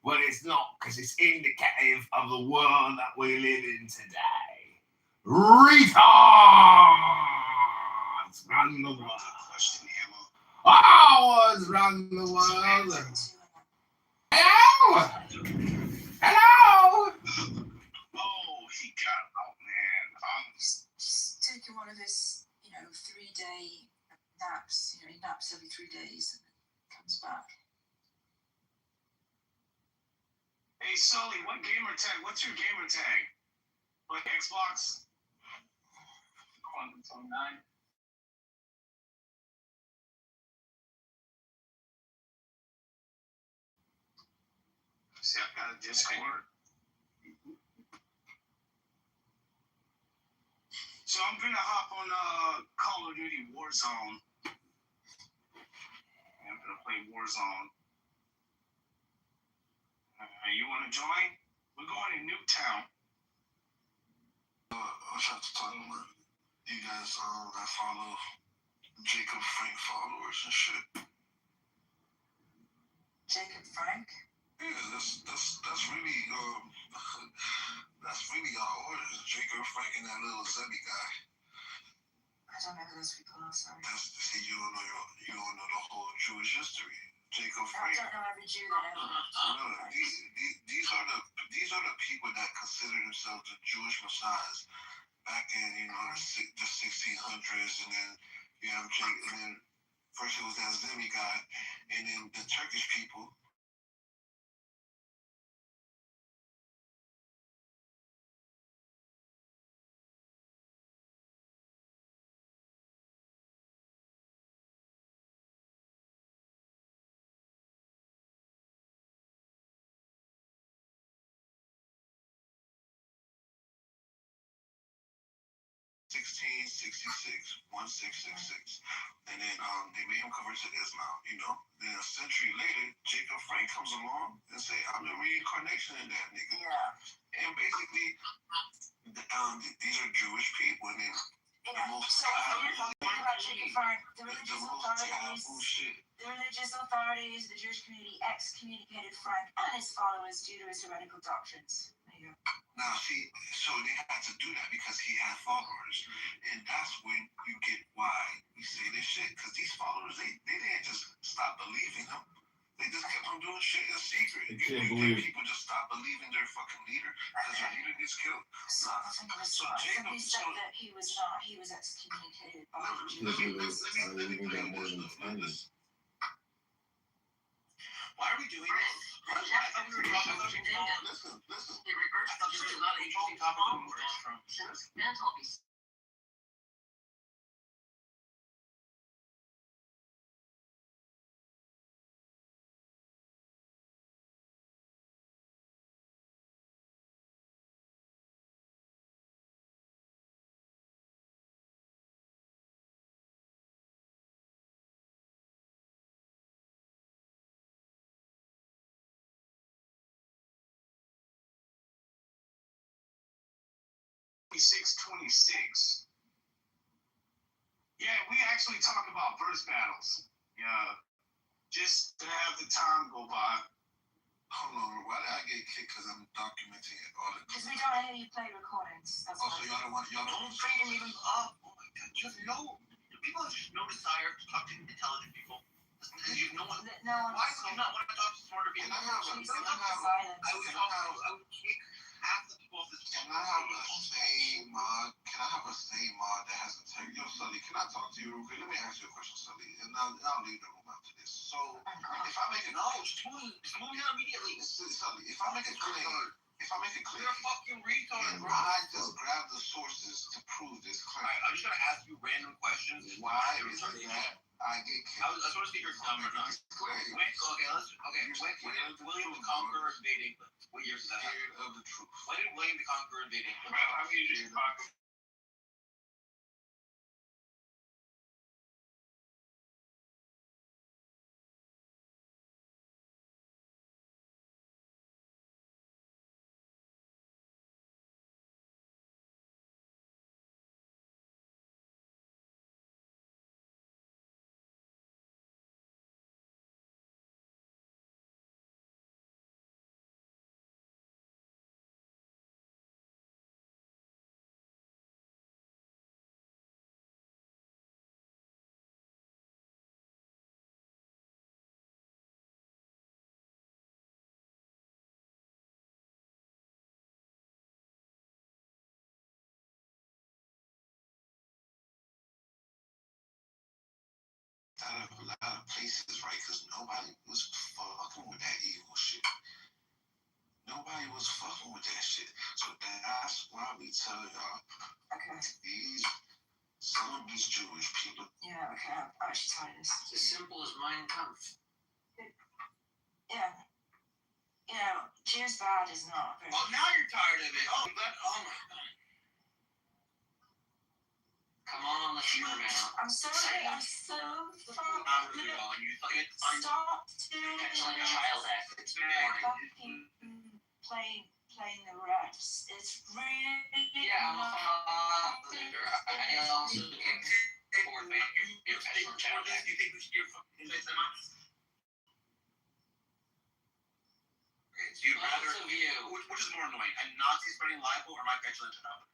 But it's not, because it's indicative of the world that we live in today. Retards run the world. Ours run the world. Hello? Hello? Oh, he got out, man. Just taking one of his, 3-day naps. He naps every 3 days and then comes back. Hey, Sully, what gamer tag? What's your gamer tag? Like Xbox? 29. See, I've got a Discord. So I'm gonna hop on Call of Duty Warzone. I'm gonna play Warzone. You wanna join? We're going to Nuketown. I was have to talk about you guys that follow Jacob Frank followers and shit. Jacob Frank? Yeah, that's really that's really our orders. Jacob Frank and that little Zebby guy. I don't know who those people are, sorry. See, you don't know the whole Jewish history. Jacob Frank. I don't know every Jew that ever lived. No, these are the people that consider themselves the Jewish messiahs back in the 1600s, and then you have Jake, and then first it was that Zemi guy, and then the Turkish people. And then they made him convert to Islam, Then a century later, Jacob Frank comes along and say, I'm the reincarnation of that nigga. Yeah. And basically, these are Jewish people, and then the religious authorities, the Jewish community excommunicated Frank and his followers due to his heretical doctrines. Now, see, so they had to do that because he had followers. And that's when you get why we say this shit. Because these followers, they didn't just stop believing him. They just kept on doing shit in secret. You think people just stop believing their fucking leader because their leader gets killed? So Jacob said that he was not. He was excommunicated by the Jews. Why are we doing this? I thought we were talking about Listen. I thought this was not an interesting topic to move on from. $26.26. Yeah, we actually talk about verse battles. Yeah, just to have the time go by. Hold on, why did I get kicked? Because I'm documenting it all the time. Because we don't hear you play recordings. That's so y'all don't bring them even up. Oh my God, you have people have just no desire to talk to intelligent people. Because you know what? Why would you not want to talk to smarter people? I would kick half the people off this. Can I have a same mod? That has integrity? Yo, Sully, can I talk to you real quick? Let me ask you a question, Sully, and I'll leave the room after this. So, if I make it just move on immediately. Sully, if I make it clear, you're a fucking retard, bro. I just grab the sources to prove this claim. Alright, I'm just gonna ask you random questions. Why is it that I get kicked? I just want to see if you're dumb or not. When William the Conqueror invaded England? What year did that happen? Period of the truth. When did William the Conqueror invade England? How many years did you conquer? places, right? Because nobody was fucking with that evil shit. Nobody was fucking with that shit. So that's why we tell y'all, Okay. some of these Jewish people. Yeah, okay. I'm actually tired of this. It's as simple as Mein Kampf. Yeah. You know, Jews bad is not very. Well, now you're tired of it. Oh, but oh my god. Come on, let's hear him out. I'm sorry. I'm so fucking. Not really all. You thought you'd find Stop doing it's like a child act. It's boring. fucking playing the refs. It's really. Yeah, I'm a father. I also can't afford me. You're a child act. You think we should give fucking anti-Semites? Okay, so you'd rather which is more annoying, a Nazi spreading libel or my petulant child?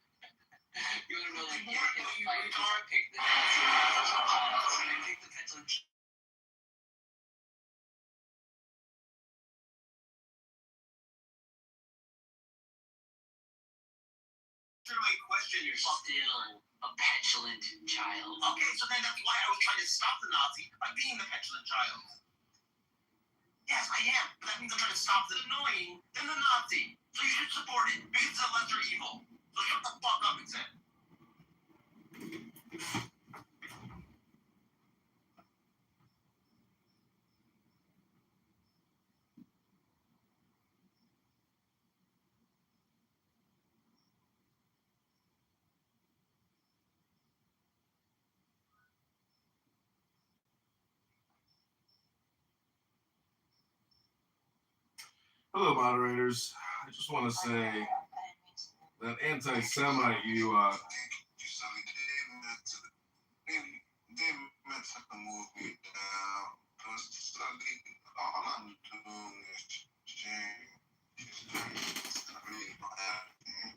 You want to know, like, yeah, if you pick the Nazi, pick the petulant child. My question, you're still a petulant child. Okay, so then that's why I was trying to stop the Nazi by being the petulant child. Yes, I am. But that means I'm trying to stop the annoying than the Nazi. So you should support it because it's a lesser evil. So shut the fuck up instead. Hello, moderators. I just want to say that anti-Semite you They meant to move me down. All I'm doing is sharing. I really don't have anything.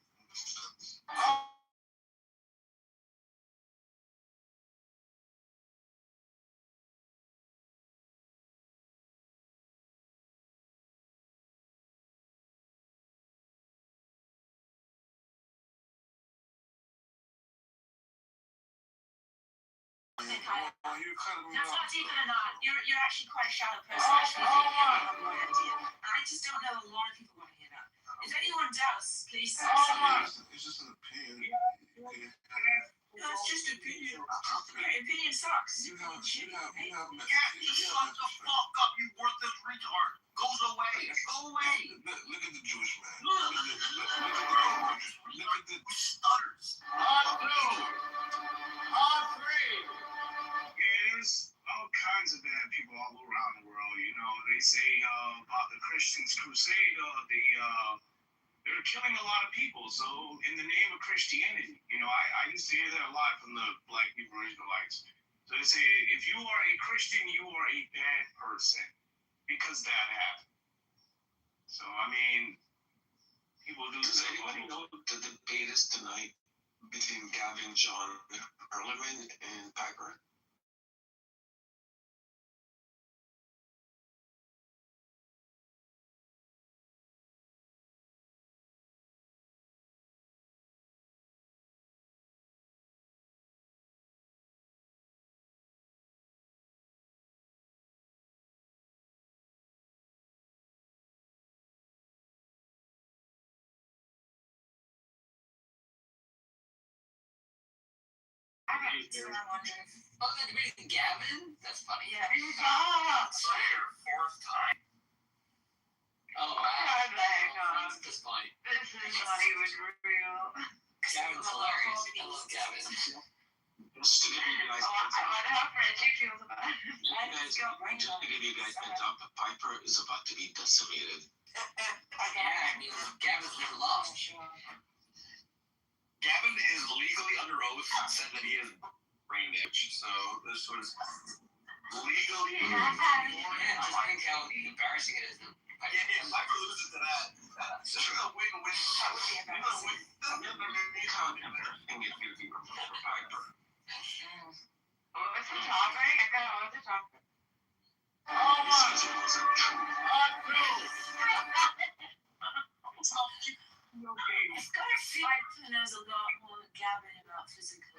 You're cutting me That's off. not deep in a knot. You're actually quite a shallow person. Actually, I think you have my idea. And I just don't know a lot of people want to hear that. If anyone does, please. It's just an opinion. No, it's just opinion. Your opinion sucks. You have Yeah, just shut the fuck up, you worthless retard. Goes away. Go away. Look at the Jewish man. Look Look at the stutters. On two. On three. Yeah, there's all kinds of bad people all around the world. You know, they say about the Christians' crusade, they're killing a lot of people. So, in the name of Christianity, you know, I used to hear that a lot from the Black Hebrew Israelites. So they say, if you are a Christian, you are a bad person because that happened. So, I mean, people do. Does anybody know what the debate is tonight between Gavin, John, Parliament, and Piper? Oh, they're debating Gavin? That's funny. Yeah. It's like your fourth time. Oh, wow. That's just funny. This is not even real. Gavin's hilarious. I love Gavin. Just to give you guys heads up, wonder how Frenchie feels about it. just to give you guys heads up, Piper is about to be decimated. Yeah, I mean, Gavin's never lost. Gavin is legally under oath said that he has brain damage. So this was legally. Yeah, just think how embarrassing it is. Yeah, Piper loses to that. This is a win-win. How embarrassing it will be for Piper. What's the topic? I got what's the topic? This wasn't true. It's gotta feel like knows a lot more than Gavin about physical.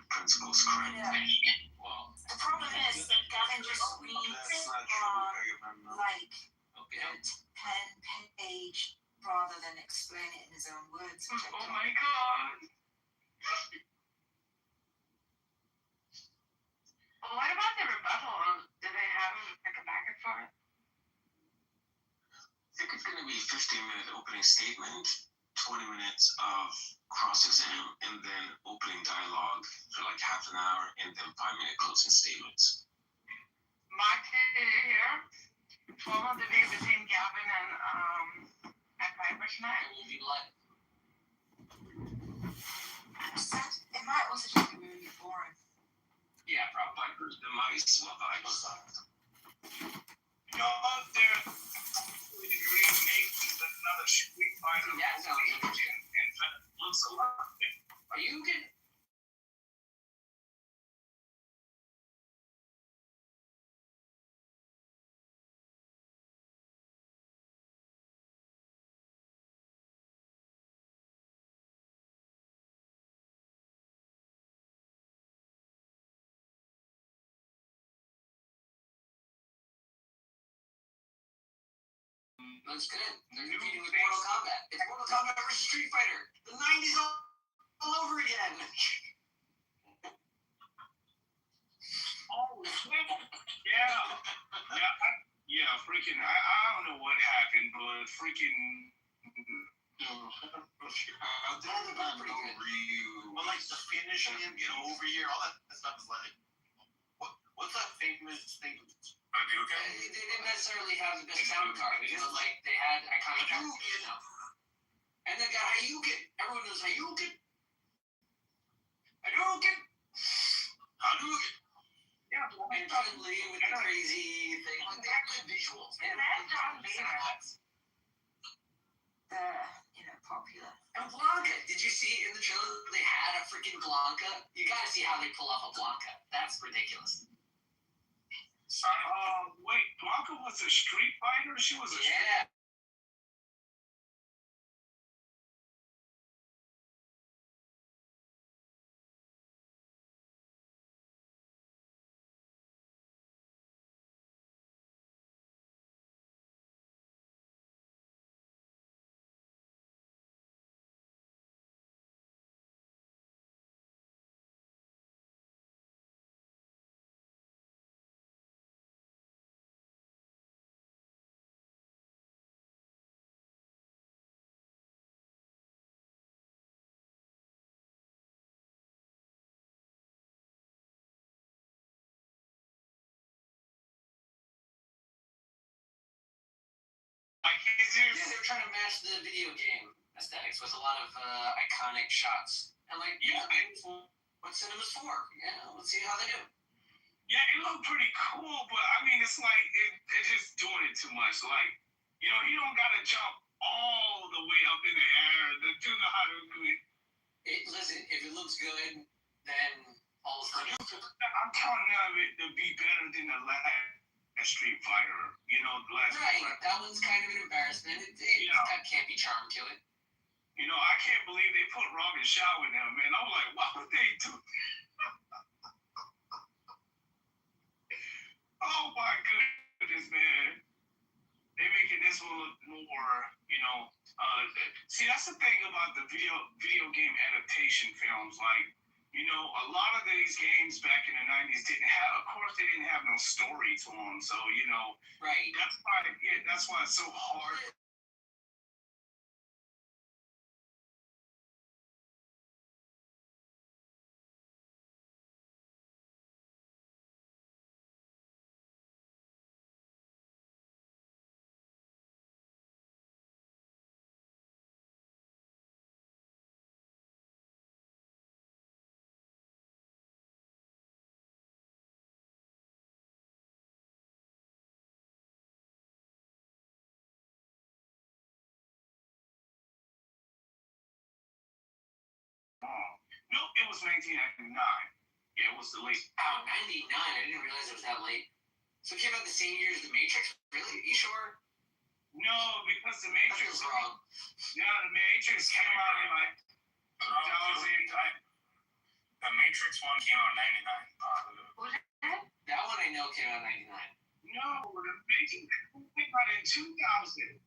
principles correct. Yeah. Well, The problem is that Gavin just reads That's not on true. like okay. a 10-page rather than explain it in his own words. Which I Oh don't. my god. Well, what about the rebuttal? Do they have like a backup for it? I think it's going to be 15-minute opening statement, 20 minutes of cross-exam, and then opening dialogue for like half an hour, and then 5-minute closing statements. Mark, did you hear? 12 debate between Gavin and Piper's night. Will be live. It might also just be really boring. Yeah, probably. The mice will vibes. You know, they're remaking another Street Fighter Yeah, that sounds movie, interesting. and it looks a lot. Are you getting? Looks good. They're competing with Mortal Kombat. It's Mortal Kombat versus Street Fighter. The 90s all over again. Oh, shit. Yeah, freaking, I don't know what happened, but freaking, Well, like the finishing him, get over here, all that stuff is like, what's that famous thing? They didn't necessarily have the best sound card because like they had iconic Hadouken. And they got Hadouken. Everyone knows Hadouken. Hadouken. Hadouken. Yeah, and Chun Li with the crazy thing. Like they have good visuals. And that's John Cena. They're popular. And Blanca, did you see in the trailer they had a freaking Blanca? You gotta see how they pull off a Blanca. That's ridiculous. wait, Blanca was a Street Fighter? She was a Yeah. Yeah, they're trying to match the video game aesthetics with a lot of iconic shots. And like, yeah, what cinema's for? Yeah, let's see how they do. Yeah, it looked pretty cool, but I mean, it's like it's just doing it too much. Like, you know, he don't gotta jump all the way up in the air to do the how to do it. Listen, if it looks good, then all of a sudden. I'm counting on it to be better than the last Street Fighter. You know, the last. Right, that one's kind of an embarrassment. It's got campy charm to it. You know, I can't believe they put Robin Shaw in there, man. I'm like, why would they do? Oh my goodness, man. They're making this one look more, you know. See, that's the thing about the video game adaptation films. Like, you know, a lot of these games back in the 90s didn't have, of course, they didn't have no story to them. So, you know, right. That's why it's so hard. No, it was 1999. Yeah, it was the late. Oh, 99. I didn't realize it was that late. So it came out the same year as The Matrix? Really? Are you sure? No, because The Matrix. That was wrong. Yeah, The Matrix came out in like 2000. The Matrix one came out in '99. Positive. Was it that? That one I know came out in '99. No, the Matrix came out in 2000.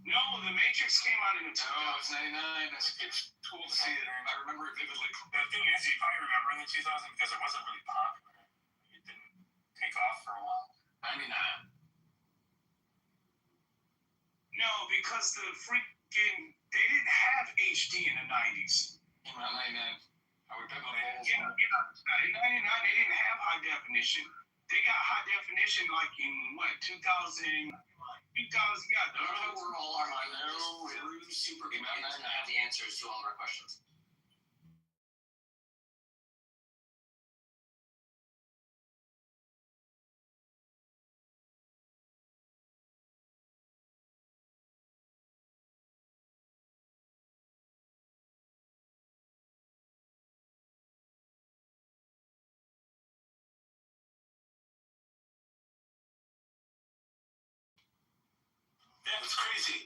No, the Matrix came out in 2000. No, it's '99. It's cool to see it. I remember it vividly. The thing is, you probably remember in the 2000s because it wasn't really popular. It didn't take off for a while. '99. No, because the freaking they didn't have HD in the 90s. Came out '99. I would bet on Yeah, in '99 they didn't have high definition. They got high definition like in what 2000. 2000, yeah. We're all on my super game out. I have the answers to all of our questions. Yeah, it's crazy.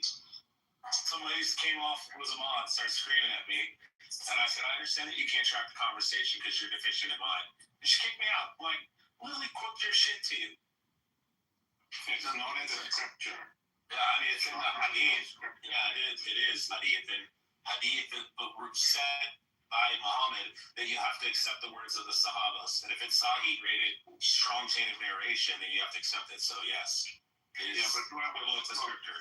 Somebody came off, was a mod, started screaming at me. And I said, I understand that you can't track the conversation because you're deficient in mind. And she kicked me out. I'm like, literally quote your shit to you. It's known as a scripture. Yeah, I mean, it's in the Hadith. Yeah, it is Hadith. And Hadith, the group said by Muhammad that you have to accept the words of the Sahabas. And if it's Sahih rated strong chain of narration, then you have to accept it. So, yes. It is equivalent to scripture.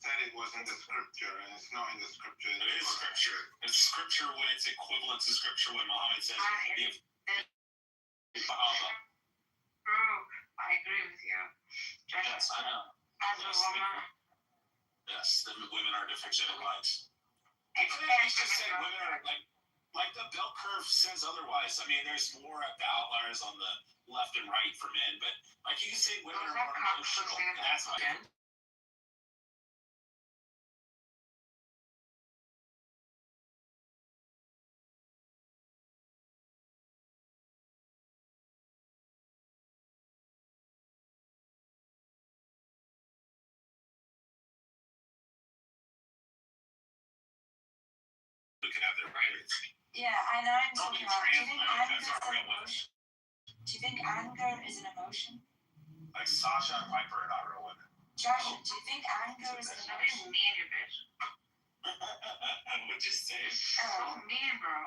Said it wasn't the scripture, and it's not in the scripture. It is scripture. It's scripture when it's equivalent to scripture when Muhammad says, Sahaba. True, I agree with you. Yes, I know. As a woman, Yes, the women are deficient in light. it's Just say women are like the bell curve says otherwise. I mean, there's more at the outliers on the left and right for men, but like you can say women are more emotional, and that's why. Who can have their rights. Yeah, I know. I'm Nobody talking about. Do you trans think women, anger that's is not an real women. emotion? Do you think anger is an emotion? Like Sasha and Piper are not real women. Josh, do you think anger is an I emotion? didn't mean it, bitch. What'd you say? So mean, bro.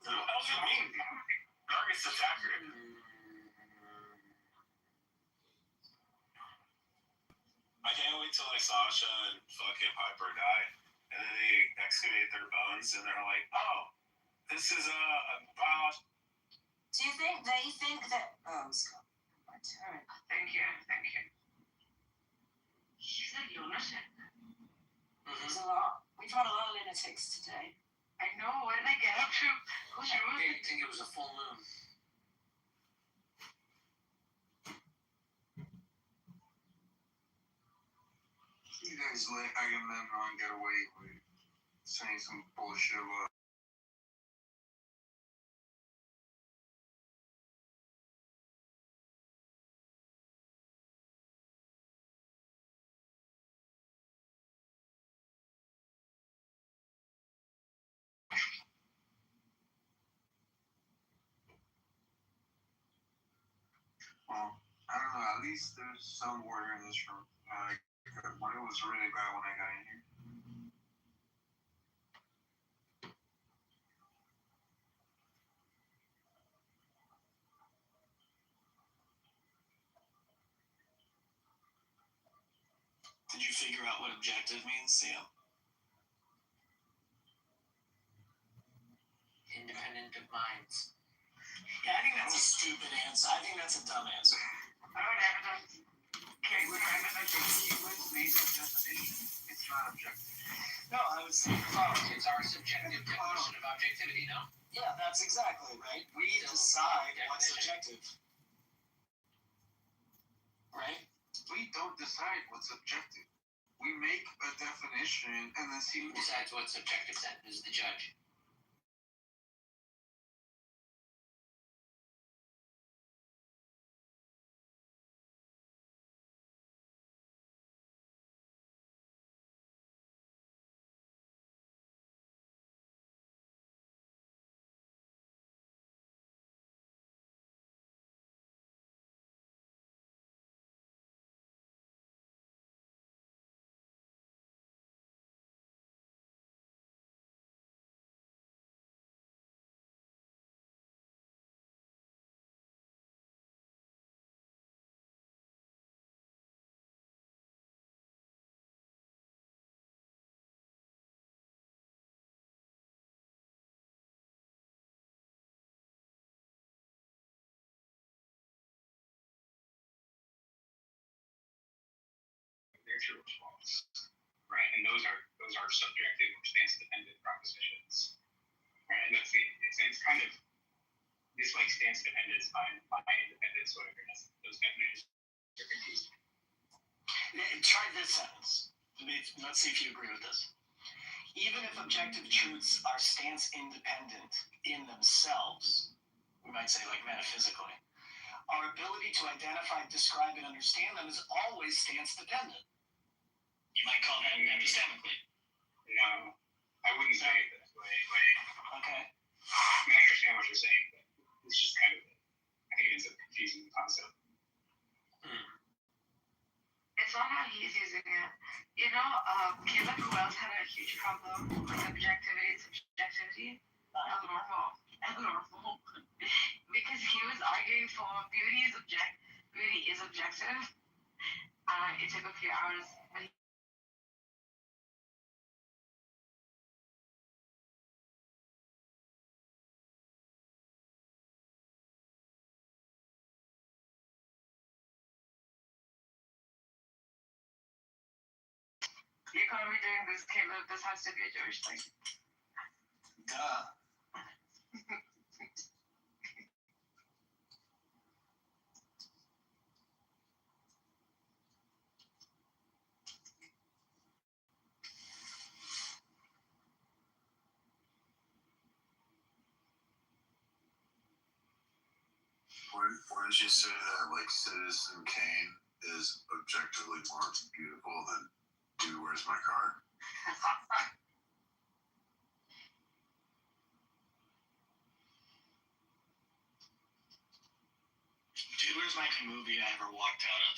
Who else you mean? Darkest attacker. I can't wait till like Sasha and fucking Piper die, and then they excavate their bones, and they're like, "Oh, this is a biology." Do you think they think that? Oh, Scott, my turn. Thank you, thank you. She's like lunatic. There's a lot. We've had a lot of lunatics today. I know. What did I get up to? Who's I yours? didn't think it was a full moon. You guys let Agamemnon get away with saying some bullshit about. Well, I don't know. At least there's some order in this room. When it was really bad when I got in here. Did you figure out what objective means, Sam? Independent of minds. Yeah, I think that's a stupid answer. I think that's a dumb answer. Whatever. Okay, When I sequence major definition, it's not objective. No, I would say It's our subjective definition of objectivity, no? yeah, that's exactly right. We decide what's objective. Right? We don't decide what's objective. We make a definition and then see Who decides what's subjective then? Is the judge. true or false, right? And those are subjective or stance-dependent propositions, right? And it's kind of this like stance-dependence by independence, whatever it is. Those definitions are confusing. Try this sentence. Let's see if you agree with this. Even if objective truths are stance independent in themselves, we might say like metaphysically, our ability to identify, describe, and understand them is always stance dependent. You might call that epistemically. No, I wouldn't say it that way. Okay. I mean, I understand what you're saying, but it's just kind of, I think it's a confusing concept. It's not how he's using it. You know, Caleb Wells had a huge problem with objectivity and subjectivity. Abnormal. Because he was arguing for beauty is objective. It took a few hours, but you can't be doing this, Caleb. This has to be a Jewish thing. Duh. Wouldn't you say that like Citizen Kane is objectively more beautiful than Dude, Where's My Car? Dude, Where's My movie I ever walked out of?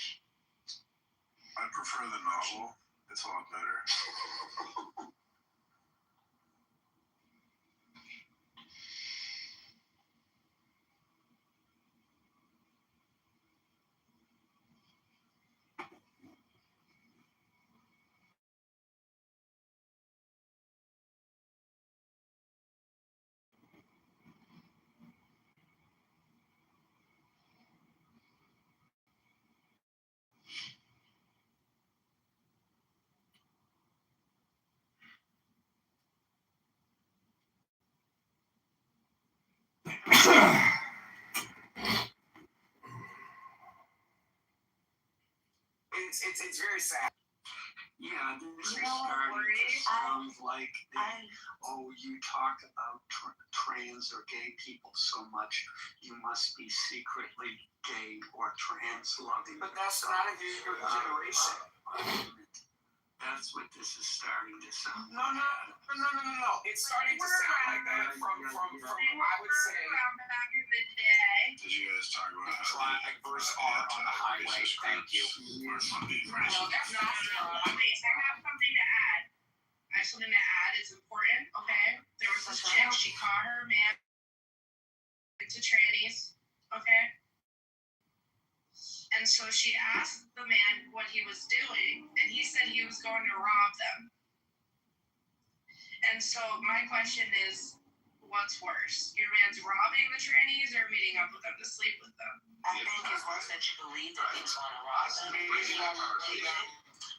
I prefer the novel. It's a lot better. It's very sad. Yeah, this sounds like you talk about trans or gay people so much, you must be secretly gay or trans loving. But that's not a new generation. That's what this is starting to sound. No. It's starting to sound like that from I would say. Back in the day. Did you guys talk about Flag versus art on the highway. Thank you. No, that's not true. Wait, I have something to add. I have something to add. It's important, okay? There was this chick, she caught her man into trannies, okay? And so she asked the man what he was doing, and he said he was going to rob them. And so my question is, what's worse? Your man's robbing the trannies or meeting up with them to sleep with them? I think it's worse that you believe that he's going to rob them.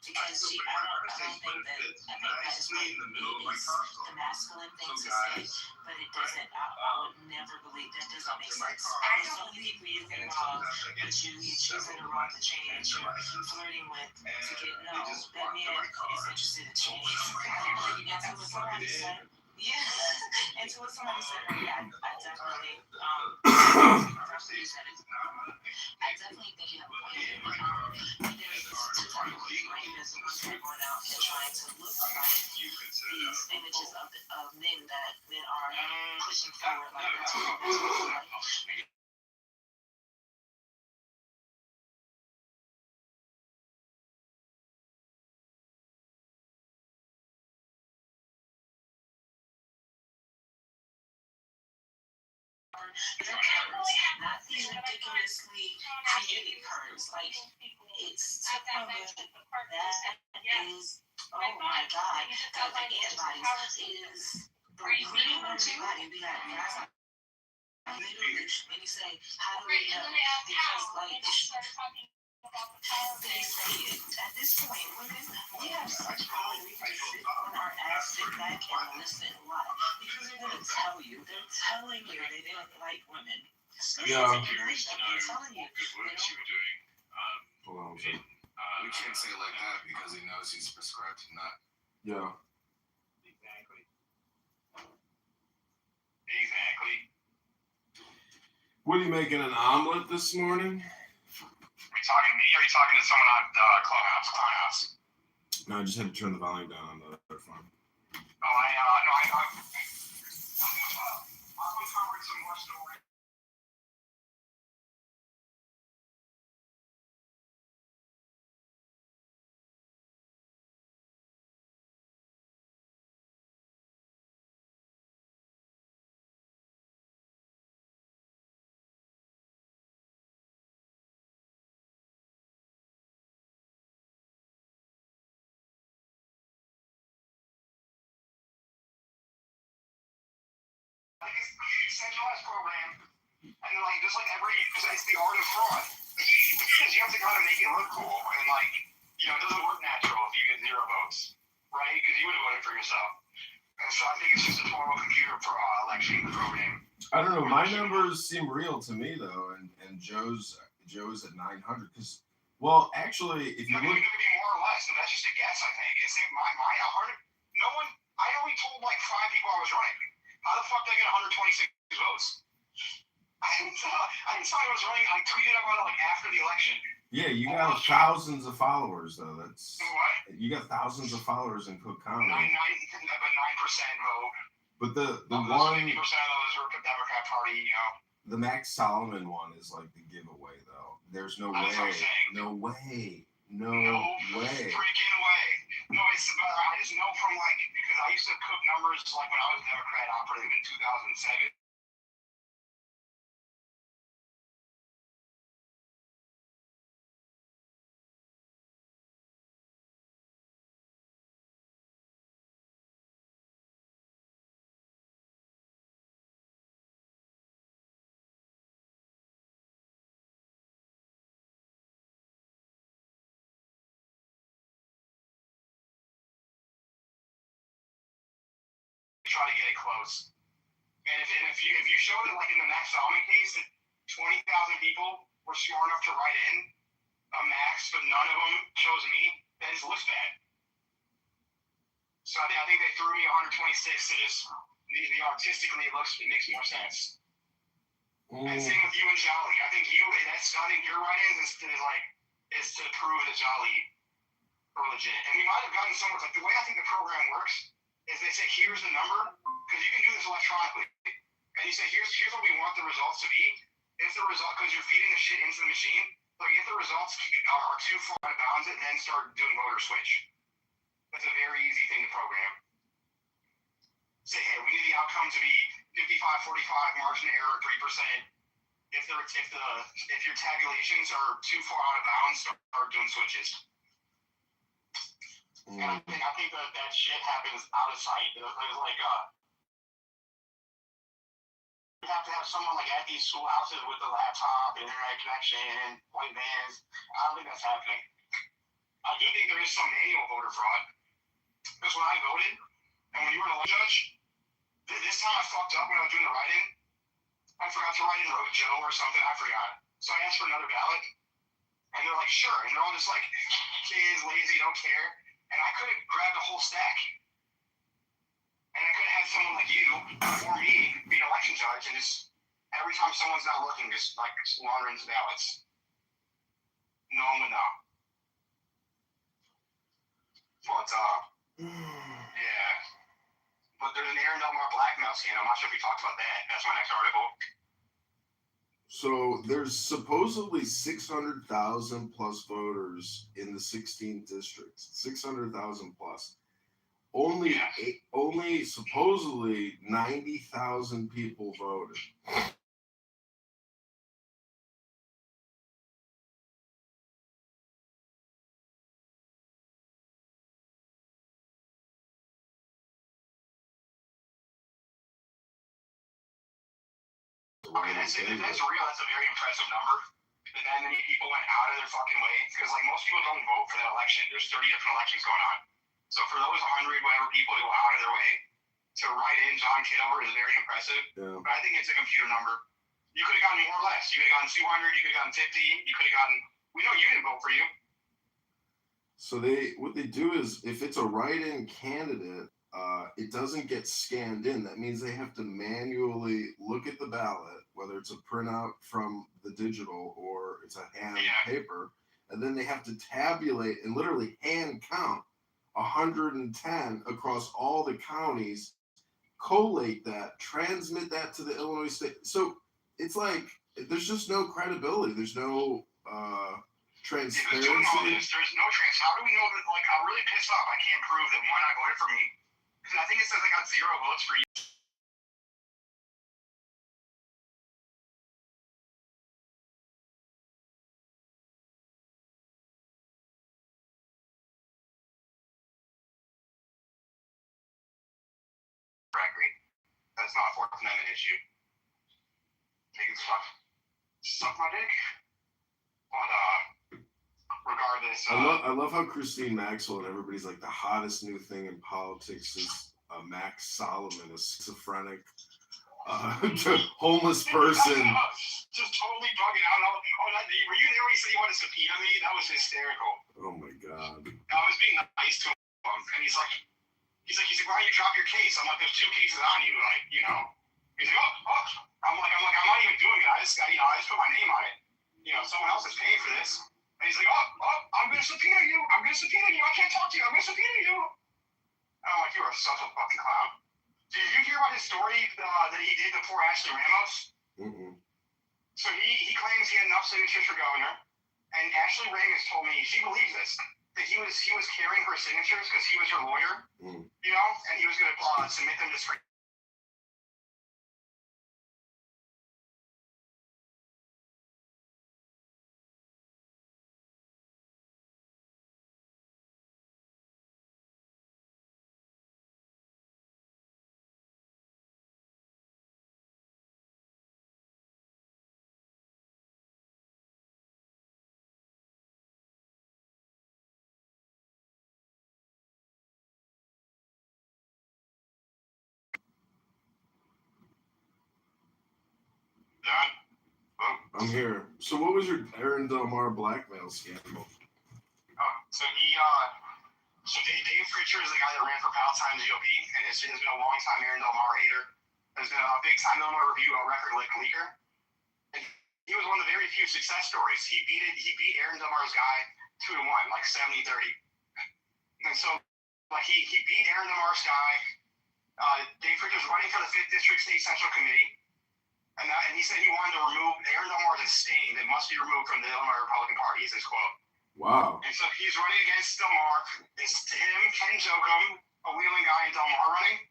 Because I don't think that is what is the masculine thing to say, but it doesn't, I would never believe that doesn't make sense. There's so many people you can rob, but you're choosing to rob the chain that you're flirting with to get, no, that man is interested in change. That's what somebody said. Yeah, and to what somebody said earlier, I definitely, I definitely think you have a point. There's this type of extremism going out and trying to look like these images of men that men are pushing forward, like that's what they're like. Not these ridiculously created curves. Like, it's that is, oh my God, the antibodies is the real body be like, literally, when you say, how do we know? Because, like, They say it. At this point, women, we have such power. We can sit on our ass, sit back and listen. Why? Because they're gonna tell you. They're telling you they didn't like women. Yeah. I'm telling you. Good work you were doing. Hold on. We can't say it like that because he knows he's prescribed to not. Yeah. Exactly. Exactly. What are you making, an omelet this morning? Are you talking to me or are you talking to someone on Clubhouse? No, I just had to turn the volume down on the other phone. I'm uncovering some more stories. Like it's centralized program, and like just like because it's the art of fraud. Because you have to kind of make it look cool, and like it doesn't look natural if you get 0 votes, right? Because you would have voted for yourself. And so I think it's just a total computer election program. I don't know. My numbers seem real to me though, and Joe's at 900. Because, well, actually, if you look, It could be more or less, and that's just a guess. I think it's my 100. No one. I only told like 5 people I was running. How the fuck did I get 126 votes? I didn't tell I was running. I tweeted about it like after the election. yeah, you got thousands of followers though. That's What? you got thousands of followers in Cook County. 9% vote. But the one, 50% of those were the Democrat Party. the Max Solomon one is like the giveaway though. There's no way, no way, no way. Freaking way. No, I just know from because I used to cook numbers like when I was Democrat operative in 2007. Try to get it close. And if you showed it like in the Max Solomon case that 20,000 people were smart enough to write in a max, but none of them chose me, that just looks bad. So I think they threw me 126 to just artistically it makes more sense. And same with you and Jolly. I think your write-ins is to prove that Jolly are legit. And we might have gotten somewhere the way I think the program works is they say here's the number because you can do this electronically. And you say here's what we want the results to be. If the result because you're feeding the shit into the machine, like if the results are too far out of bounds, then start doing voter switch. That's a very easy thing to program. Say, hey, we need the outcome to be 55-45, margin of error 3%. If your tabulations are too far out of bounds, start doing switches. And I think that shit happens out of sight. There's you have to have someone at these schoolhouses with a laptop, internet connection, white vans. I don't think that's happening. I do think there is some manual voter fraud. Because when I voted, and when you were an election judge, this time I fucked up when I was doing the write-in. I forgot to write in Joe or something. I forgot. So I asked for another ballot. And they're like, sure. And they're all just kids, lazy, don't care. And I could have grabbed a whole stack. And I could have had someone like you or me be an election judge and just every time someone's not looking, just launder into ballots. No one would know. But yeah. But there's an Aaron Delmar blackmail scam. I'm not sure if we talked about that. That's my next article. So there's supposedly 600,000 plus voters in the 16th districts. 600,000 plus. Only supposedly 90,000 people voted. Okay, that's real. That's a very impressive number. but then many people went out of their fucking way because like most people don't vote for that election. There's 30 different elections going on. So for those 100 whatever people to go out of their way to write in John Kitover is very impressive. Yeah. But I think it's a computer number. You could have gotten more or less. You could have gotten 200. You could have gotten 50. You could have gotten. We know you didn't vote for you. So what they do is if it's a write-in candidate, it doesn't get scanned in. That means they have to manually look at the ballot, whether it's a printout from the digital or it's a hand paper, and then they have to tabulate and literally hand count 110 across all the counties, collate that, transmit that to the Illinois state. So it's like there's just no credibility. There's no transparency. Doing all this, there's no trans. How do we know that? Like, I'm really pissed off. I can't prove that one, I voted for me. Because I think it says I got 0 votes for you. Gregory. That's not a Fourth Amendment issue. They can suck my dick. But regardless, I love how Christine Maxwell and everybody's like the hottest new thing in politics is Max Solomon, a schizophrenic, homeless person. Just totally bugging out. Were you there when he said he wanted to subpoena me? That was hysterical. Oh my god. I was being nice to him, and he's like, why don't you drop your case? I'm like, there's 2 cases on you, like, you know. He's like, oh. I'm like, I'm not even doing it. I just put my name on it. You know, someone else is paying for this. And he's like, I'm gonna subpoena you. I can't talk to you. I'm gonna subpoena you. And I'm like, you are such a fucking clown. Did you hear about his story that he did to poor Ashley Ramos? Mm-mm. So he claims he had enough signatures for governor, and Ashley Ramos told me she believes this, that he was carrying her signatures because he was her lawyer, you know, and he was going to submit them to screen. I'm here. So what was your Aaron Del Mar blackmail scandal? So Dave Pritchard is the guy that ran for Palatine GOP, and has been a long-time Aaron Del Mar hater. Has been a big-time Illinois Review record leaker. And he was one of the very few success stories. He beat Aaron Del Mar's guy 2-1, like 70-30. And so, like he beat Aaron Del Mar's guy. Dave Pritchard was running for the 5th District State Central Committee. And he said he wanted to remove Aaron Del Mar as a stain that must be removed from the Illinois Republican Party, is his quote. Wow. And so he's running against Del Mar. It's him, Ken Jokum, a Wheeling guy, and Del Mar running.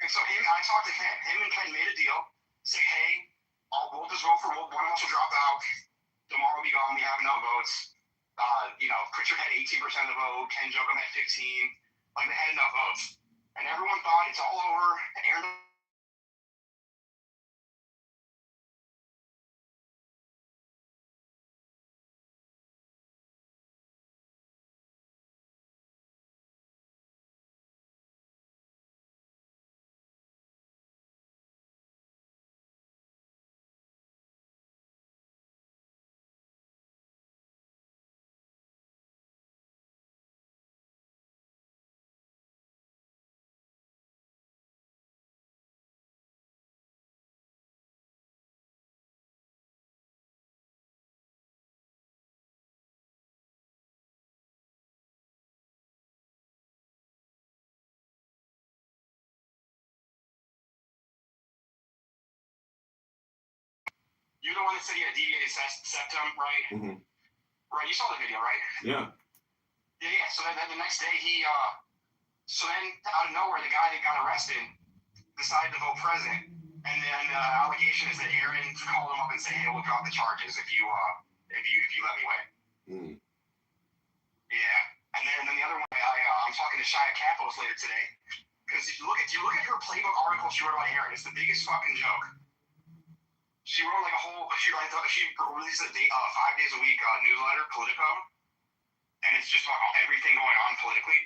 And so I talked to Ken. Him and Ken made a deal. Say, hey, we'll just vote for one of us will drop out. Del Mar will be gone. We have no votes. You know, Pritchard had 18% of the vote. Ken Jokum had 15. Like, they had enough votes. And everyone thought it's all over. Aaron You're the one that said he had a deviated septum, right? Mm-hmm. Right, you saw the video, right? Yeah. Yeah. So then the next day so then out of nowhere, the guy that got arrested decided to vote president. And then the allegation is that Aaron called him up and said, hey, we'll drop the charges if you let me win. Mm. Yeah. And then the other one, I'm talking to Shia Capo's later today. Because if you look at her playbook article she wrote about Aaron, it's the biggest fucking joke. She wrote like a whole. She released a 5 days a week newsletter, Politico, and it's just about everything going on politically.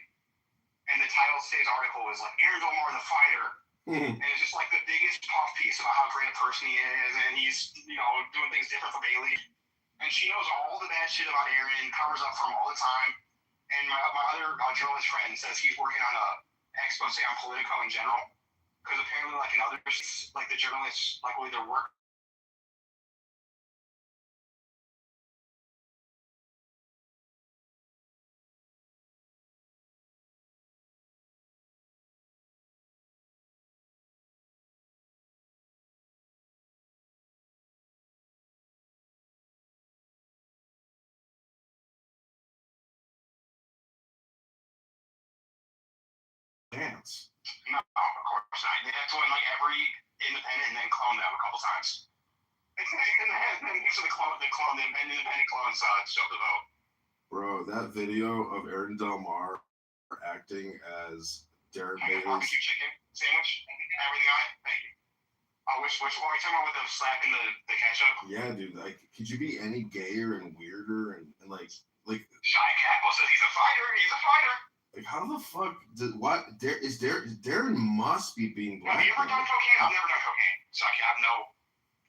And the title of today's article is like Aaron Delmar the fighter. And it's just like the biggest puff piece about how great a person he is, and he's, doing things different for Bailey. And she knows all the bad shit about Aaron, covers up for him all the time. And my other journalist friend says he's working on a expose on Politico in general, because apparently, like in other states, like the journalists will either work. Dance. No, of course not. They have to win like every independent and then clone them a couple times. And then so the independent clones show the vote. Bro, that video of Aaron Delmar acting as Darren Bailey's barbecue chicken sandwich, everything on it. Thank you. Which one are you talking about with the slapping the ketchup? Yeah, dude. Like, could you be any gayer and weirder and like? Shy Capo says he's a fighter. He's a fighter. Like, how the fuck Darren must be being black. Have you ever done cocaine? I've never done cocaine, so I have no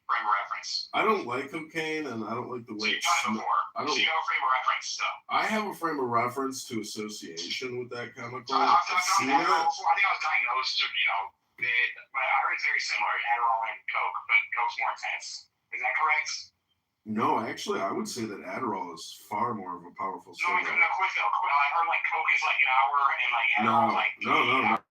frame of reference. I don't like cocaine, and I don't like the way it's done it before. I don't. So you have a frame of reference, so. I have a frame of reference to association with that chemical. I've seen done it. I think I was diagnosed to, but I heard it's very similar, Adderall and Coke, but Coke's more intense. Is that correct? No, actually, I would say that Adderall is far more of a powerful stimulant. stimulant. No, quick though. I heard like Coke is like an hour and like Adderall like 3 hours.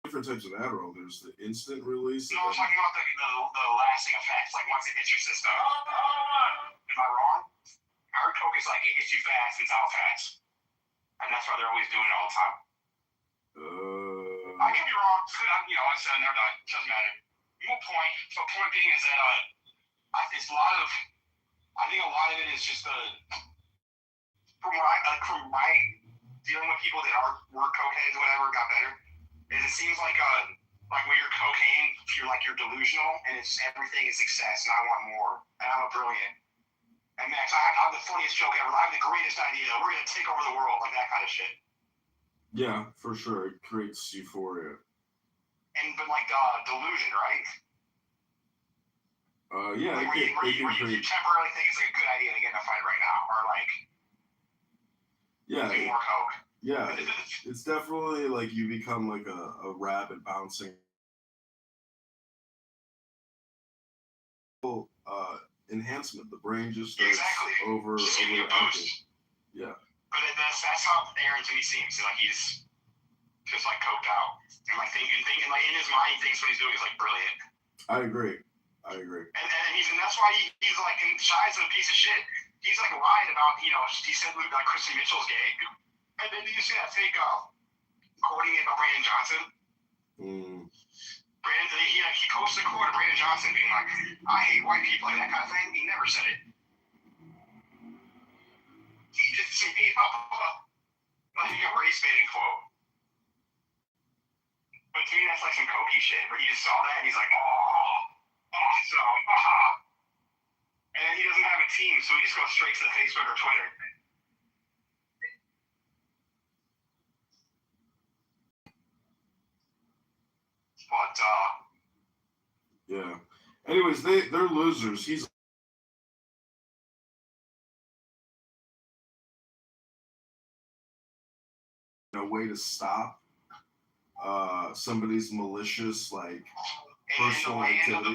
Different types of Adderall. There's the instant release. No, I'm talking about the lasting effects, like once it hits your system. Am I wrong? I heard Coke is like it hits you fast, it's out fast. And that's why they're always doing it all the time. I could be wrong. I said they're not. Doesn't matter. No point. So point being is that it's I think a lot of it is just from my dealing with people that were cokeheads, whatever, got better. Is it seems like when you're cocaine, you're delusional, and it's everything is success, and I want more, and I'm a brilliant. And Max, I have the funniest joke ever. I have the greatest idea. We're gonna take over the world, like that kind of shit. Yeah, for sure. It creates euphoria. But delusion, right? Yeah. Like, you temporarily think it's like a good idea to get in a fight right now, or like. Yeah. Do more coke. Yeah, it's definitely like you become like a rabbit bouncing. Enhancement. The brain just starts overacting. Yeah. But that's how Aaron to me seems. Like he's just like coked out and like thinking like in his mind thinks what he's doing is like brilliant. I agree. And that's why he's like, and Shy's a piece of shit. He's like lied about he said like Christian Mitchell's gay. And then you see that fake quoting about Brandon Johnson. Brandon, he posted a quote of Brandon Johnson being like, "I hate white people," like that kind of thing. He never said it. He just made up like a race baiting quote. But to me, that's like some cokey shit. Where he just saw that and he's like, "Oh, awesome!" And then he doesn't have a team, so he just goes straight to the Facebook or Twitter. But yeah. Anyways, they're losers. He's a way to stop somebody's malicious personal activity. The man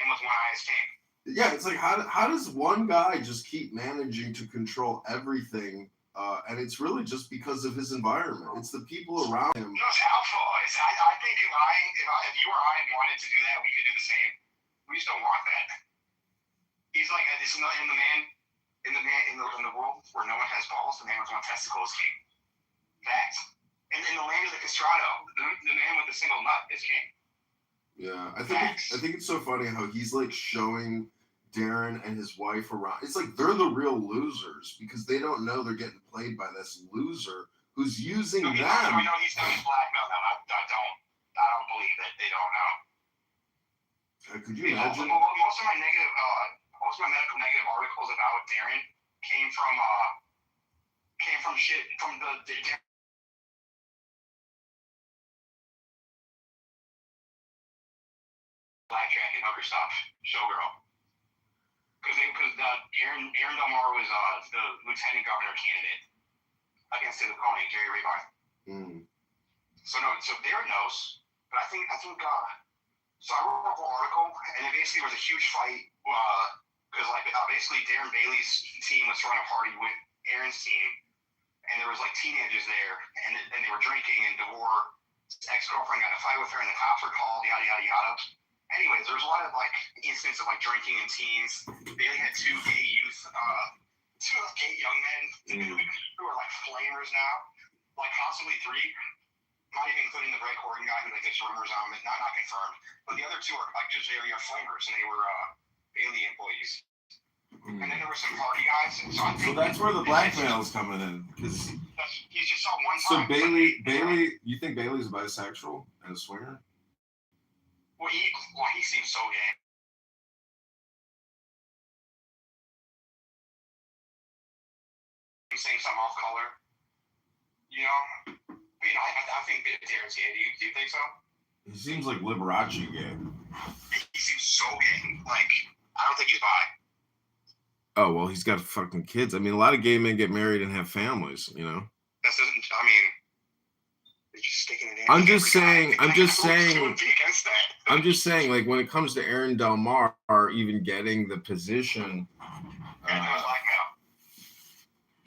with one eye is king. Yeah, it's like how does one guy just keep managing to control everything? And it's really just because of his environment. It's the people around him. No, it's helpful. I think if you or I wanted to do that, we could do the same. We just don't want that. He's like this in the world where no one has balls, the man with one testicle is king. Fact. And in the land of the castrato, the man with the single nut is king. Yeah, I think it's so funny how he's like showing Darren and his wife around. It's like they're the real losers because they don't know they're getting played by this loser who's using them. I know he's blackmailed them. I don't believe that they don't know. Could you imagine? Most of my medical negative articles about Darren came from shit from the blackjack and hooker stuff, showgirl. Because Aaron Del Mar was the lieutenant governor candidate against his opponent, Jerry Raybarth. So Darren knows, but I think so I wrote a whole article, and it basically was a huge fight because basically Darren Bailey's team was throwing a party with Aaron's team, and there was like teenagers there, and they were drinking, and DeVore's ex-girlfriend got in a fight with her, and the cops were called, yada yada yada. Anyways, there was a lot of like instances of like drinking and teens. Bailey had two gay young men who are like flamers now, like possibly three. Not even including the Greg Horton guy who like gets rumors on, not confirmed. But the other two are like just very flamers, and they were Bailey employees. And then there were some party guys. So that's where the blackmail's coming in, because he's just saw one so time. Bailey, you think Bailey's bisexual and a swinger? Well, he seems so gay. He's saying something off color, you know. I think Darren's gay. Do you think so? He seems like Liberace gay. He seems so gay. Like, I don't think he's bi. Oh, well, he's got fucking kids. I mean, a lot of gay men get married and have families, you know? That doesn't, I mean, they're just sticking it in. I'm just saying, like, when it comes to Aaron Del Mar even getting the position.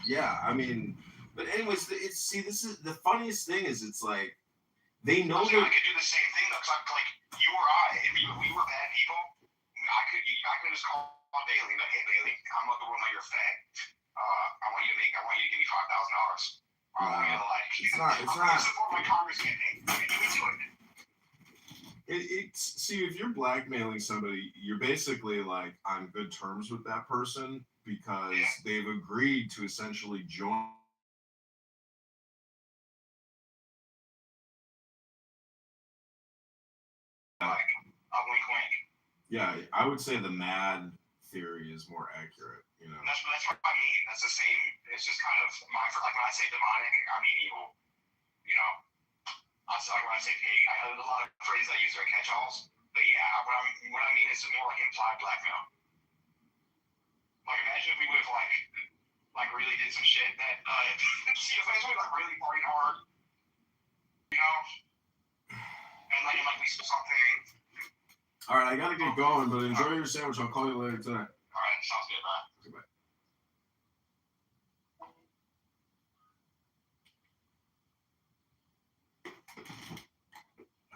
Yeah, I mean, but anyways, this is the funniest thing is it's like they know that I could do the same thing though, because like you or I, if we were bad people, I could just call Bailey and be like, hey Bailey, I'm looking for your fag. I want you to give me $5,000. I want you to like it's not support my Congress campaign. I mean, do we do it? See, if you're blackmailing somebody, you're basically like on good terms with that person because they've agreed to essentially join. Like a wink. Yeah, I would say the MAD theory is more accurate. You know. That's what I mean. That's the same. It's just kind of like when I say demonic, I mean evil. You know. When I say pig, I have a lot of phrases I use are catch-alls. But yeah, what I mean is more like implied blackmail. Like imagine if we would have like really did some shit that if we like really partied hard, you know, and like we saw something. All right, I gotta get going, but enjoy your sandwich. I'll call you later tonight. All right, sounds good, bye. Goodbye.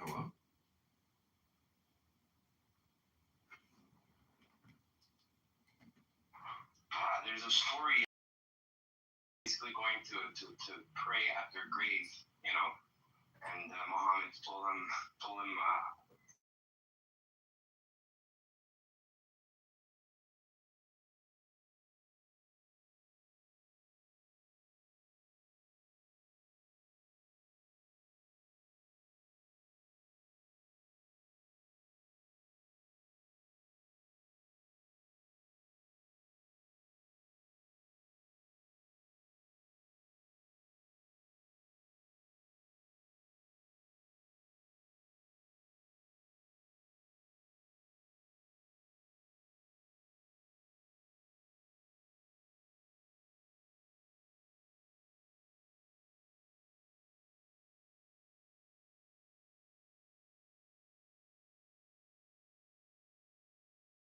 Hello? There's a story basically going to pray at their grave, you know, and Muhammad told him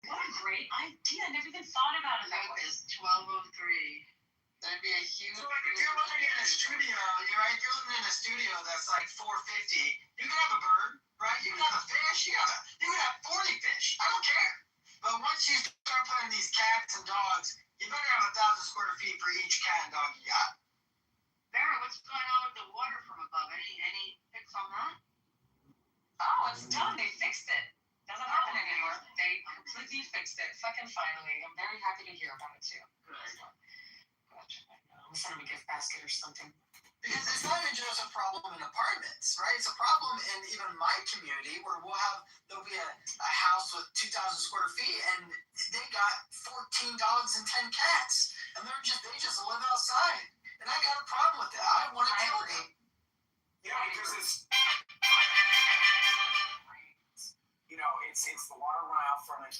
What a great idea. I never even thought about it that way. It's 12:03. That'd be a huge. So like if you're living in a studio, if you're living in a studio that's like 450, you can have a bird, right? You can have a fish. You can have 40 fish. I don't care. But once you start putting these cats and dogs, you better have 1,000 square feet for each cat and dog you got. Vera, what's going on with the water from above? Any fix on that? Oh, it's done. They fixed it. Doesn't happen anymore. They completely fixed it. Fucking finally. I'm very happy to hear about it too. Good. I'll send him a gift basket or something. Because it's not even just a problem in apartments, right? It's a problem in even my community where there'll be a house with 2,000 square feet and they got 14 dogs and 10 cats. And they just live outside. And I got a problem with that. I want to kill them. Yeah, because it's the water runoff from it,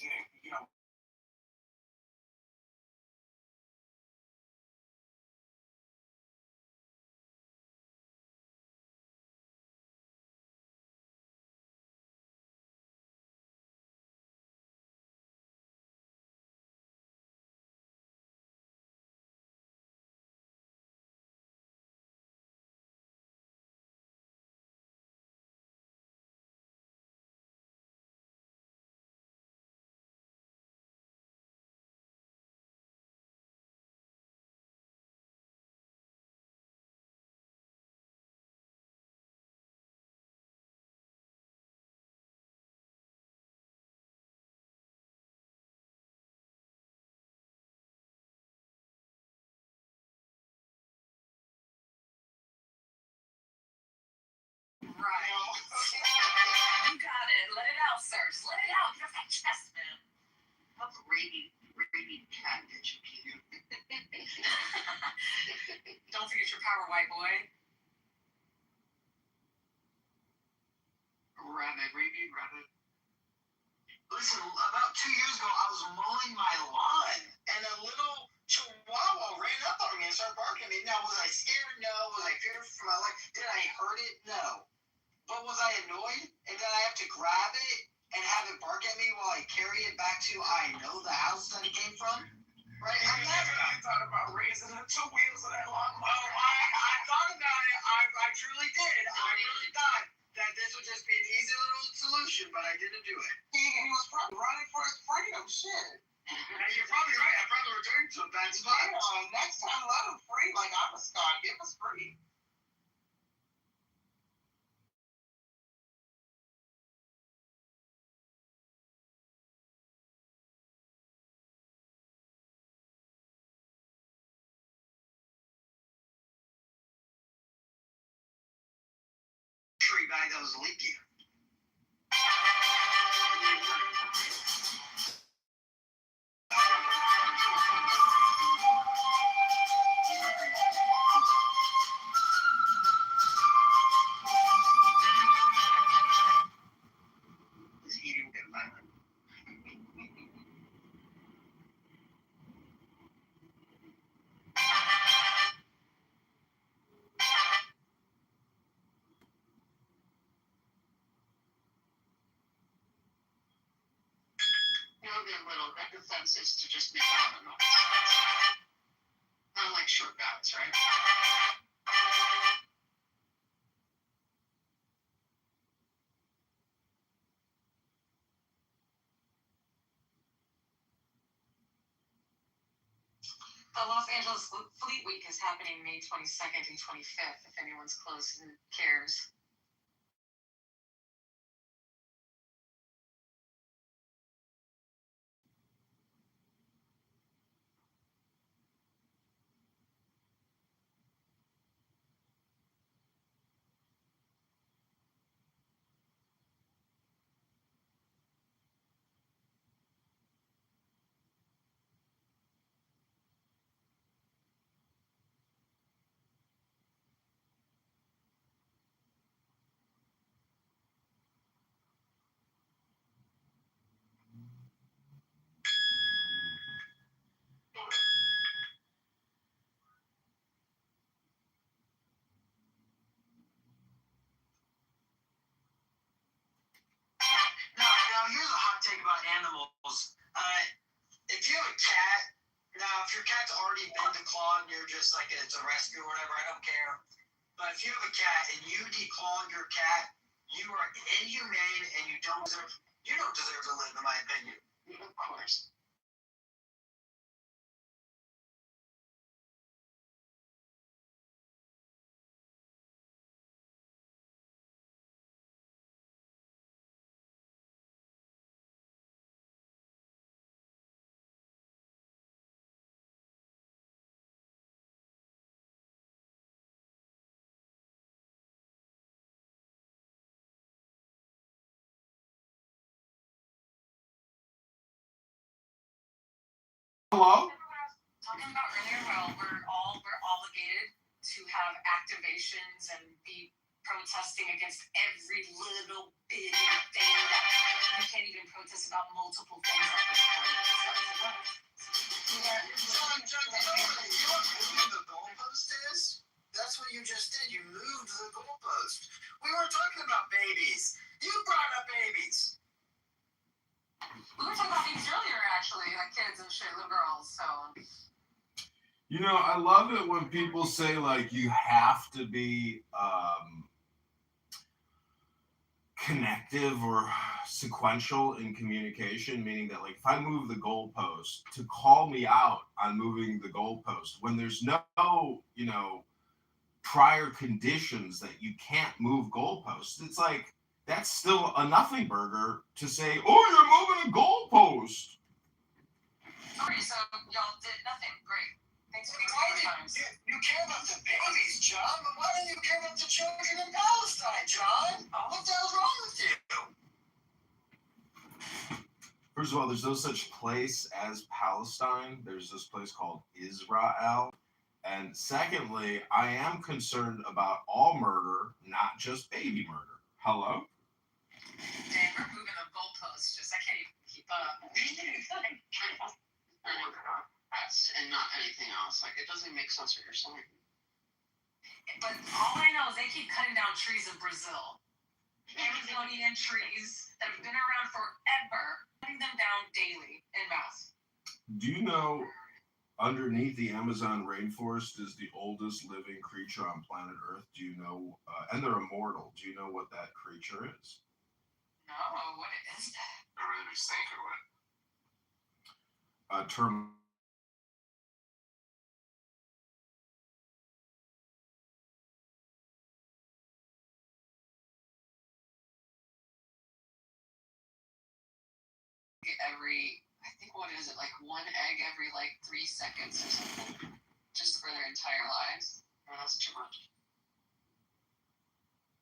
Right. You got it. Let it out, sir. Just let it out. Get off that chest, man. How rabied cat did you keep? Don't forget your power, white boy. Rabbit. Listen, about 2 years ago, I was mowing my lawn, and a little chihuahua ran up on me and started barking at me. Now, was I scared? No. Was I fearful for my life? Did I hurt it? No. But was I annoyed? And then I have to grab it and have it bark at me while I carry it back to the house that it came from? Right? I thought about raising the 2 wheels of that lawnmower. I thought about it. I truly did. I really thought that this would just be an easy little solution, but I didn't do it. He was probably running for his freedom. Shit. And you're probably right. I probably returned to a bad spot. Next time, let him free. Like I'm a Scott. Give us free. Tree bag that was leaking. This heating bit violent. That defense is to just make out a noise. Not like short bouts, right? The Los Angeles Fleet Week is happening May 22nd and 25th, if anyone's close and cares. Now here's a hot take about animals. If you have a cat, now if your cat's already been declawed and you're just like it's a rescue or whatever, I don't care. But if you have a cat and you declaw your cat, you are inhumane and you don't deserve to live, in my opinion. Of course. Hello? Talking about earlier, well, we're obligated to have activations and be protesting against every little bitty thing that you can't even protest about multiple things at this point. John, you know what moving the goalpost is? That's what you just did. You moved the goalpost. We weren't talking about babies. You brought up babies. We were talking about babies earlier, actually, like kids and shit, little girls. So. You know, I love it when people say like you have to be connective or sequential in communication, meaning that like if I move the goalpost, to call me out on moving the goalpost when there's no, you know, prior conditions that you can't move goalposts. It's like that's still a nothing burger to say, oh, you're moving a goalpost. Sorry, so y'all did nothing. Great. Thanks for You care about the babies, John, but why don't you care about the children in Palestine, John? What the hell's wrong with you? First of all, there's no such place as Palestine. There's this place called Israel. And secondly, I am concerned about all murder, not just baby murder. Hello? Dang, we're moving the goalposts. I can't even keep up. And not anything else. Like, it doesn't make sense what you're saying. But all I know is they keep cutting down trees in Brazil. Amazonian trees that have been around forever, cutting them down daily en masse. Do you know underneath the Amazon rainforest is the oldest living creature on planet Earth? Do you know, and they're immortal, do you know what that creature is? No, what is that? A really big snake or what? Term. I think, what is it, like one egg every like 3 seconds or something, just for their entire lives. Oh, that's too much.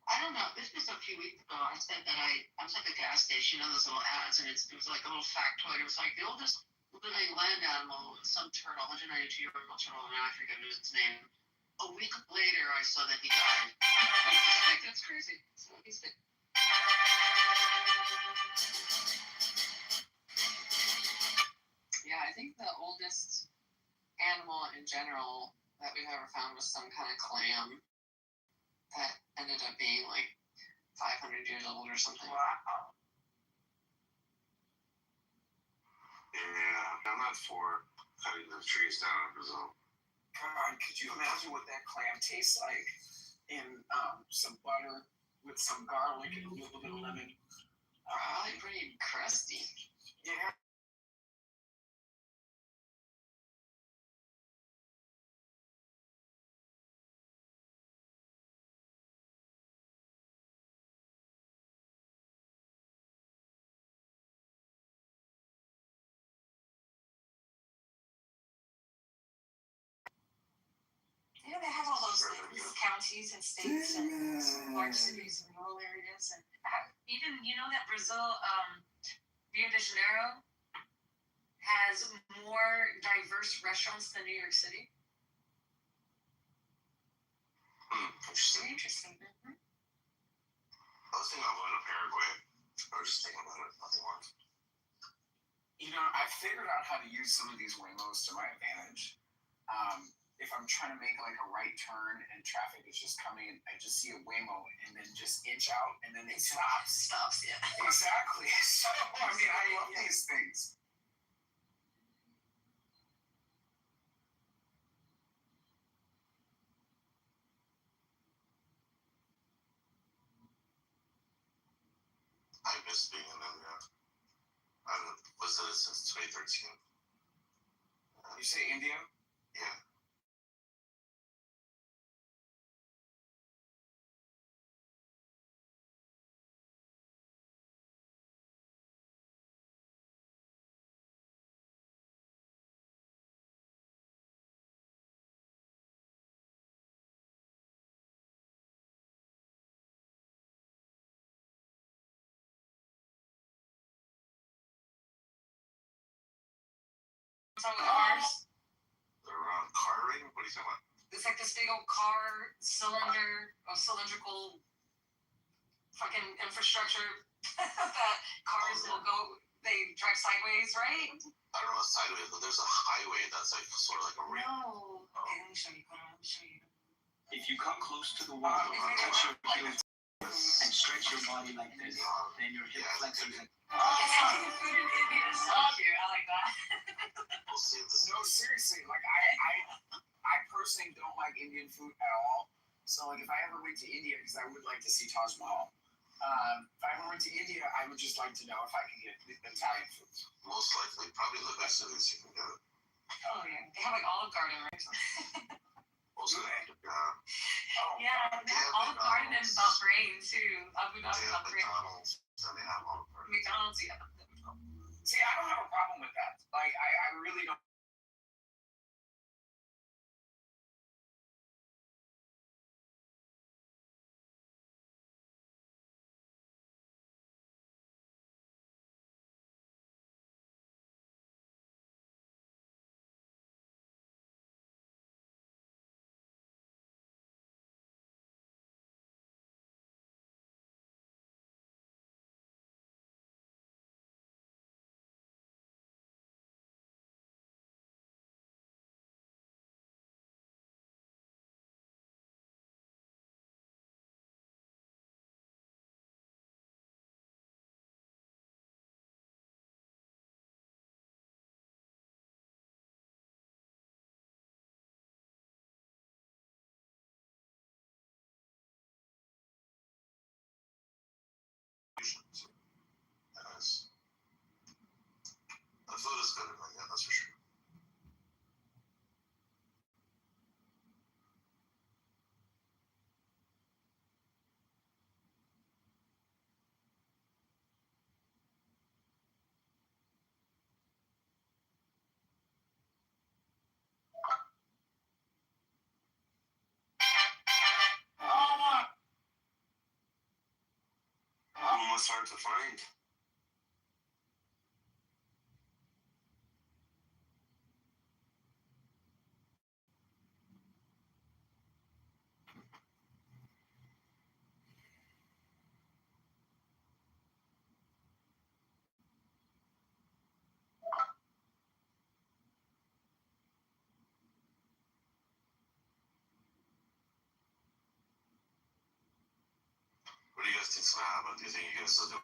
I don't know. This was a few weeks ago. I said that I was at the gas station on those little ads, and it was like a little factoid. It was like the oldest living land animal, some turtle, 192-year-old turtle, and I forget his name. A week later, I saw that he died. Like, that's crazy. So he's dead. Yeah, I think the oldest animal in general that we've ever found was some kind of clam that ended up being like 500 years old or something. Wow. Yeah, I'm not for cutting the trees down in Brazil. God, could you imagine what that clam tastes like in some butter with some garlic and a little bit of lemon? Probably pretty crusty. Yeah. Yeah, they have all those counties and states and large cities and rural areas. And even, you know that Brazil, Rio de Janeiro, has more diverse restaurants than New York City. Interesting. Very interesting. Mm-hmm. I was thinking about going to Paraguay. I was just thinking about it. Nothing more. You know, I figured out how to use some of these Waymos to my advantage. If I'm trying to make like a right turn and traffic is just coming, I just see a Waymo and then just inch out and then it stops. Yeah. Exactly. So, I mean, I love these things. I miss being in India. I haven't visited since 2013. You say India? Yeah. talking about cars? They're around car ring? What are you talking about? It's like this big old car cylindrical fucking infrastructure that cars will go. They drive sideways, right? I don't know what sideways, but there's a highway that's like sort of like a ring. No. Okay, let me show you. Hold on, let me show you. If you come close to the wall, touch your heels and stretch your body like this, then your hip flexors. Food in India is so cute. I like that. We'll see if this No, seriously, like I personally don't like Indian food at all. So like if I ever went to India, because I would like to see Taj Mahal. If I ever went to India, I would just like to know if I can get Italian food. most likely, probably the best cities you can get it. Oh yeah. They have like Olive Garden, right? Most likely, Yeah, they have Olive Garden and Bahrain too. Abu They Dhabi, have Bahrain. McDonald's, and they have all of them. McDonald's, yeah. See, I don't have a problem with that. Like I really don't. Yes. The food is good, yeah, that's for sure. Almost hard to find. What do you guys think's gonna happen? Do you think you guys still do?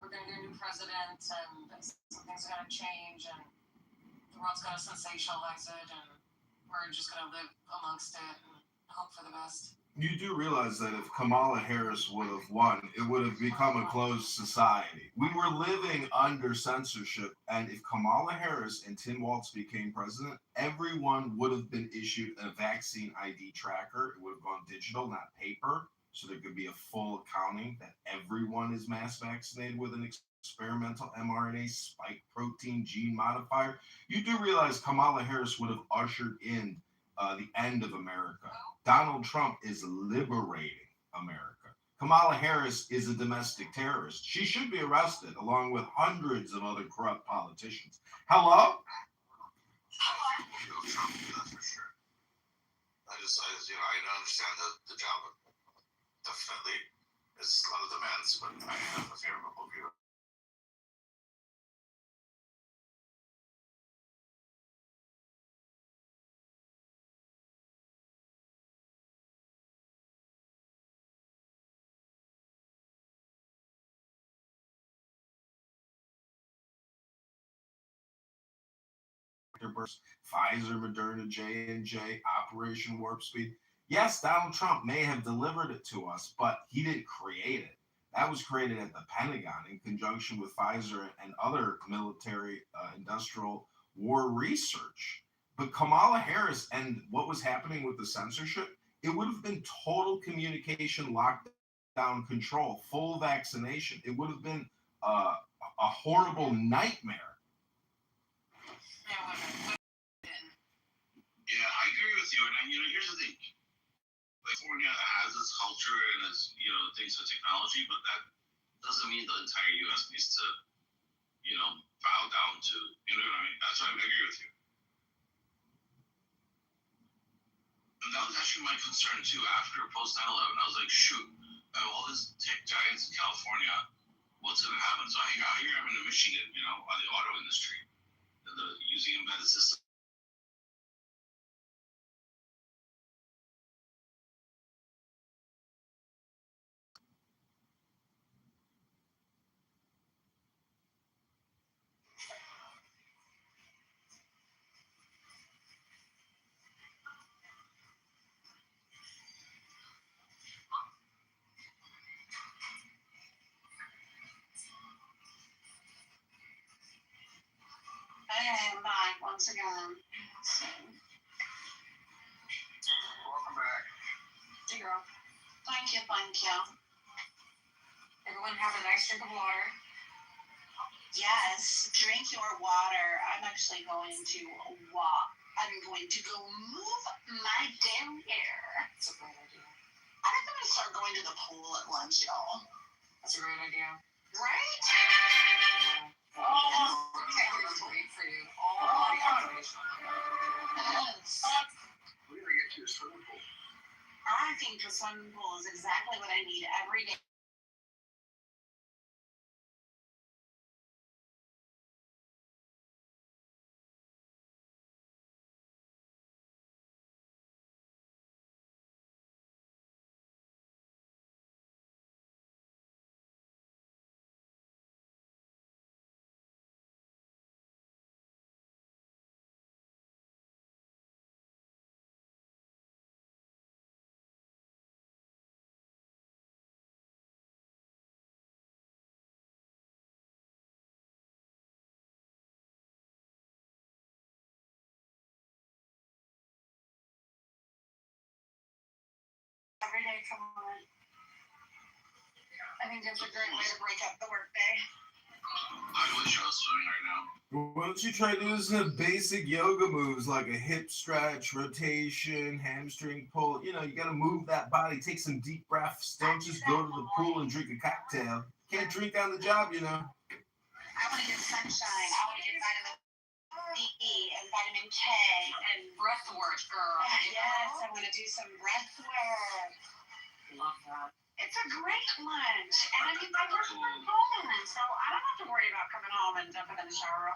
We're gonna get a new president, and some things are gonna change, and the world's gonna sensationalize it, and we're just gonna live amongst it and hope for the best. You do realize that if Kamala Harris would have won, it would have become a closed society. We were living under censorship, and if Kamala Harris and Tim Walz became president, everyone would have been issued a vaccine ID tracker. It would have gone digital, not paper, so there could be a full accounting that everyone is mass vaccinated with an experimental mRNA spike protein gene modifier. You do realize Kamala Harris would have ushered in the end of America. Donald Trump is liberating America. Kamala Harris is a domestic terrorist. She should be arrested along with hundreds of other corrupt politicians. Hello? Trump, that's for sure. I understand the job definitely is a lot of demands, but I have a favorable view. Pfizer, Moderna, J&J, Operation Warp Speed. Yes, Donald Trump may have delivered it to us, but he didn't create it. That was created at the Pentagon in conjunction with Pfizer and other military industrial war research. But Kamala Harris and what was happening with the censorship, it would have been total communication lockdown control, full vaccination. It would have been a horrible nightmare. Yeah, I agree with you. And here's the thing. California has its culture and its things with technology, but that doesn't mean the entire U.S. needs to bow down to. You know what I mean? That's why I agree with you. And that was actually my concern too. After post 9/11, I was like, shoot, I have all these tech giants in California. What's gonna happen? So here I'm in Michigan, on the auto industry, using embedded systems. Hey, I'm back once again. Welcome back. Zero. Thank you. Everyone have a nice drink of water. Yes, drink your water. I'm actually going to walk. I'm going to go move my derriere. That's a great idea. I think I'm going to start going to the pool at lunch, y'all. That's a great idea. Right? Oh, it's great for you. All body operation. Yes. We're gonna get to a swimming pool. I think the swimming pool is exactly what I need every day. Every day, come on. I think that's a great way to break up the workday. I wish I was swimming right now. Why don't you try doing some basic yoga moves like a hip stretch, rotation, hamstring pull? You gotta move that body. Take some deep breaths. Don't just go to the pool and drink a cocktail. Can't drink on the job, I want to get sunshine. I want to get vitamin D and vitamin K and breath work, girl. Yes, I want to do some breath work. Love that. It's a great lunch. And I mean, I work from home, so I don't have to worry about coming home and jumping in the shower.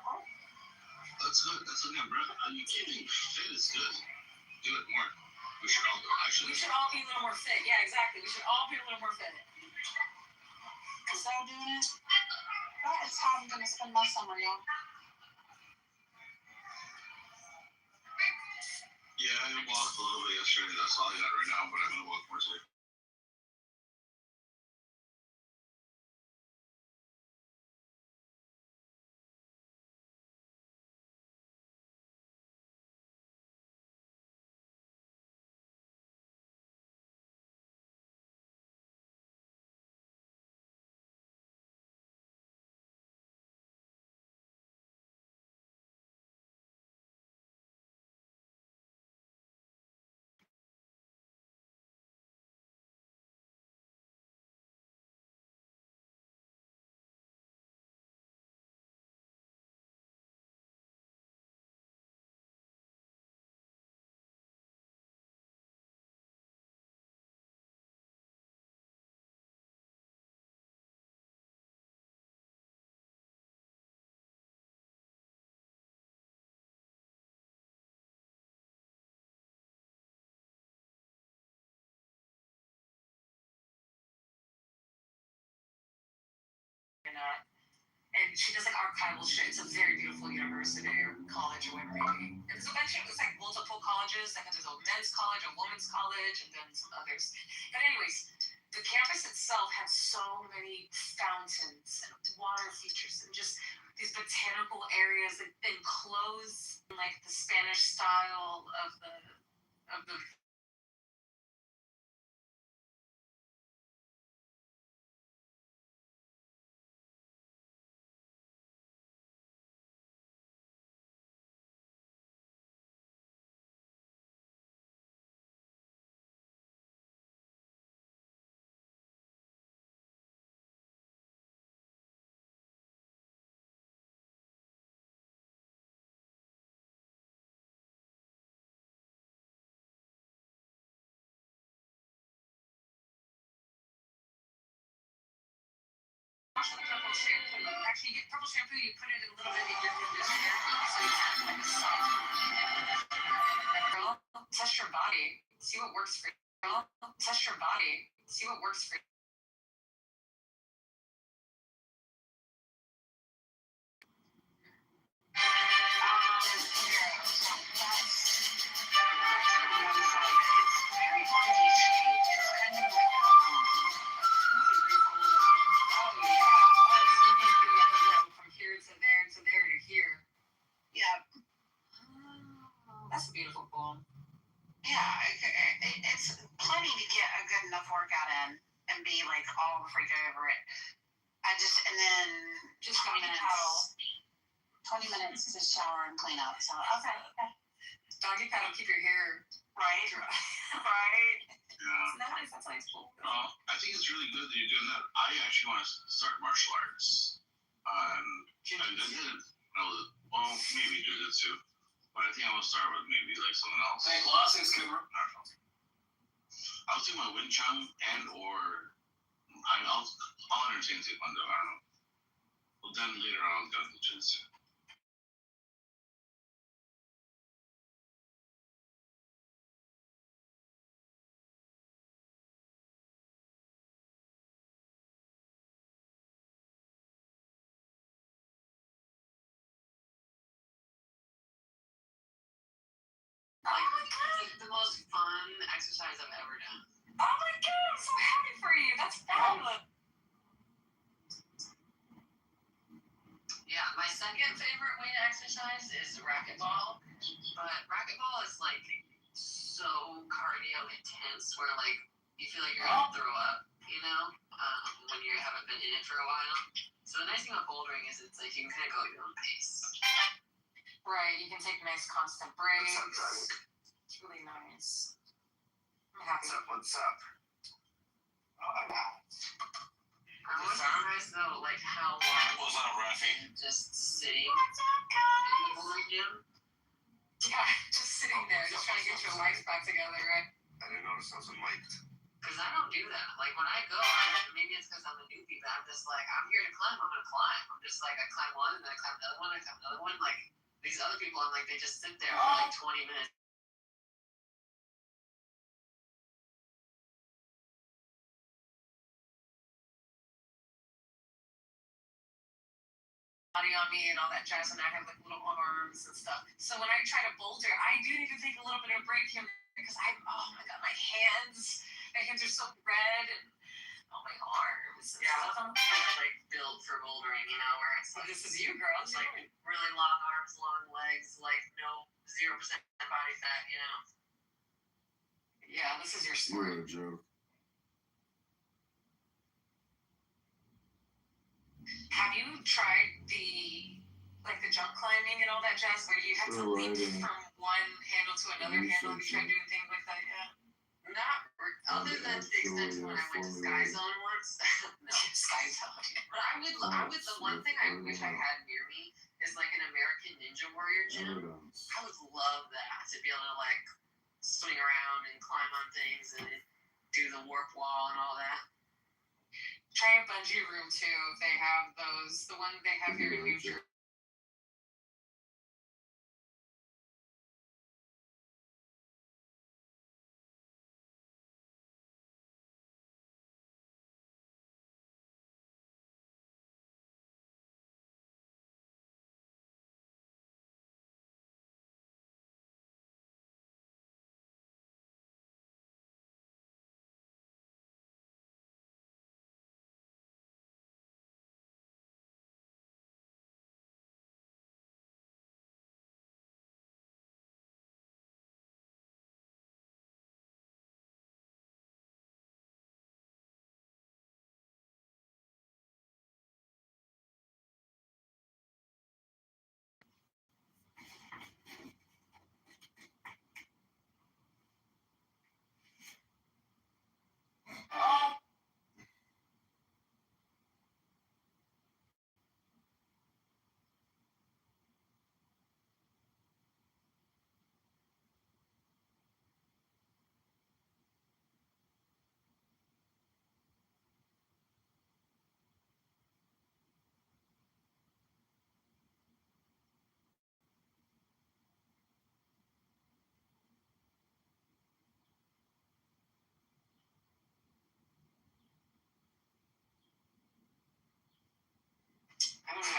That's good. That's good, bro. You keeping fit is good. Do it more. We should all do it. Actually, We should all be a little more fit. Yeah, exactly. We should all be a little more fit. Is that doing it? That is how I'm going to spend my summer, y'all. Yeah, I walked a little bit yesterday. That's all I got right now, but I'm gonna walk more today. And she does like archival shit. It's a very beautiful university or college or whatever it may be. And there's a bunch of, it's like multiple colleges. Like there's a men's college, a women's college, and then some others. But anyways, the campus itself has so many fountains and water features and just these botanical areas that enclose like the Spanish style of the shampoo. Actually, you get purple shampoo, you put it a little bit in your conditioner, so you have like a soft. Girl, test your body. See what works for you. Girl, test your body. See what works for you. That's a beautiful poem. Yeah, it's plenty to get a good enough workout in and be like all the freak over it. And then Just 20 doggy minutes. paddle. 20 minutes to shower and clean up. So okay. Doggy paddle, keep your hair Right. dry. Right. Yeah. Nice, that's nice. Cool. I think it's really good that you're doing that. I actually want to start martial arts. I didn't. Well, maybe jujitsu. But I think I will start with maybe like someone else. Thank Lawson's Cooper. I'll do my Wing Chun or I'll entertain Taekwondo. I don't know. Well, then later on I'll go to Jiu-Jitsu. Like the most fun exercise I've ever done. Oh my god, I'm so happy for you. That's fabulous. Yeah, my second favorite way to exercise is racquetball. But racquetball is like so cardio intense where like you feel like you're gonna throw up, when you haven't been in it for a while. So the nice thing about bouldering is it's like you can kind of go at your own pace. Right, you can take nice constant breaks. What's up, guys? It's really nice. I'm happy. What's up? I'm surprised though, like how long What's up, Rafi? just sitting What's up, in the guys? bowling gym. Yeah, just sitting there, just trying to get your life back together, right? I didn't notice I was mic'd. Because I don't do that. Like when I go, maybe it's because I'm a newbie, but I'm just like, I'm here to climb, I'm gonna climb. I'm just like, I climb one, and then I climb another one, I climb another one. Like these other people, I'm like, they just sit there for like 20 minutes. Body on me and all that jazz, and I have like little arms and stuff. So when I try to boulder, I do need to take a little bit of a break here because oh my god, my hands are so red and my arms. And stuff. Like built for bouldering, where it's like This is you, girl. it's like really long arms, long legs, like no 0% body fat, Yeah, this is your You're sport. a joke. Have you tried the jump climbing and all that jazz where you have to leap from one handle to another handle? Have you tried doing things like that yet? Not other than to the extent when I went to Sky Zone once. No. Sky Zone. But the one thing I wish I had near me is like an American Ninja Warrior gym. I would love that to be able to like swing around and climb on things and do the warp wall and all that. Try a bungee room too. They have those. The one they have here in New Jersey.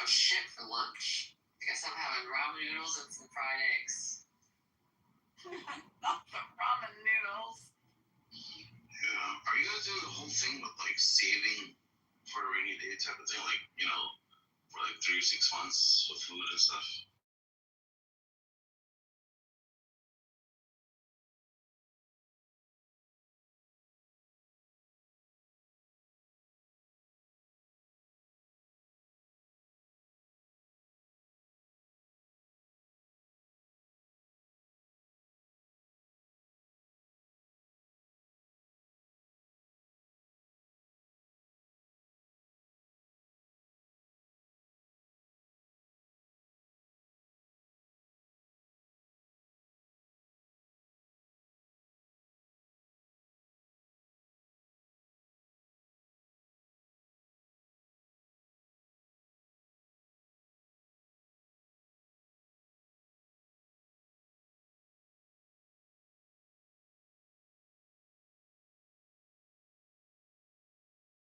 have shit for lunch. I guess I'm having ramen noodles and some fried eggs. Not the ramen noodles. Yeah. Are you guys doing the whole thing with like saving for a rainy day type of thing? Like, you know, for like 3 or 6 months of food and stuff?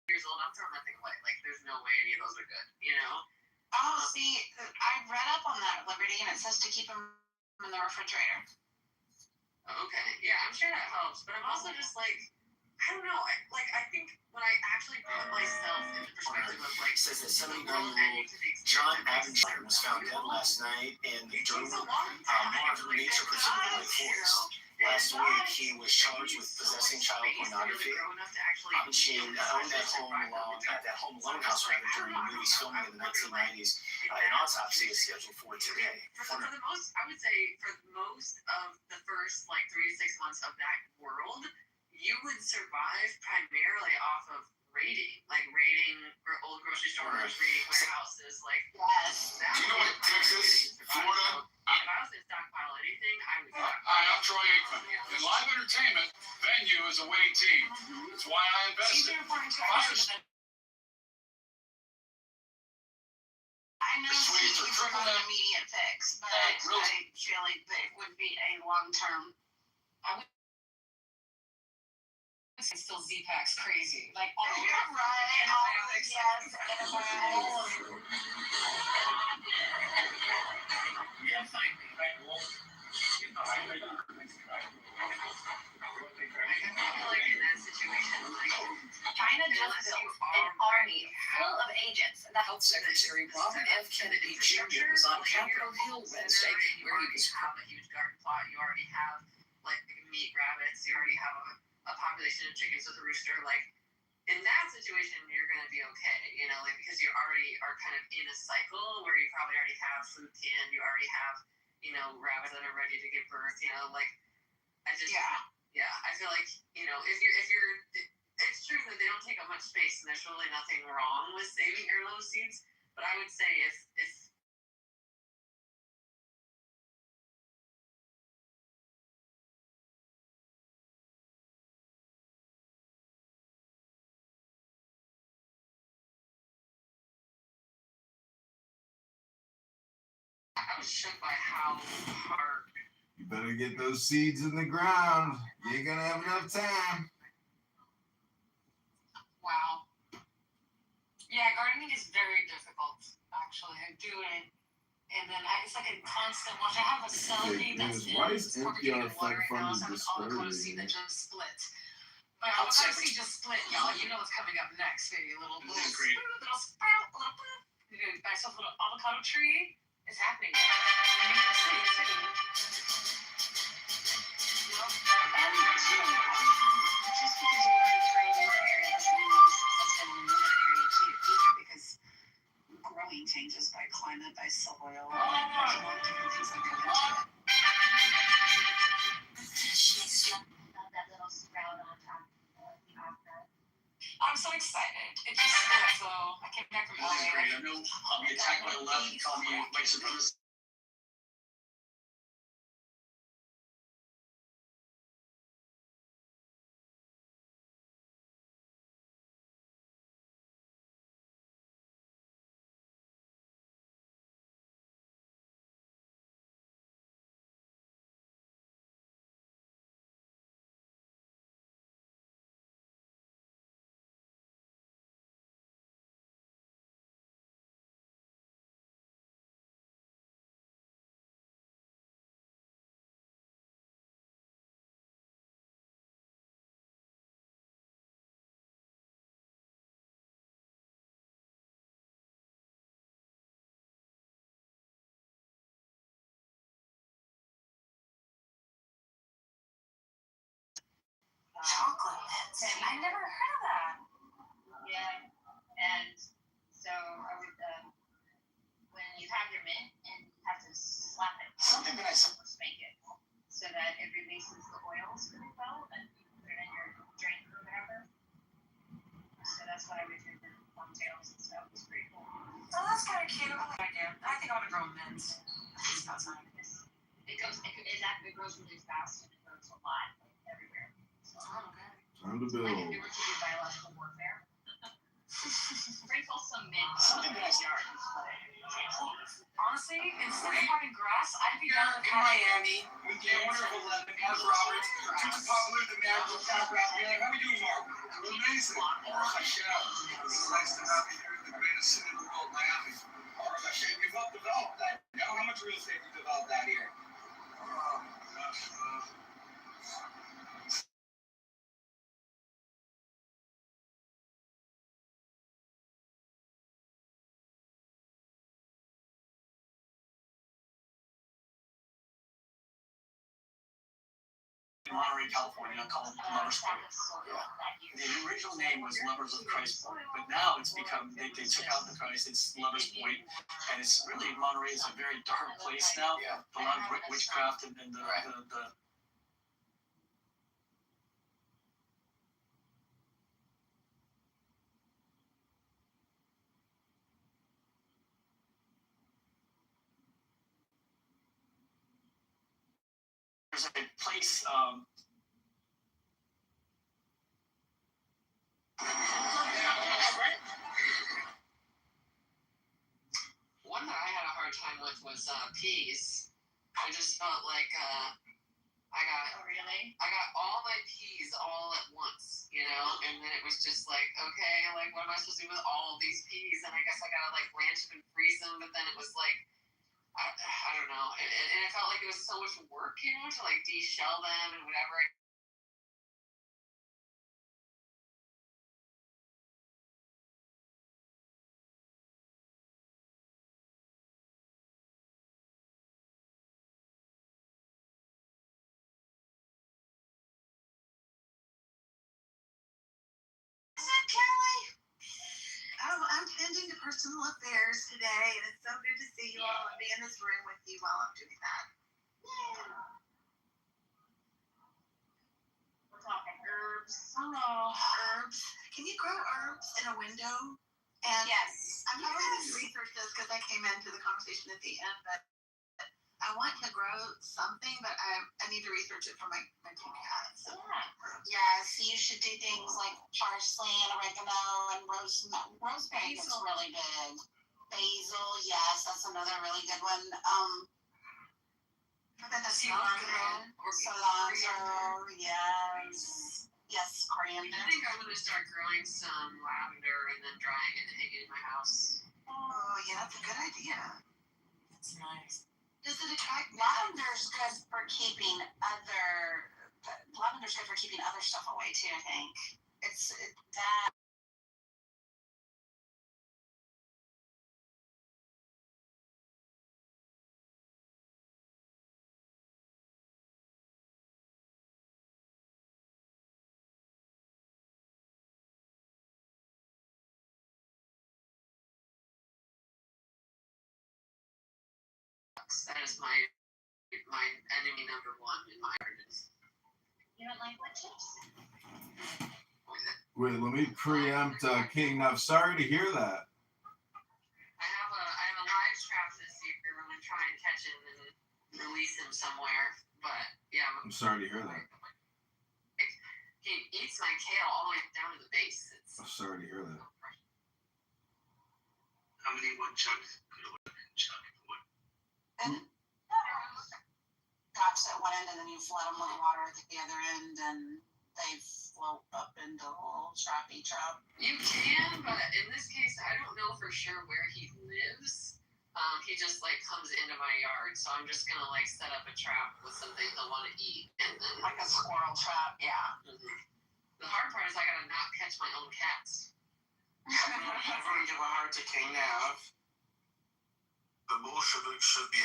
Years old, I'm throwing that thing away. Like, there's no way any of those are good, you know? Oh, see, I read up on that at Liberty, and it says to keep them in the refrigerator. Okay, yeah, I'm sure that helps, but I'm also just like, I don't know. I think when I actually put myself in the perspective of like, says that the 71-year-old world ending to the extent John that makes Abenshire was found dead last night in the it takes Durham a long time. Marvin Like, Nature that Preserve in Lake does, you Forest. know? Last week, he was charged with possessing child pornography. Abenshire owned that home alone house rather during the movie's filming in the 1990s. An autopsy is scheduled for today. For the most, I would say, for most of the first like 3 to 6 months of that world, you would survive primarily off of raiding old grocery stores, raiding warehouses, like Yes. that. Do you know what Texas, Florida? If I was to stockpile anything, I would. Hi, I'm Troy Aikman. In live entertainment, venue is a winning team. That's why I invested. I know Sweets are it's triple not an net. immediate fix, but Really? I feel like it would be a long-term. It's still Z-Pac's crazy. Like, Oh, all you're right. Yes, antibiotics. Yeah, find me. I feel like in that situation, like, China just built an army full of agents. Health Secretary Robert F. Kennedy Jr. was on Capitol Hill Wednesday, where he was. You have a huge garden plot. You already have like meat rabbits. You already have a population of chickens with a rooster. Like, in that situation, you're going to be okay, you know, like, because you already are kind of in a cycle where you probably already have food canned. You already have, you know, rabbits that are ready to give birth. You know, like, yeah, I feel like, you know, if you're, it's true that they don't take up much space, and there's really nothing wrong with saving heirloom seeds. But I would say if I was shook by how hard. You better get those seeds in the ground. You ain't gonna have enough time. Wow. Yeah, gardening is very difficult, actually. I do it, and then it's like a constant watch. I have a celery that's Why is NPR water Fed right now. Fund So I have an avocado seed that discouraging? just split. My avocado seed just split, y'all. You know what's coming up next, baby. Little Great. little sprout, little boop. You do myself a little avocado tree. It's happening. I mean, it's city. Just because you're going to train in one area doesn't mean you'll be successful in another area too, either, because growing changes by climate, by soil, there's a lot of different things that go into it. That little sprout on top of the avocado. I'm so excited. It just split, so I came back from This is great. LA. I know I'll be attacked by the left, call me white supremacist. I never heard of that. Yeah, and so I would, when you have your mint, and you have to slap it. Something that I Or spank it, so that it releases the oils really well, and you put it in your drink or whatever. So that's what I would do for cocktails and stuff. It's pretty cool. Oh, that's kind of cute. I like it. I think I want to grow mints. It's about time. It grows really fast, and it grows a lot, like, everywhere. So, Oh, okay. Time to like if build. you were to do biological warfare, sprinkle some mint Something in that I your yard. Honestly, instead of having grass, I'd be Here down with in Miami, with the owner of 11, as Robert, too popular demand for background. We're like, how we doing, Mark? We're amazing. Baruch Hashem. It's nice to have you here in the greatest city in the world, Miami. Baruch Hashem, you've helped develop that. You know how much real estate you developed out here? Gosh, Monterey, California, called Lovers Point. The original name was Lovers of Christ Point, but now it's become, they took out the Christ, it's Lovers Point, and it's really, Monterey is a very dark place now. Yeah. A lot of witchcraft and the there's a place, One that I had a hard time with was peas. I just felt like I got all my peas all at once, you know, and then it was just like, okay, like what am I supposed to do with all these peas? And I guess I gotta like blanch them and freeze them, but then it was like I don't know, and it felt like it was so much work, you know, to like de-shell them and whatever. Kelly? Oh, I'm tending to personal affairs today, and it's so good to see you all and be in this room with you while I'm doing that. We're talking herbs. Hello. Herbs. Can you grow herbs in a window? And Yes. I probably need to research this because I came into the conversation at the end, but I want to grow something, but I need to research it for my two cats. So. Yes, you should do things like parsley and oregano and rosemary gets really big. Basil, yes, that's another really good one. Cilantro. Cilantro, yes. Yes, coriander. I think I'm gonna start growing some lavender and then drying it and hanging it in my house. Oh, yeah, that's a good idea. That's nice. Does it attract Lavender's good for keeping other stuff away too, I think. That That is my enemy number one in my gardens. You don't like wood chips? Wait, let me preempt King. Now, sorry to hear that. I have a live trap this year. I'm gonna try and catch him and release him somewhere. But yeah, I'm sorry to hear that. he eats my kale all the way down to the base. I'm sorry to hear that. How many woodchucks could a woodchuck wood? and drops at one end and then you flood them with water at the other end and they float up into a little trappy trap. You can, but in this case, I don't know for sure where he lives. He just like comes into my yard, so I'm just gonna like set up a trap with something he'll want to eat, and then Like a squirrel trap, yeah. The hard part is I gotta not catch my own cats. Everyone give a heart to King Nav. The Bolsheviks should be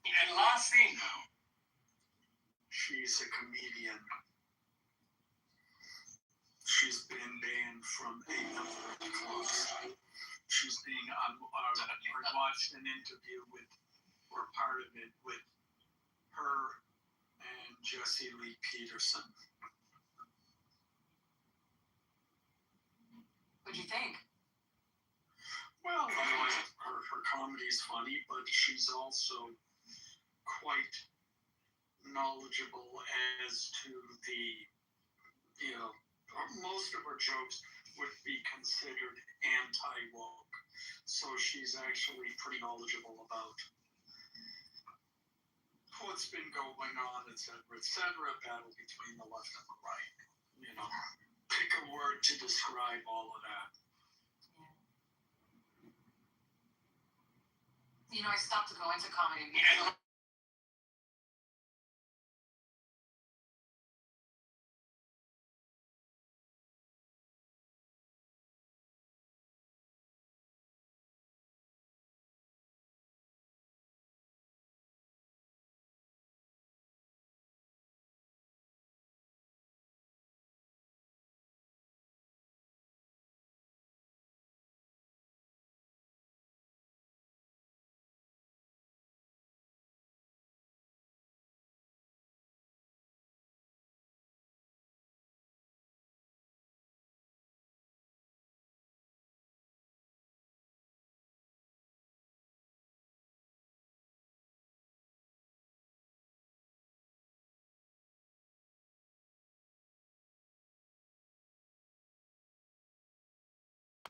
And last thing, she's a comedian. She's been banned from a number of clubs. She's being I watched an interview with, or part of it, with her and Jesse Lee Peterson. What'd you think? Well, her comedy's funny, but she's also quite knowledgeable as to the, most of her jokes would be considered anti-woke. So she's actually pretty knowledgeable about what's been going on, et cetera, battle between the left and the right. Pick a word to describe all of that. I stopped going to comedy because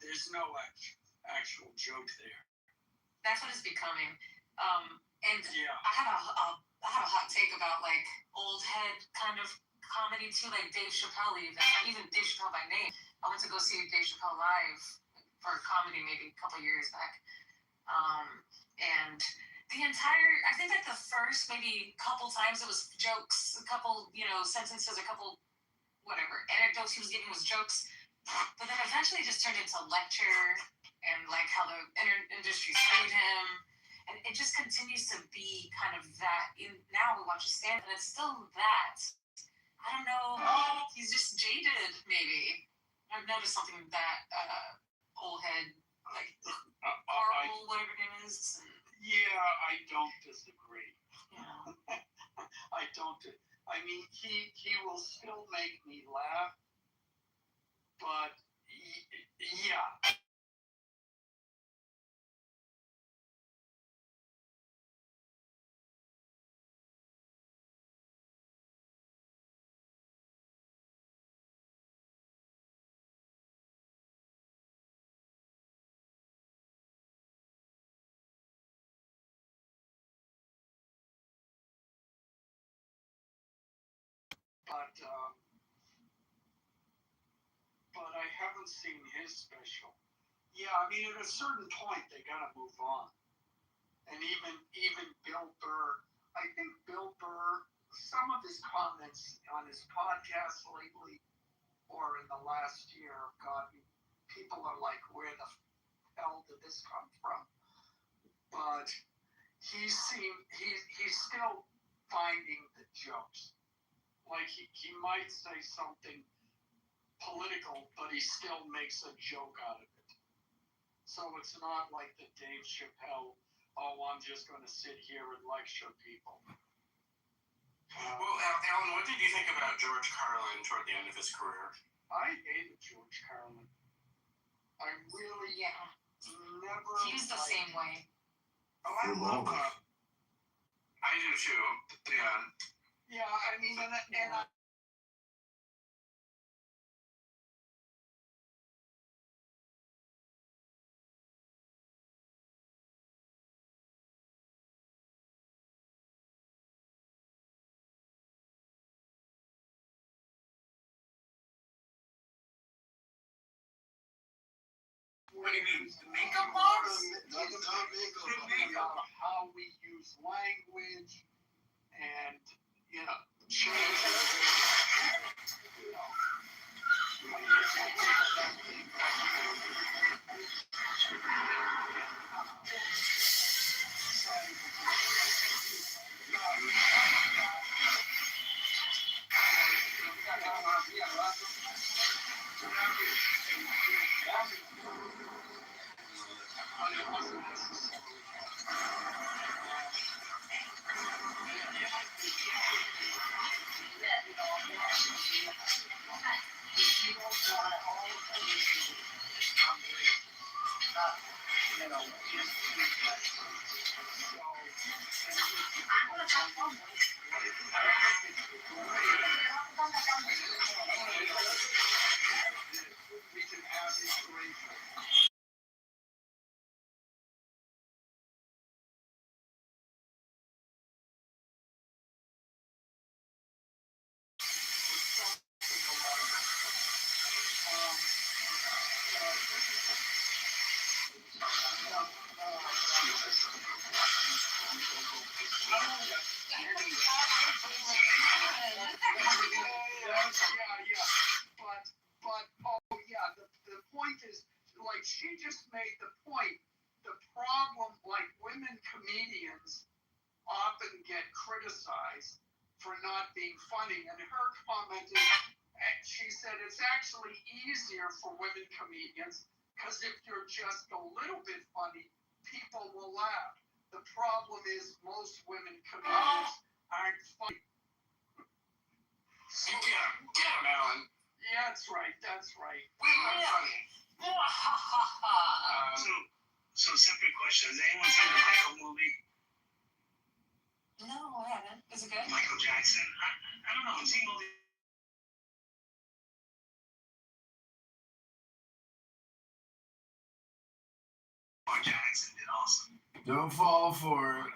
There's no actual joke there. that's what it's becoming. And Yeah. I have a hot take about like old head kind of comedy too, like Dave Chappelle even Dave Chappelle by name. I went to go see Dave Chappelle live for comedy maybe a couple years back. And I think that the first maybe couple times it was jokes, a couple, sentences, a couple, whatever, anecdotes he was giving was jokes. But then eventually it just turned into a lecture and like how the industry screwed him. And it just continues to be kind of that. Now we watch a stand and it's still that. I don't know. He's just jaded, maybe. I've noticed something that old head, like Carl, whatever his name is. Yeah, I don't disagree. I don't. I mean, he will still make me laugh, but yeah. But I haven't seen his special. Yeah, I mean, at a certain point, they gotta move on. And even Bill Burr, I think Bill Burr, some of his comments on his podcast lately, or in the last year, God, people are like, where the hell did this come from? But he's still finding the jokes. Like he might say something political, but he still makes a joke out of it. So it's not like the Dave Chappelle, I'm just going to sit here and lecture people. Well, Alan, what did you think about George Carlin toward the end of his career? I hated George Carlin. I really never. He was the same way. Oh, I love that. I do too. Yeah. Yeah, I mean, and I. What do you mean? The makeup box? How we use language and, change. We can have inspiration. The point is, like, she just made the point. The problem, like, women comedians often get criticized for not being funny, and her comment is, she said it's actually easier for women comedians because if you're just a little bit funny, people will laugh. The problem is most women comedians aren't funny. So, get him, Alan. Yeah, that's right. Women are funny. So separate question. Has anyone seen the Michael movie? No, I haven't. Is it good? Michael Jackson? I don't know. I'm seeing all these. Jackson did awesome. Don't fall for it.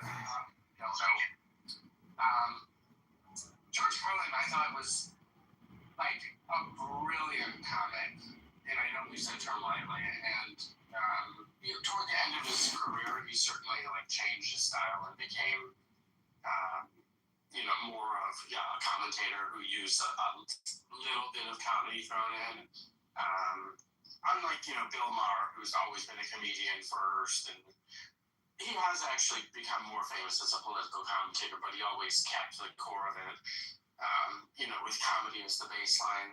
George Carlin, I thought was like a brilliant comic, and I don't use that term lightly. And toward the end of his career, he certainly like changed his style and became, more of a commentator who used a little bit of comedy thrown in. Unlike Bill Maher, who's always been a comedian first, and he has actually become more famous as a political commentator, but he always kept the core of it. With comedy as the baseline.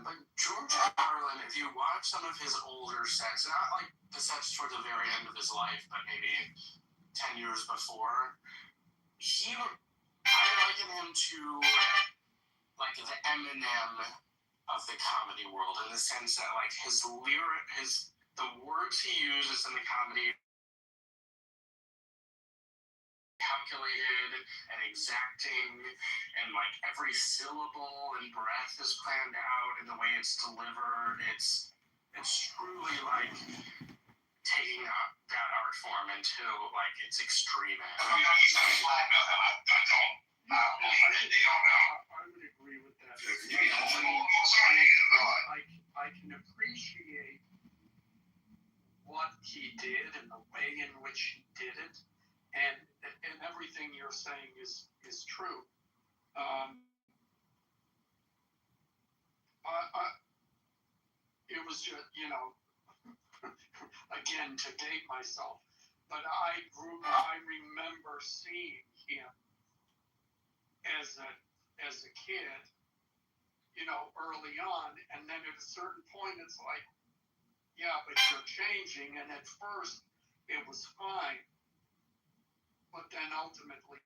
But George Carlin, if you watch some of his older sets, not like the sets toward the very end of his life, but maybe 10 years before, I liken him to like the Eminem of the comedy world, in the sense that like the words he uses in the comedy calculated and exacting, and like every syllable and breath is planned out, and the way it's delivered, it's truly like taking that art form into like its extreme end. I would agree with that. I can appreciate what he did and the way in which he did it, and everything you're saying is true. It was just, again, to date myself, but I remember seeing him as a kid, early on, and then at a certain point it's like, yeah, but you're changing, and at first it was fine, but then ultimately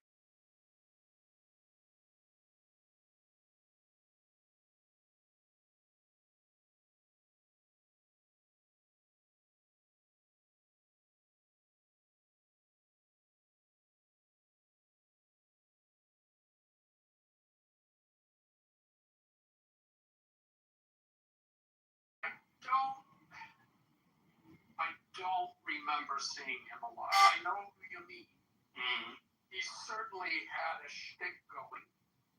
I don't remember seeing him a lot. I know who you mean. Mm-hmm. He certainly had a shtick going.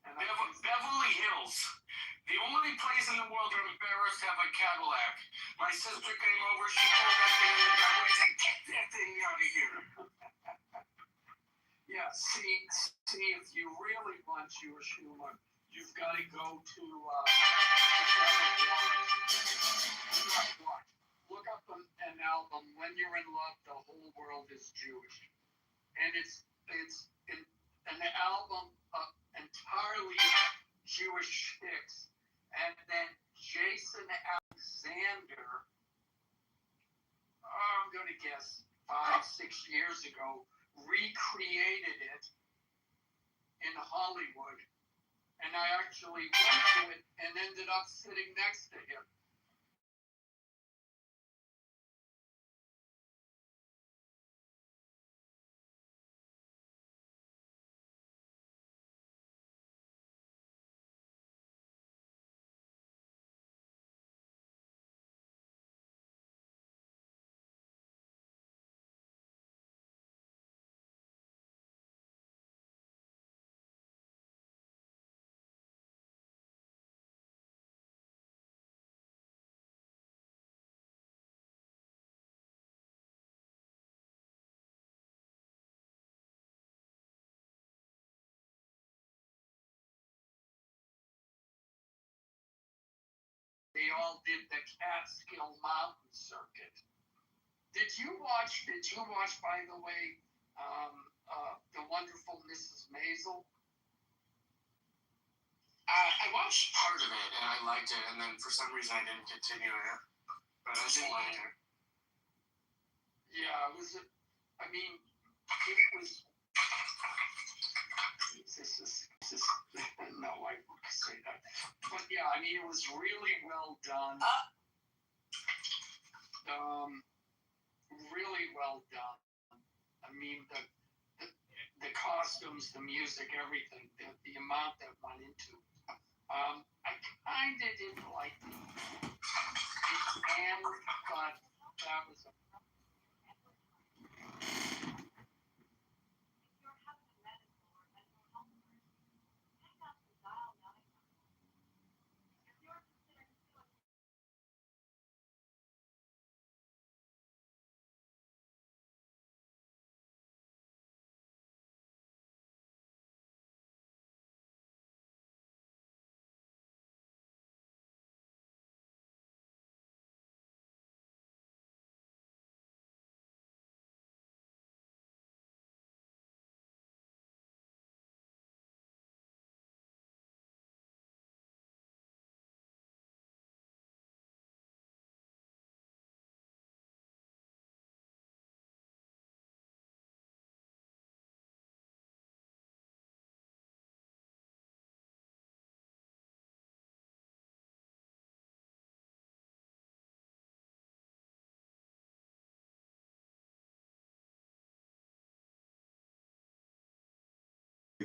And Beverly Hills, the only place in the world I'm embarrassed to have a Cadillac. My sister came over, she pulled that thing in the driveway, and said, "Get that thing out of here." Yeah, see, if you really want Jewish humor, you've got to go to look up an album, When You're in Love, The Whole World is Jewish. And it's an album of entirely Jewish shticks. And then Jason Alexander, I'm going to guess 5-6 years ago, recreated it in Hollywood. And I actually went to it and ended up sitting next to him. they all did the Catskill Mountain Circuit. Did you watch, by the way, The Wonderful Mrs. Maisel? I watched part of it and I liked it, and then for some reason I didn't continue it. But I did like it. Yeah, it was. I mean, it was. This is no, I wouldn't say that. But yeah, I mean, it was really well done. Really well done. I mean, the costumes, the music, everything, the amount that went into it. I kind of didn't like the end, but that was a.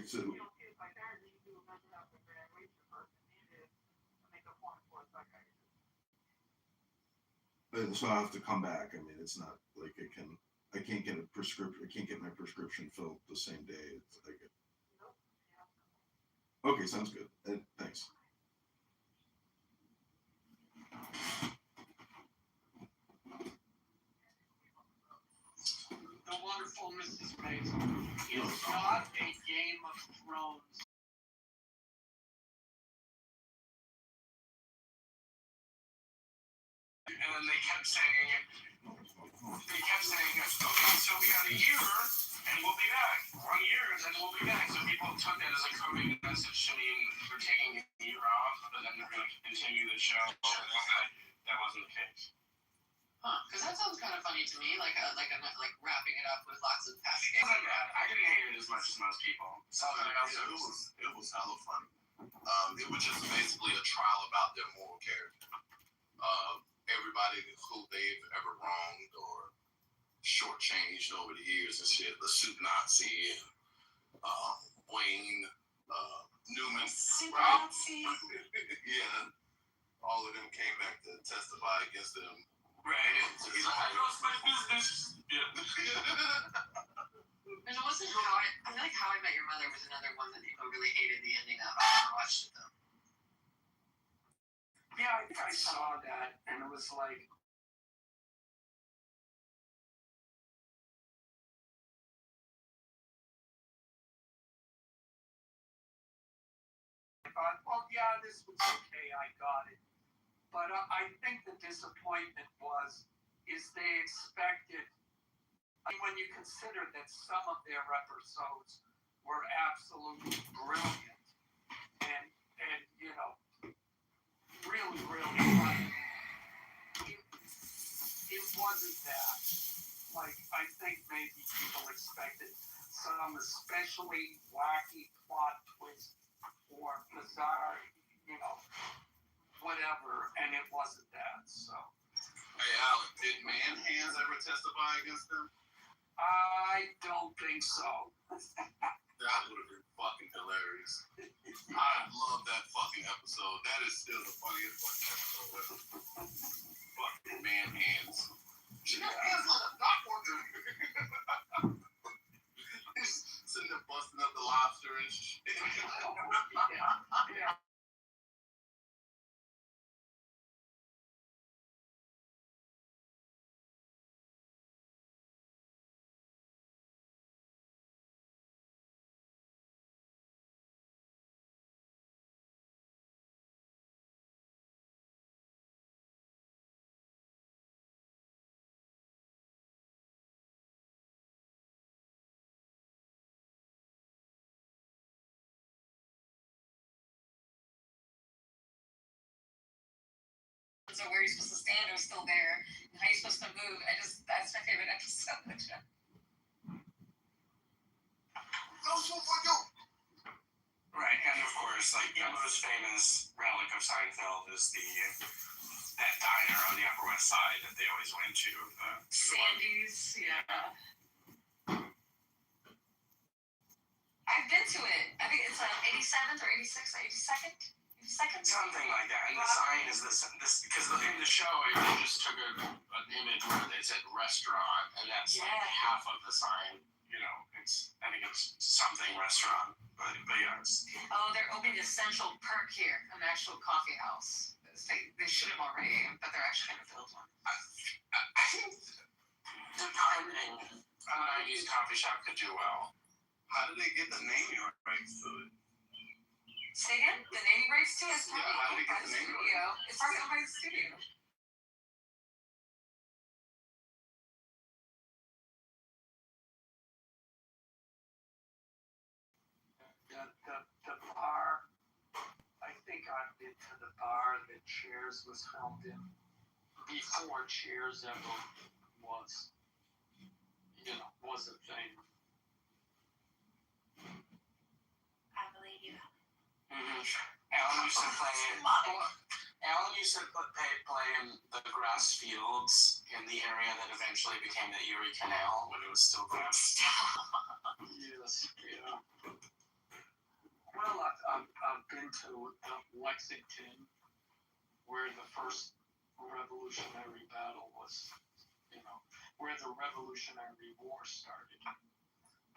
So, and so I have to come back. I mean, it's not like I can't get a prescription. I can't get my prescription filled the same day. It's like, okay, sounds good. Thanks. The Wonderful Mrs. Maisel is not a Game of Thrones. And then they kept saying, okay, so we got a year and we'll be back. 1 year and then we'll be back. So people took that as a coding message to mean they're taking a year off, but then they're going to continue the show. That wasn't the case. Because that sounds kind of funny to me, like wrapping it up with lots of past It wasn't bad. I didn't hate it as much as most people. It was hella funny. It was just basically a trial about their moral character. Everybody who they've ever wronged or shortchanged over the years and shit. The Soup Nazi and Wayne Newman. Soup Nazi. Yeah. All of them came back to testify against them. Right. He's like, I lost my business. Yeah. There's also I feel like How I Met Your Mother was another one that people really hated the ending of. I never watched it though. Yeah, I think I saw that, and it was like. I thought, well, yeah, this was okay, I got it. But I think the disappointment is they expected, I mean, when you consider that some of their episodes were absolutely brilliant, and you know, really, really funny. It wasn't that. Like, I think maybe people expected some especially wacky plot twist or bizarre, you know, whatever, and it wasn't that, so. Hey, Alan, did Man Hands ever testify against them? I don't think so. That would have been fucking hilarious. I love that fucking episode. That is still the funniest fucking episode ever. Fucking Man Hands. She got hands on a dock worker. He's sitting there busting up the lobster and shit. Yeah. So where you're supposed to stand was still there, and how you're supposed to move. That's my favorite episode. Right, and of course, like the most famous relic of Seinfeld is that diner on the Upper West Side that they always went to. Sandy's, yeah. I've been to it. I think it's 87th or 86th, 82nd? 82nd? Something like that. And the sign is this because in the show, they just took an image where they said restaurant, and that's like half of the sign. You know, I think it's something restaurant, but yeah. They're opening a Central Perk here, an actual coffee house. They should have already, but they're actually going to build one. I think depending, a 90s coffee shop could do well. How did they get the naming rights to it? Say again? The naming rights to it? It's probably how owned did they by get the the naming studio. It's probably owned by the studio. The bar, I think I've been to the bar that Cheers was filmed in before Cheers ever was a thing. I believe you. Alan used to play in the grass fields in the area that eventually became the Erie Canal when it was still grass. Yes, yeah. Well, I've been to Lexington, where the first Revolutionary battle was, where the Revolutionary War started.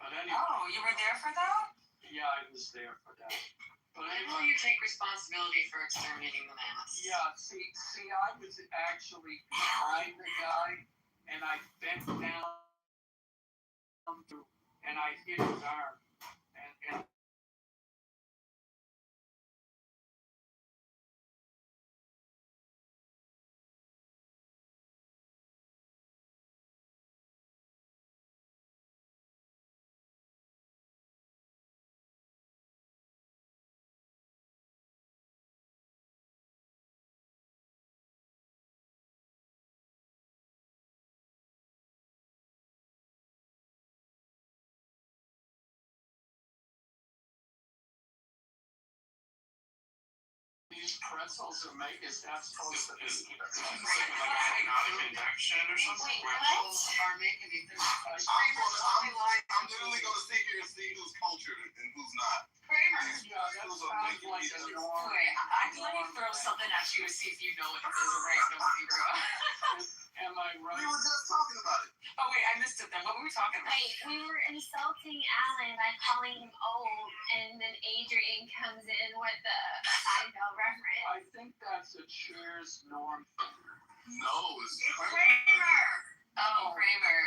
But anyway. Oh, you were there for that? Yeah, I was there for that. But When will you take responsibility for exterminating the mass? Yeah, see, I was actually behind the guy, and I bent down and I hit his arm, and these pretzels are made. Is that supposed to be? Is it like a hypnotic induction or something? Wait, pretzels are making me think. I'm literally going to sit here and see who's cultured and who's not. Kramer. Yeah, that sounds like a norm. Wait, let me throw something at you to see if you know it. If there's a right number. Am I right? We were just talking about it. Oh wait, I missed it then. What were we talking about? Wait, we were insulting Alan by calling him old, and then Adrian comes in with the Seinfeld reference. I think that's a Cheers norm thing. No, it's Kramer. Oh, Kramer.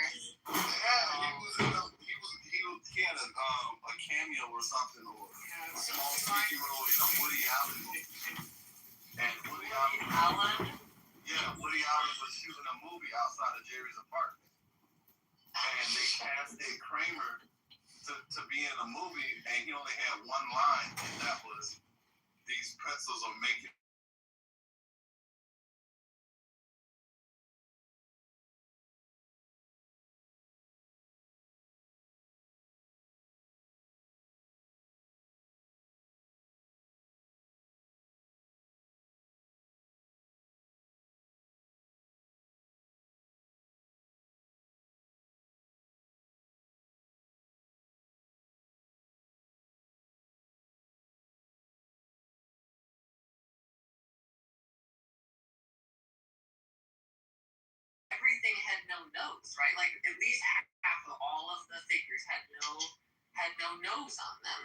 Yeah, he had a cameo or something, or a small speaking role in a Woody Allen movie. And Woody Allen was shooting a movie outside of Jerry's apartment. And they cast Dave Kramer to be in the movie, and he only had one line, and that was, "These pretzels are making." Everything had no nose, right? Like at least half of all of the figures had no nose on them.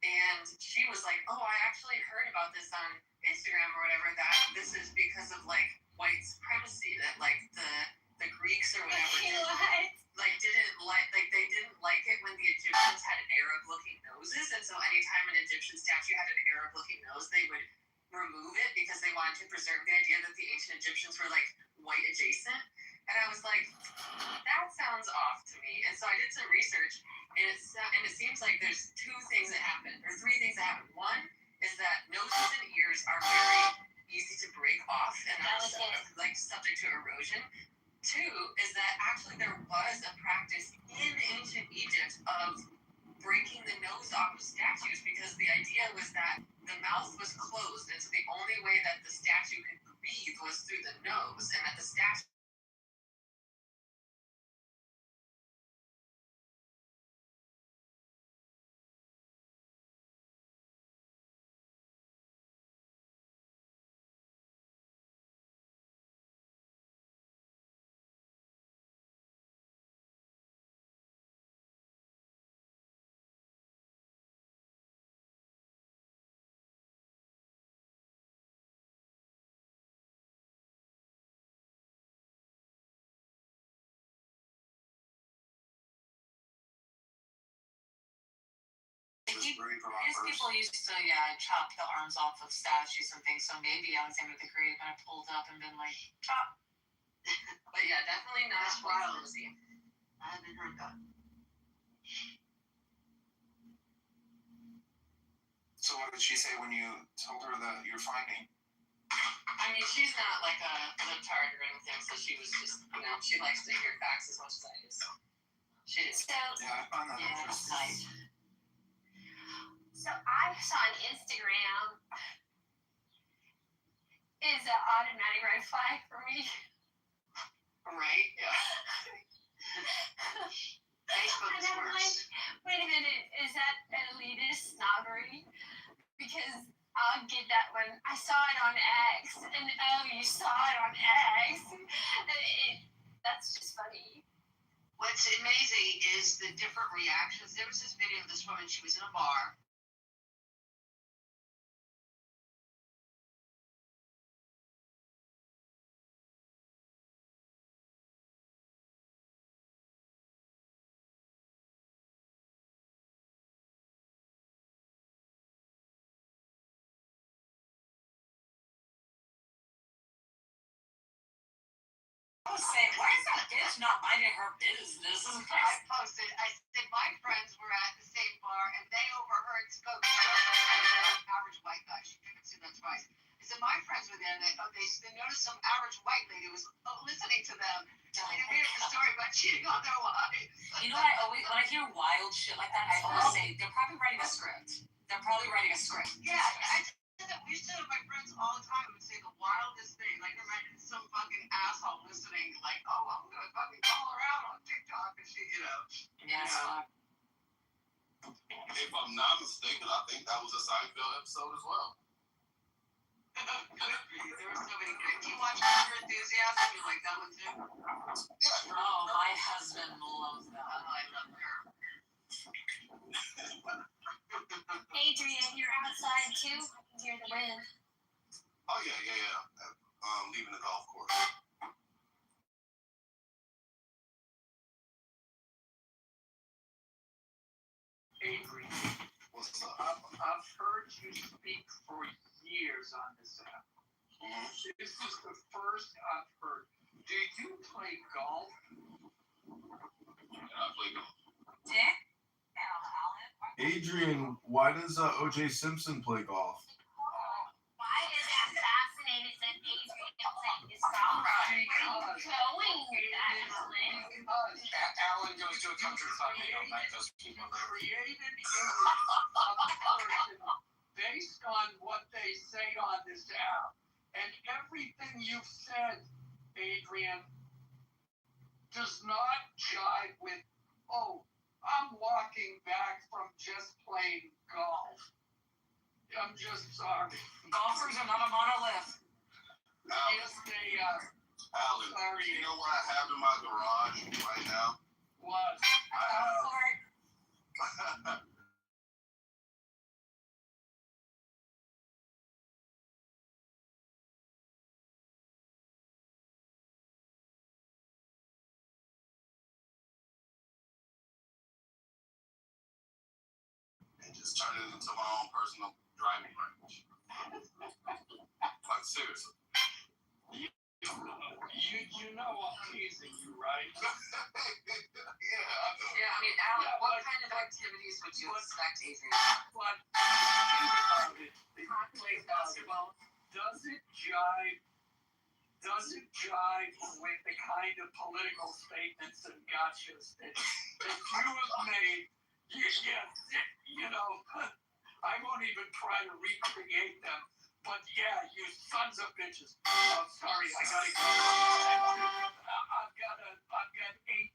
And she was like, "Oh, I actually heard about this on Instagram or whatever. That this is because of like white supremacy. That like the Greeks or whatever didn't like it when the Egyptians had Arab-looking noses, and so anytime an Egyptian statue had an Arab-looking nose, they would remove it because they wanted to preserve the idea that the ancient Egyptians were like white adjacent." And I was like, that sounds off to me. And so I did some research, and it seems like there's three things that happen. One is that noses and ears are very easy to break off. subject to erosion. Two is that actually there was a practice in ancient Egypt of breaking the nose off of statues because the idea was that the mouth was closed, and so the only way that the statue could breathe was through the nose, and that the statue These people used to, chop the arms off of statues and things, so maybe Alexander the Great might have pulled up and been like, chop. But yeah, definitely not wild. I haven't heard that. So what did she say when you told her that you're finding? I mean, she's not like a libtard or anything, so she was just, she likes to hear facts as much as I do, so she did. Yeah, I found that interesting. So I saw on Instagram is an automatic red flag for me. Right? Yeah. Facebook is And I'm like, worse. wait a minute, is that elitist snobbery? Because I'll get that one. I saw it on X, and oh, you saw it on X. That's just funny. What's amazing is the different reactions. There was this video of this woman, she was in a bar. I was saying, why is that bitch not minding her business? I posted, I said, my friends were at the same bar and they overheard spoke average white guy. She couldn't see that twice. I said, my friends were there and they noticed some average white lady was listening to them. Telling a beautiful story about cheating on their wives. You know what I always, when I hear wild shit like that, I always say, they're probably writing a script. Yeah, we used to have my friends all the time would say the wildest thing. Like imagine some fucking asshole listening, like, oh, I'm gonna fucking call her out on TikTok and she, Yeah. If I'm not mistaken, I think that was a Seinfeld episode as well. There were so many good. Do you watch Curb Your Enthusiasm? You like that one too? Yeah. Oh, my husband loves that. Oh, I love her. Adrian, you're outside too. Hear the wind. Oh yeah. Leaving the golf course. Adrian, What's up? I've heard you speak for years on this app. Mm-hmm. This is the first I've heard. Do you play golf? Yeah, I play golf. Dick? Adrian, why does O.J. Simpson play golf? Why is that fascinated that Adrian plays golf? Where are you going with that, Alan? Alan goes to a country club meeting night. Those people Created image of a person based on what they say on this app. And everything you've said, Adrian, does not jive with, oh, I'm walking back from just playing golf. I'm just sorry. Golfers are not a monolith. Alan, you know what I have in my garage right now? What? I have and just turn it into my own personal driving range. Like seriously. You know I'm teasing you, right? Yeah, I know. Yeah, I mean, Alan, what kind of activities would you expect, Adrian? But think about it. Play basketball. Does it jive doesn't jive with the kind of political statements and gotchas that you have made. You know, I won't even try to recreate them. But yeah, you sons of bitches. Oh, sorry, I gotta go. I've got 18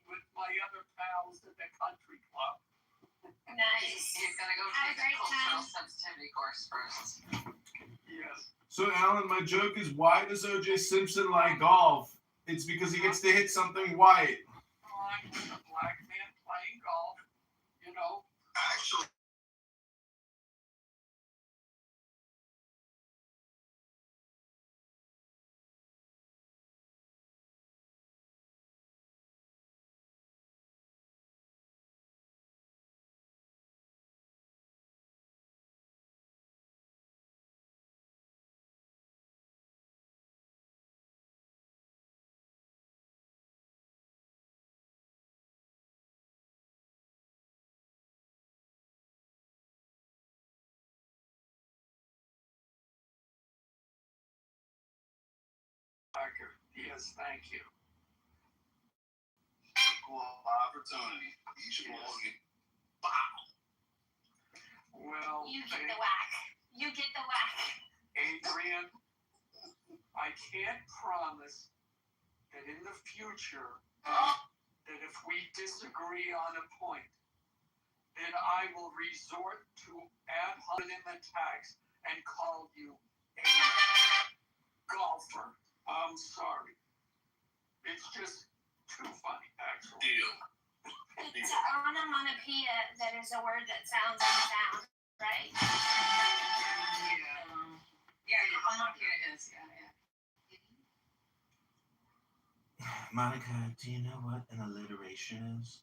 with my other pals at the country club. Nice. He's gonna go Have a take a great cultural time. sensitivity course first. Yes. So, Alan, my joke is, why does O.J. Simpson like golf? It's because he gets to hit something white. I'm a black man playing golf, you know. Actually, Yes, thank you. equal opportunity. Each one get Well, You get the whack. You get the whack. Adrian, I can't promise that in the future, that if we disagree on a point, then I will resort to ad hominem attacks and call you a golfer. I'm sorry. It's just too funny, actually. deal. It's onomatopoeia that is a word that sounds like a sound, right? Yeah, I'm not here. It is. Yeah. Monica, do you know what an alliteration is?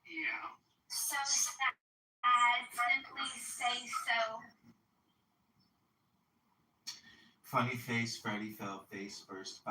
Yeah. So sad. Simply say so. Funny face, Freddy fell face first.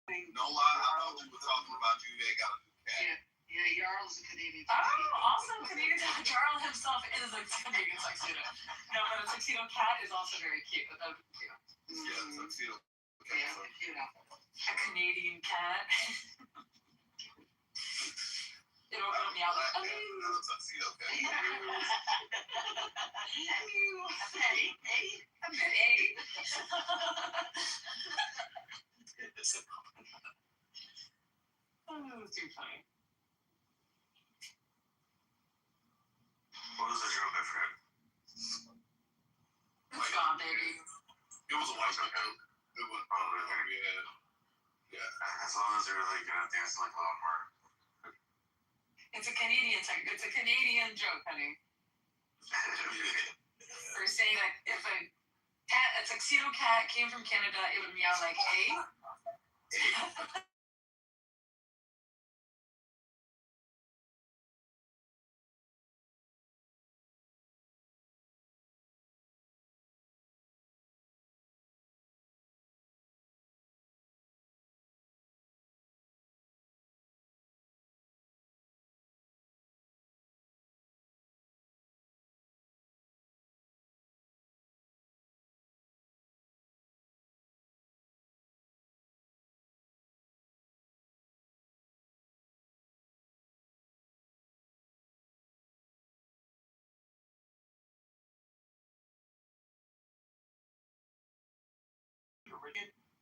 No lie, I thought we were talking about you. They got a new cat. Yeah, Jarl's a Canadian. Oh, also Canadian. Jarl himself is a Canadian tuxedo. No, but a tuxedo cat is also very cute. That would be cute. Yeah, tuxedo. Yeah, cute apple. A Canadian cat. It'll meow like, I mean, Another tuxedo cat. Oh, it's too funny. What was the joke I forgot? It's gone, baby. It was a white joke. It was yeah. As long as they're like gonna dance like a lot more. It's a Canadian joke, honey. Or saying like if a tuxedo cat came from Canada, it would meow like a.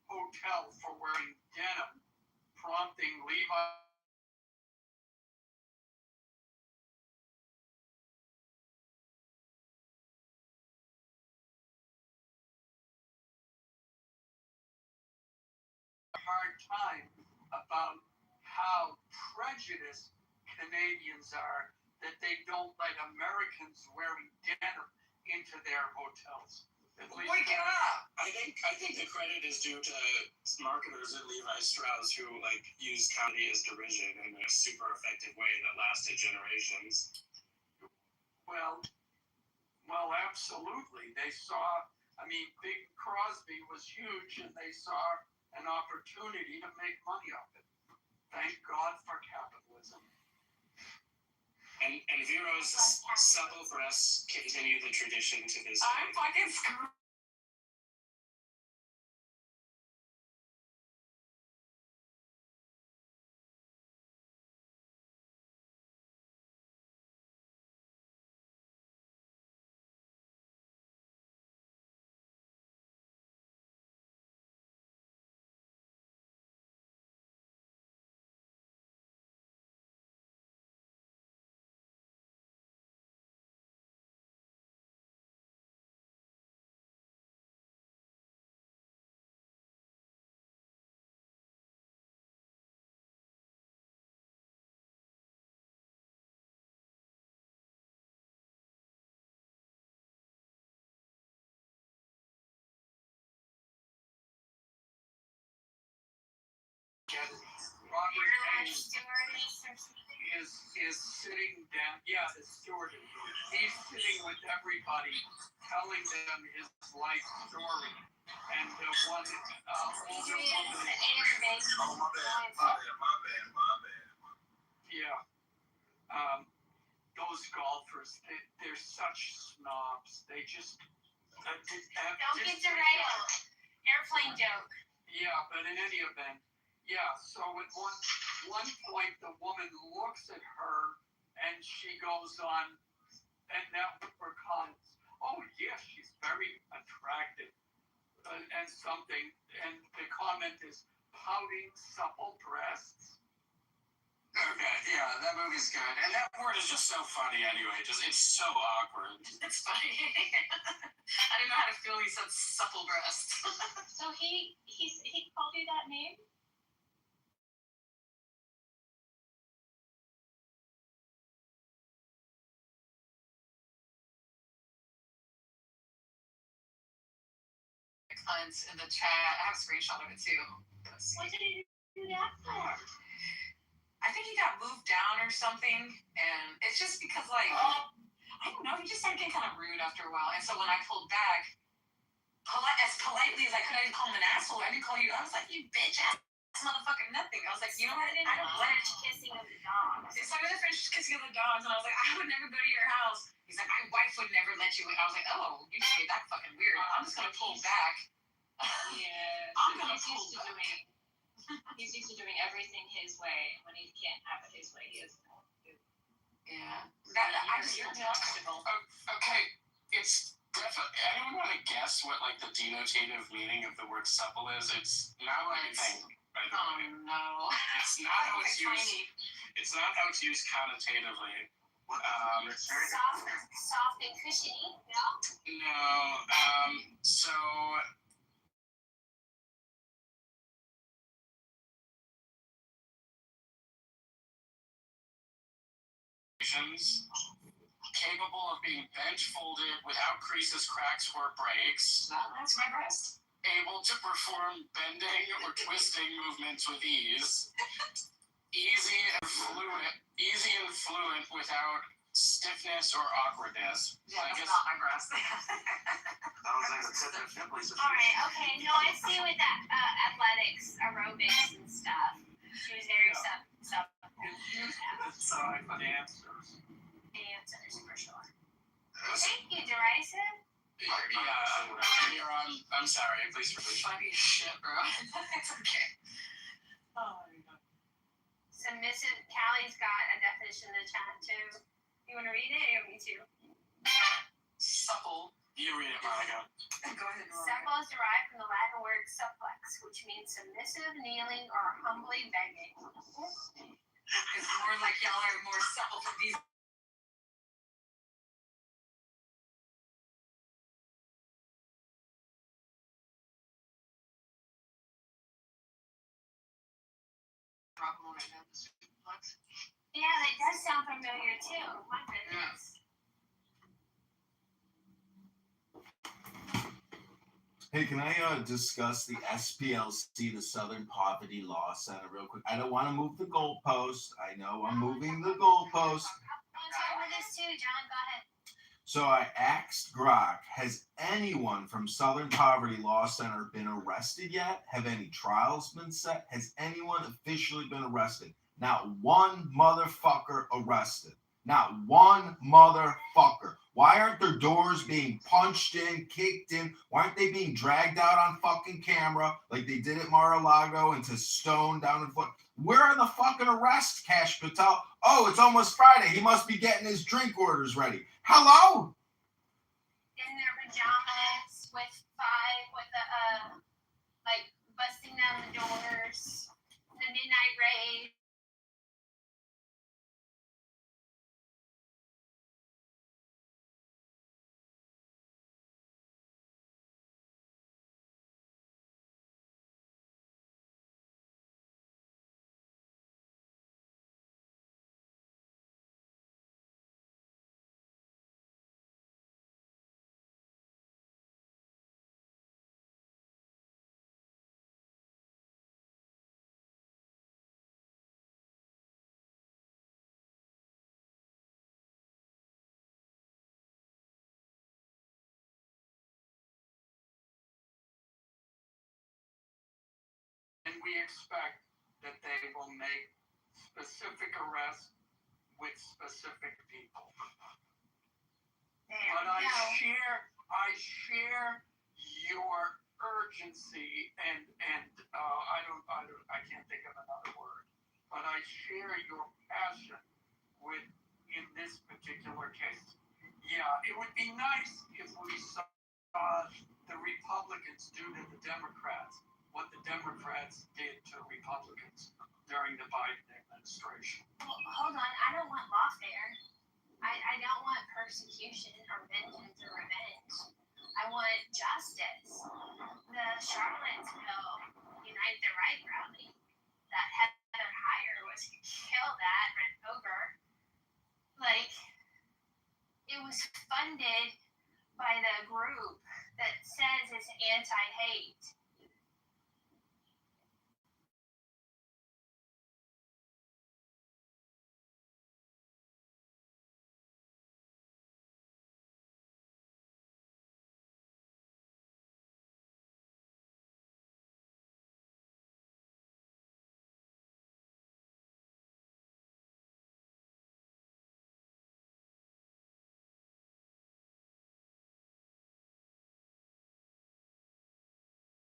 Hotel for wearing denim, prompting Levi hard time about how prejudiced Canadians are that they don't let Americans wearing denim into their hotels. Wake it up! I think the credit is due to marketers at Levi Strauss who used comedy as derision in a super effective way that lasted generations. Well, absolutely. They saw. Bing Crosby was huge, and they saw an opportunity to make money off it. Thank God for capitalism. And Vero's supple breasts continue the tradition to this day. I'm fucking screwed. Robert Hayes is sitting down. Yeah, the stewardess. He's sitting with everybody, telling them his life story. And one older woman. Oh, my bad. Yeah. Those golfers, they're such snobs. They just. Don't get derailed. Airplane joke. Yeah, but in any event, so at one point the woman looks at her and she goes on, and that her comments, oh yes, she's very attractive, and something, and the comment is pouting supple breasts. Okay, yeah, that movie's good. And that word is just so funny anyway. It's so awkward. It's funny. I didn't know how to feel. He said supple breast. So he called you that name? Comments in the chat. I have a screenshot of it too. What did he do that for? I think he got moved down or something, and it's just because I don't know, he just started getting kind of rude after a while. And so when I pulled back, as politely as I could, I didn't call him an asshole. I didn't call you. I was like, you bitch ass motherfucker, nothing. I was like, you know what? I don't like kissing of the dogs. It started the French kissing of the dogs, and I was like, I would never go to your house. He's like, my wife would never let you in. I was like, oh, you just made that fucking weird. I'm just gonna pull back. Yeah. I'm gonna pull back. He's used to doing everything his way. When he can't have it his way, he is. Yeah. You're flexible. Okay, it's definitely. Anyone want to guess what the denotative meaning of the word supple is? It's not what you think, by the way. Oh no. It's not how it's used. It's not how it's used connotatively. Soft and cushiony, no? No. So. Capable of being bench folded without creases, cracks, or breaks. That's my breast. Able to perform bending or twisting movements with ease. Easy and fluent without stiffness or awkwardness. Yeah, that's not my breast. Sounds like a tip and nipple. Alright, okay. No, I see with that athletics, aerobics, and stuff. She was very sub. Answers for sure. Thank you, Derisa. Yeah, I'm sorry. Please repeat. Funny as shit, bro. It's okay. Oh my God. Submissive. Callie's got a definition in the chat too. You want to read it, or me too? Supple. You read it, Monica. Go ahead, Monica. Supple is derived from the Latin word supplex, which means submissive, kneeling, or humbly begging. It's more like y'all are more supple for these Rockamore right now, the suplex. Yeah, that does sound familiar too. My goodness. Hey, can I discuss the SPLC, the Southern Poverty Law Center, real quick? I don't want to move the goalpost. I know I'm moving the goalpost. I want to talk about this too, John. Go ahead. So I asked Grok, has anyone from Southern Poverty Law Center been arrested yet? Have any trials been set? Has anyone officially been arrested? Not one motherfucker arrested. Not one motherfucker. Why aren't their doors being punched in, kicked in? Why aren't they being dragged out on fucking camera like they did at Mar-a-Lago and to Stone down in Florida? Where are the fucking arrests, Cash Patel? Oh, it's almost Friday. He must be getting his drink orders ready. Hello? In their pajamas with like busting down the doors, the midnight raid. And we expect that they will make specific arrests with specific people. But I share your urgency and I can't think of another word, but I share your passion with in this particular case. Yeah, it would be nice if we saw the Republicans do to the Democrats what the Democrats did to Republicans during the Biden administration. Well, hold on, I don't want lawfare. I don't want persecution or vengeance or revenge. I want justice. The Charlottesville Unite the Right rally that Heather Heyer was killed at, ran over, like, it was funded by the group that says it's anti-hate.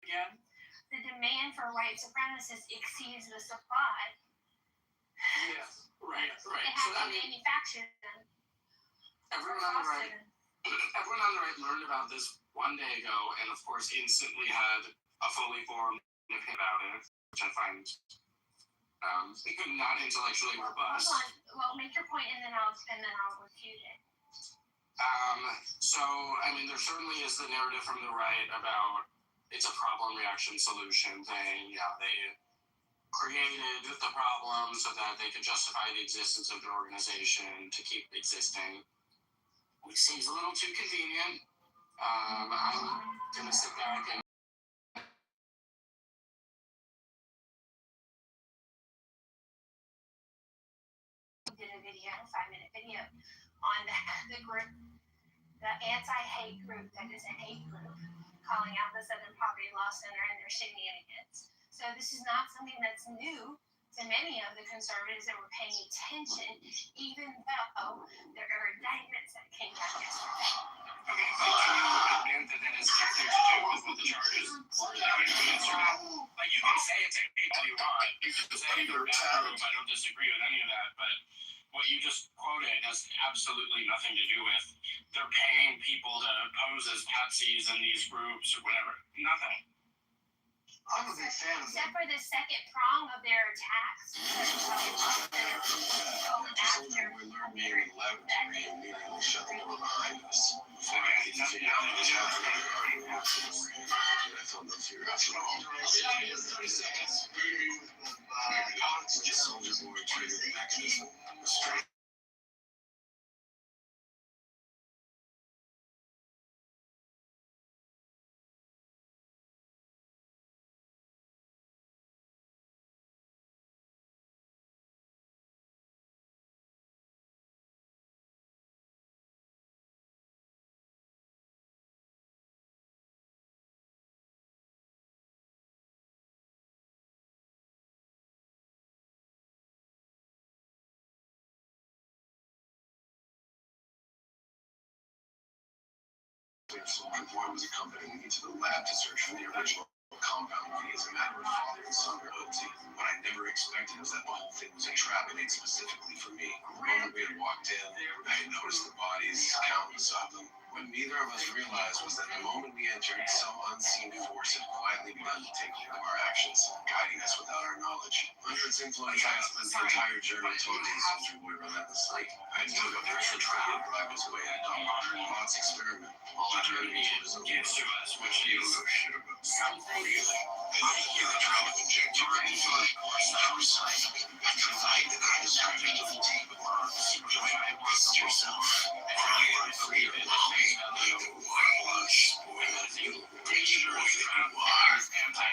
Again, the demand for white supremacists exceeds the supply. Yes. Right. They have to manufacture them. Everyone on the right learned about this one day ago, and of course instantly had a fully formed opinion about it, which I find not intellectually robust. Hold on. Well, make your point, and then I'll refute it. So I mean, there certainly is the narrative from the right about it's a problem reaction solution thing. Yeah, they created the problem so that they could justify the existence of their organization to keep existing, which seems a little too convenient. I'm gonna sit back and did a video, a 5-minute video on the group, the anti-hate group that is a hate group, calling out the Southern Poverty Law Center and their shenanigans. So this is not something that's new to many of the conservatives that were paying attention, even though there are indictments that came out yesterday. Okay, but can you admit that that has nothing to do with what the charges were that were yesterday? Like, you can say it's a hate all you want. You can say you're a bad group. I don't disagree with any of that, but what you just quoted has absolutely nothing to do with they're paying people to pose as patsies in these groups or whatever. Nothing. I'm a big fan of Except for the second prong of their attacks. We learned near 11 to immediately shut the door behind us. Before I had to figure out the job, I thought no fear after all. Boy was accompanying me to the lab to search for the original compound V as a matter of father and son loyalty. What I never expected was that the whole thing was a trap made specifically for me. The moment we had walked in, I had noticed the bodies, countless of them. What neither of us realized was that the moment we entered, some unseen force had quietly begun to take hold of our actions, guiding us without our knowledge. Under its influence, I had spent the entire journey toiling Soldier Boy relentlessly. I had took up the trap and drive his way at a modern thoughts experiment. All I heard was gives to us, which is something. The trauma conjecture and provide the kind of strategy to take the arms, trust yourself, and I believe in I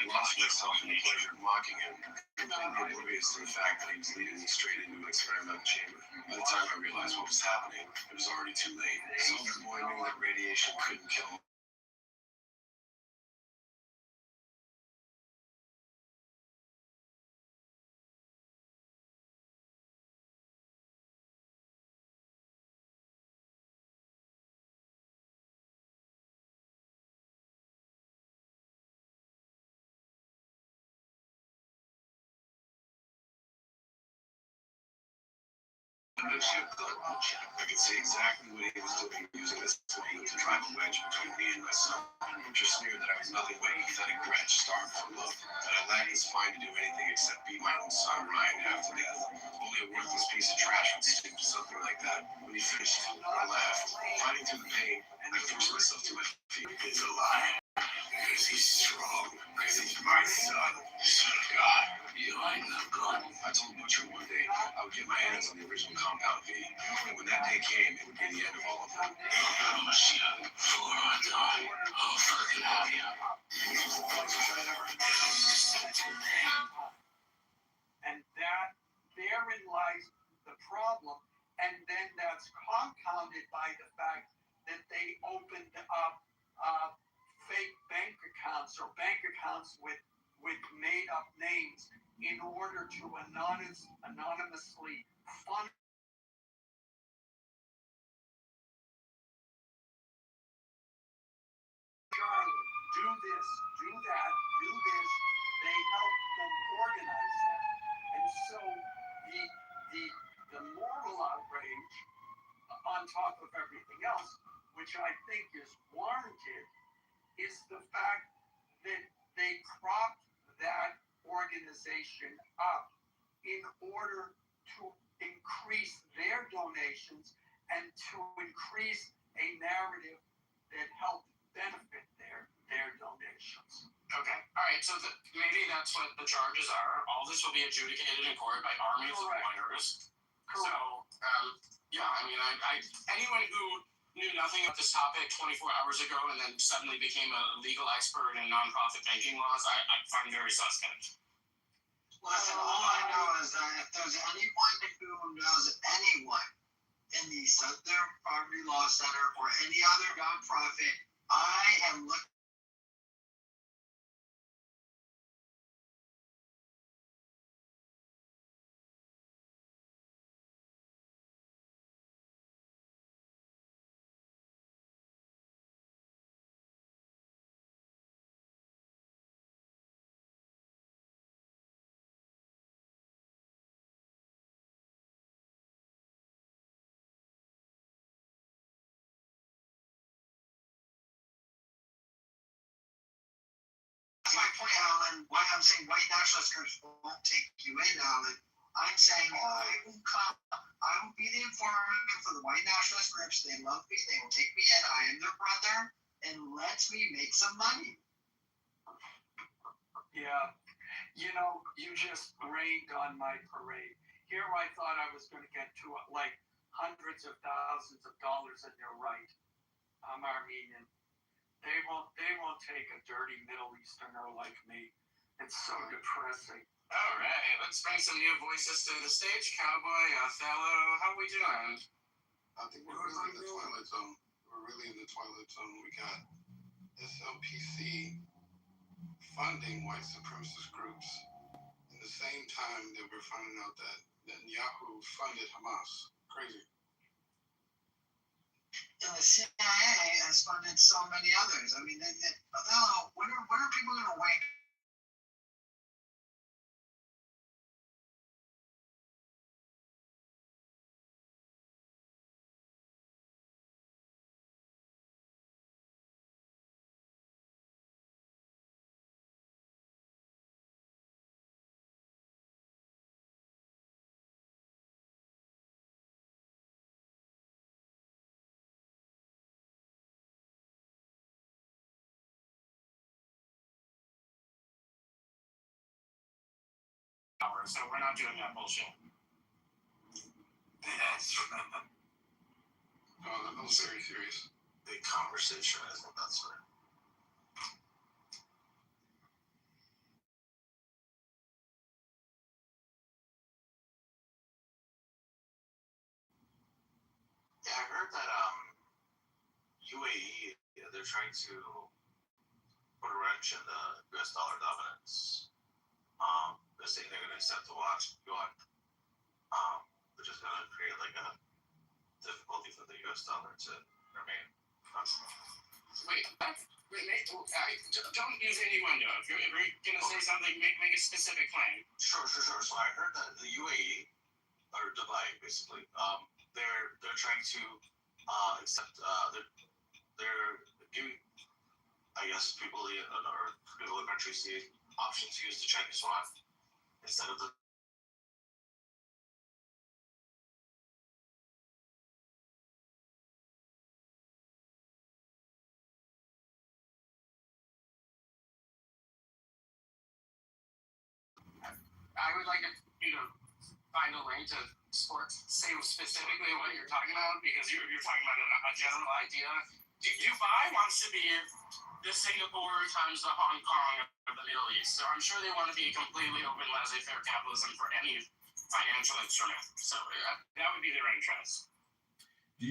lost myself in the pleasure of mocking him, completely oblivious to the fact that he was leading me straight into an experimental chamber. By the time I realized what was happening, it was already too late. Soldier Boy knew that radiation couldn't kill him. I could see exactly what he was doing, using this moment to drive a wedge between me and my son. Just knew that I was nothing but a pathetic wretch starved for love, that I lacked the spine to do anything except beat my own son Ryan half to death. Only a worthless piece of trash would stick to something like that. When he finished, I laughed. Fighting through the pain, I forced myself to my feet. It's a lie. Because he's strong. Because he's my son. Son of God. You ain't no good. I told Butcher one day I would get my hands on the original compound V. And when that day came, it would be the end of all of them. Oh, shit. Before I die, I'll fucking have you. And that, therein lies the problem. And then that's compounded by the fact that they opened up fake bank accounts or bank accounts with made up names in order to anonymously fund Charlie, do this, do that, do this. They help them organize that. And so the moral outrage on top of everything else, which I think is warranted, is the fact that they propped that organization up in order to increase their donations and to increase a narrative that helped benefit their donations. Okay, all right, so maybe that's what the charges are. All this will be adjudicated in court by armies of lawyers. So, yeah, I mean, anyone who knew nothing about this topic 24 hours ago and then suddenly became a legal expert in nonprofit banking laws, I find very suspect. Listen, all I know is that if there's anyone who knows anyone in the Southern Poverty Law Center or any other nonprofit, I am looking. That's my point, Alan. Why I'm saying white nationalist groups won't take you in, Alan. I'm saying I will come. I will be the informant for the white nationalist groups. They love me. They will take me in. I am their brother, and let me make some money. Yeah, you know, you just rained on my parade. Here I thought I was going to get to like hundreds of thousands of dollars, and you're right. I'm Armenian. They won't take a dirty Middle Easterner like me. It's so depressing. All right, let's bring some new voices to the stage. Cowboy, Othello, how are we doing? I think we're really in the twilight zone. We got SLPC funding white supremacist groups in the same time that we're finding out that Netanyahu funded Hamas. Crazy. And the CIA has funded so many others. I mean, Othello, when are people going to wake So we're not doing that bullshit. That's I'm very serious. big conversation. I think that's right. Yeah, I heard that UAE they're trying to put a wrench in the US dollar dominance. They're saying they're going to accept the yuan, which is going to create like a difficulty for the US dollar to remain constant. Wait, don't use any window. If you're gonna say something, make a specific claim. Sure. So I heard that the UAE or Dubai, basically, they're trying to accept. They're giving, I guess, people in the countries the option to use the Chinese yuan instead of the. I would like to, find a link to say specifically what you're talking about, because you're talking about a general idea. Dubai wants to be the Singapore times the Hong Kong of the Middle East. So I'm sure they want to be completely open, laissez-faire capitalism for any financial instrument. So that would be their interest. Do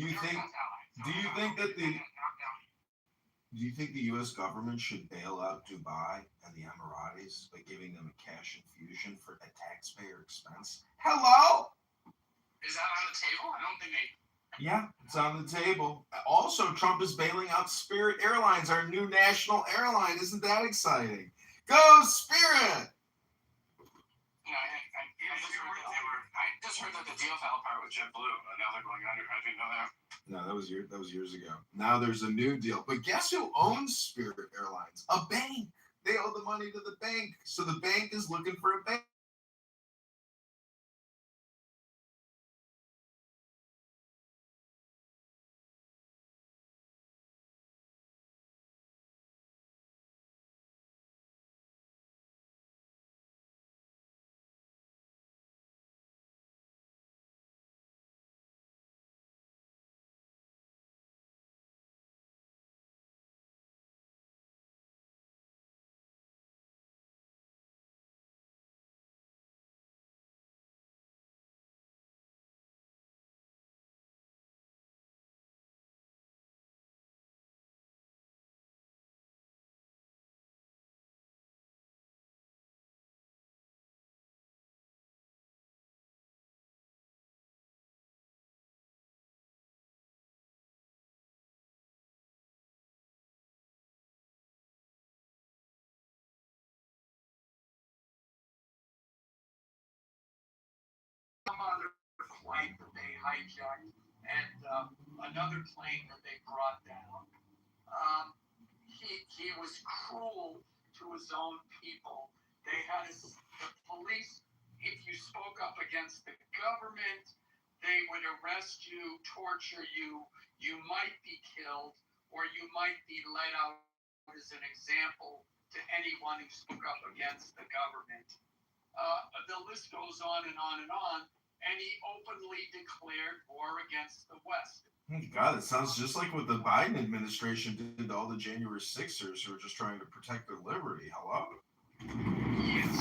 you think the U.S. government should bail out Dubai and the Emiratis by giving them a cash infusion for a taxpayer expense? Hello? Is that on the table? I don't think they. Yeah, it's on the table. Also, Trump is bailing out Spirit Airlines, our new national airline. Isn't that exciting? Go Spirit! I just heard that the deal fell apart with JetBlue, and now they're going under. I didn't know that. No, that was years ago. Now there's a new deal. But guess who owns Spirit Airlines? A bank. They owe the money to the bank. So the bank is looking for a bank. Some other plane that they hijacked, and another plane that they brought down. He was cruel to his own people. They had the police. If you spoke up against the government, they would arrest you, torture you. You might be killed, or you might be let out as an example to anyone who spoke up against the government. The list goes on and on and on. And he openly declared war against the West. God, it sounds just like what the Biden administration did to all the January 6ers who were just trying to protect their liberty. Hello? Yes.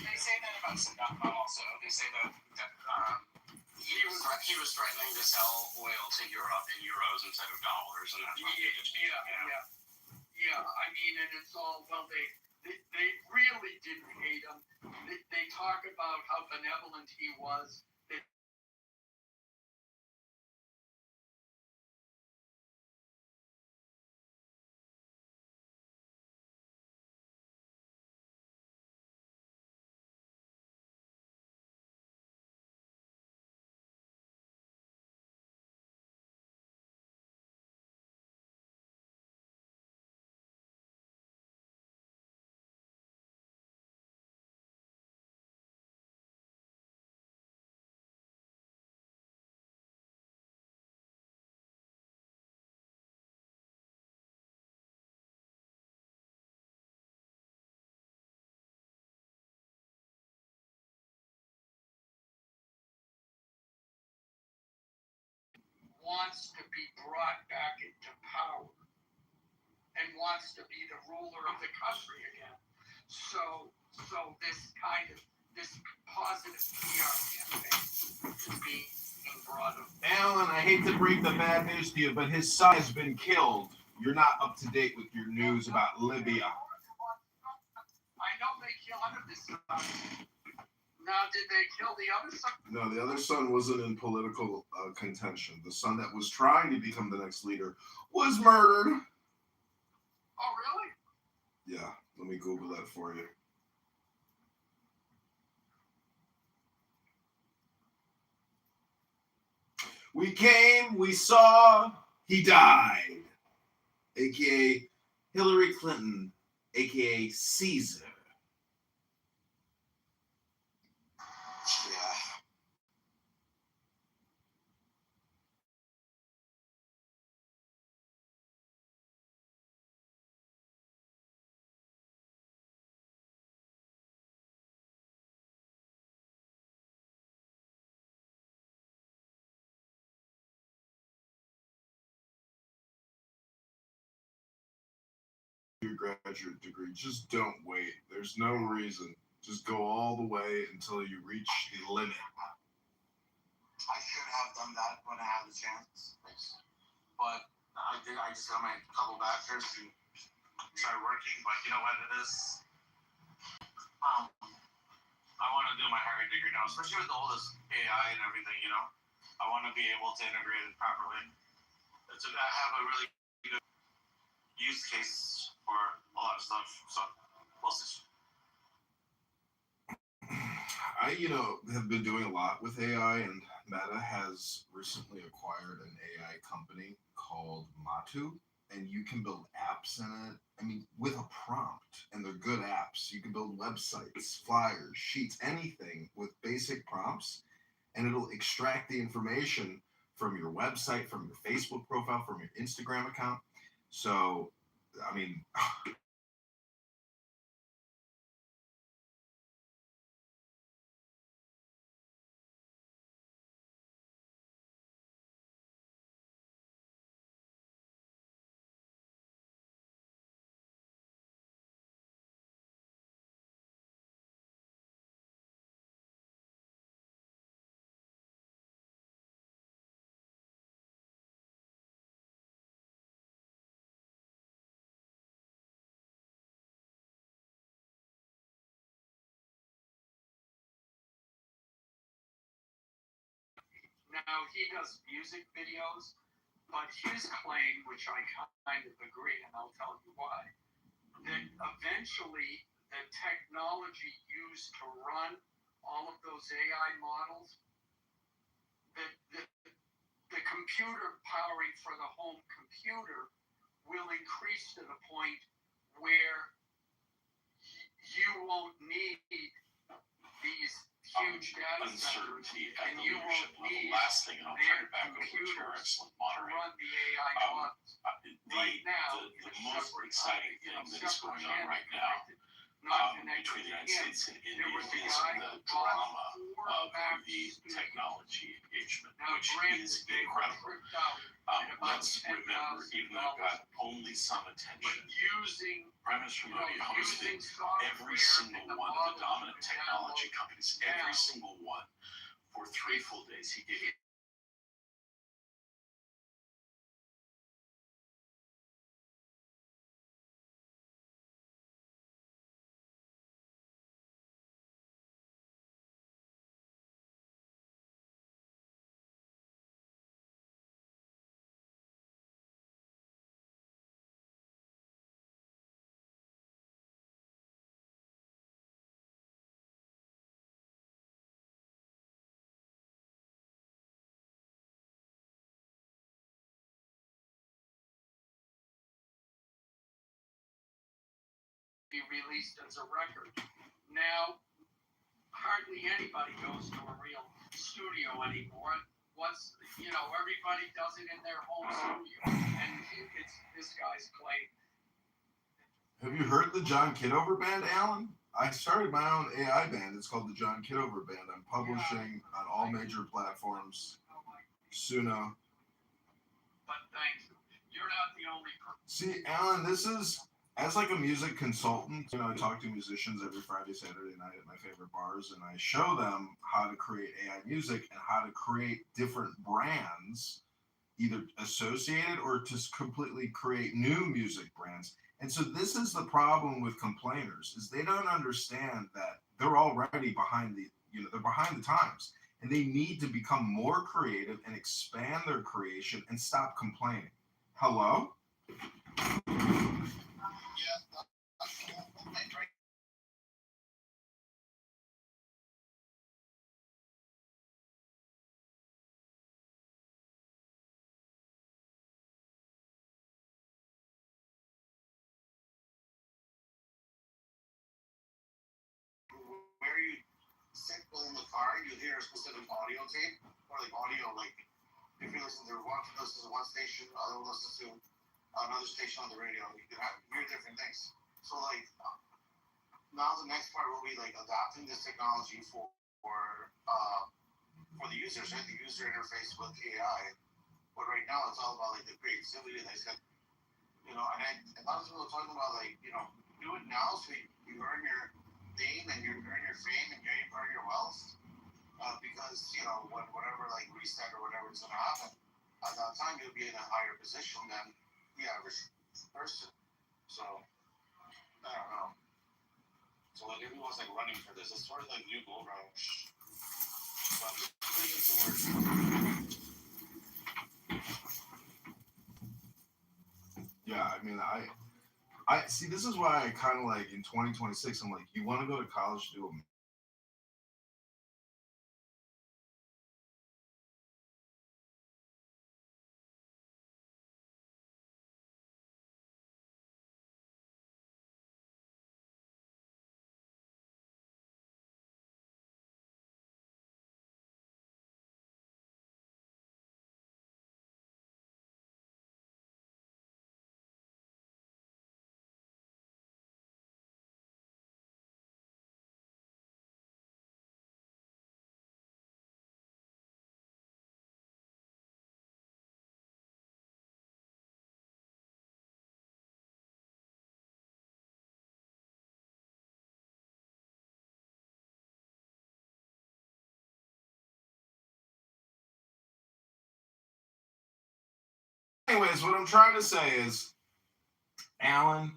They say that about Saddam also. They say that he was threatening to sell oil to Europe in euros instead of dollars. And that's Yeah. I mean, and it's all, well, they really didn't hate him. They talk about how benevolent he was. wants to be brought back into power and wants to be the ruler of the country again. So this positive PR campaign is being brought up. Alan, I hate to break the bad news to you, but his son has been killed. You're not up to date with your news about Libya. I know they killed his son. Now, did they kill the other son? No, the other son wasn't in political contention. The son that was trying to become the next leader was murdered. Oh, really? Yeah, let me Google that for you. We came, we saw, he died. A.K.A. Hillary Clinton, a.k.a. Caesar. Yeah. Your graduate degree. Just don't wait. There's no reason. Just go all the way until you reach the limit. I should have done that when I had the chance. But I just got my couple bachelors to try working. But you know what it is? I want to do my higher degree now, especially with all this AI and everything, you know? I want to be able to integrate it properly. I have a really good use case for a lot of stuff. So, we'll see. I, have been doing a lot with AI, and Meta has recently acquired an AI company called Matu, and you can build apps in it. I mean, with a prompt, and they're good apps. You can build websites, flyers, sheets, anything with basic prompts, and it'll extract the information from your website, from your Facebook profile, from your Instagram account. So, I mean, Now, he does music videos, but his claim, which I kind of agree, and I'll tell you why, that eventually the technology used to run all of those AI models, the computer powering for the home computer will increase to the point where you won't need these huge data uncertainty centers, at the leadership level. Last thing, and I'll turn it back over to your excellent moderator. Run the AI models. Right now, the most exciting thing that is going on right now between the United States and India is the drama of the technology engagement, which is incredible. Let's remember, even though it got only some attention, Prime Minister Modi hosted every single one of the dominant technology companies, every single one, for 3 full days. He gave be released as a record. Now, hardly anybody goes to a real studio anymore. Everybody does it in their home studio, and it's this guy's claim. Have you heard the John Kitover band, Alan? I started my own AI band. It's called the John Kitover Band. I'm publishing on all major platforms. Suno. but thank you. You're not the only person. See, Alan, this is as like a music consultant. I talk to musicians every Friday, Saturday night at my favorite bars, and I show them how to create AI music and how to create different brands, either associated or to completely create new music brands. And so this is the problem with complainers is they don't understand that they're already behind they're behind the times and they need to become more creative and expand their creation and stop complaining. Hello? Where you sit in the car, you hear a specific audio tape or like audio, like if you listen to one station, other one listens to another station on the radio, you can hear different things. So like now the next part will be like adapting this technology for the users, right? The user interface with AI. But right now it's all about like the creativity. They said, and a lot of people are talking about like, do it now so you earn your name and you earn your fame and you earn your wealth. Because whatever like reset or whatever is gonna happen, at that time you'll be in a higher position than the average person. So I don't know. So like everyone's like running for this. It's sort of like new gold rush. But it's the word. Yeah, I mean, I see. This is why I kind of like in 2026. I'm like, you want to go to college to do a Anyways, what I'm trying to say is, Alan,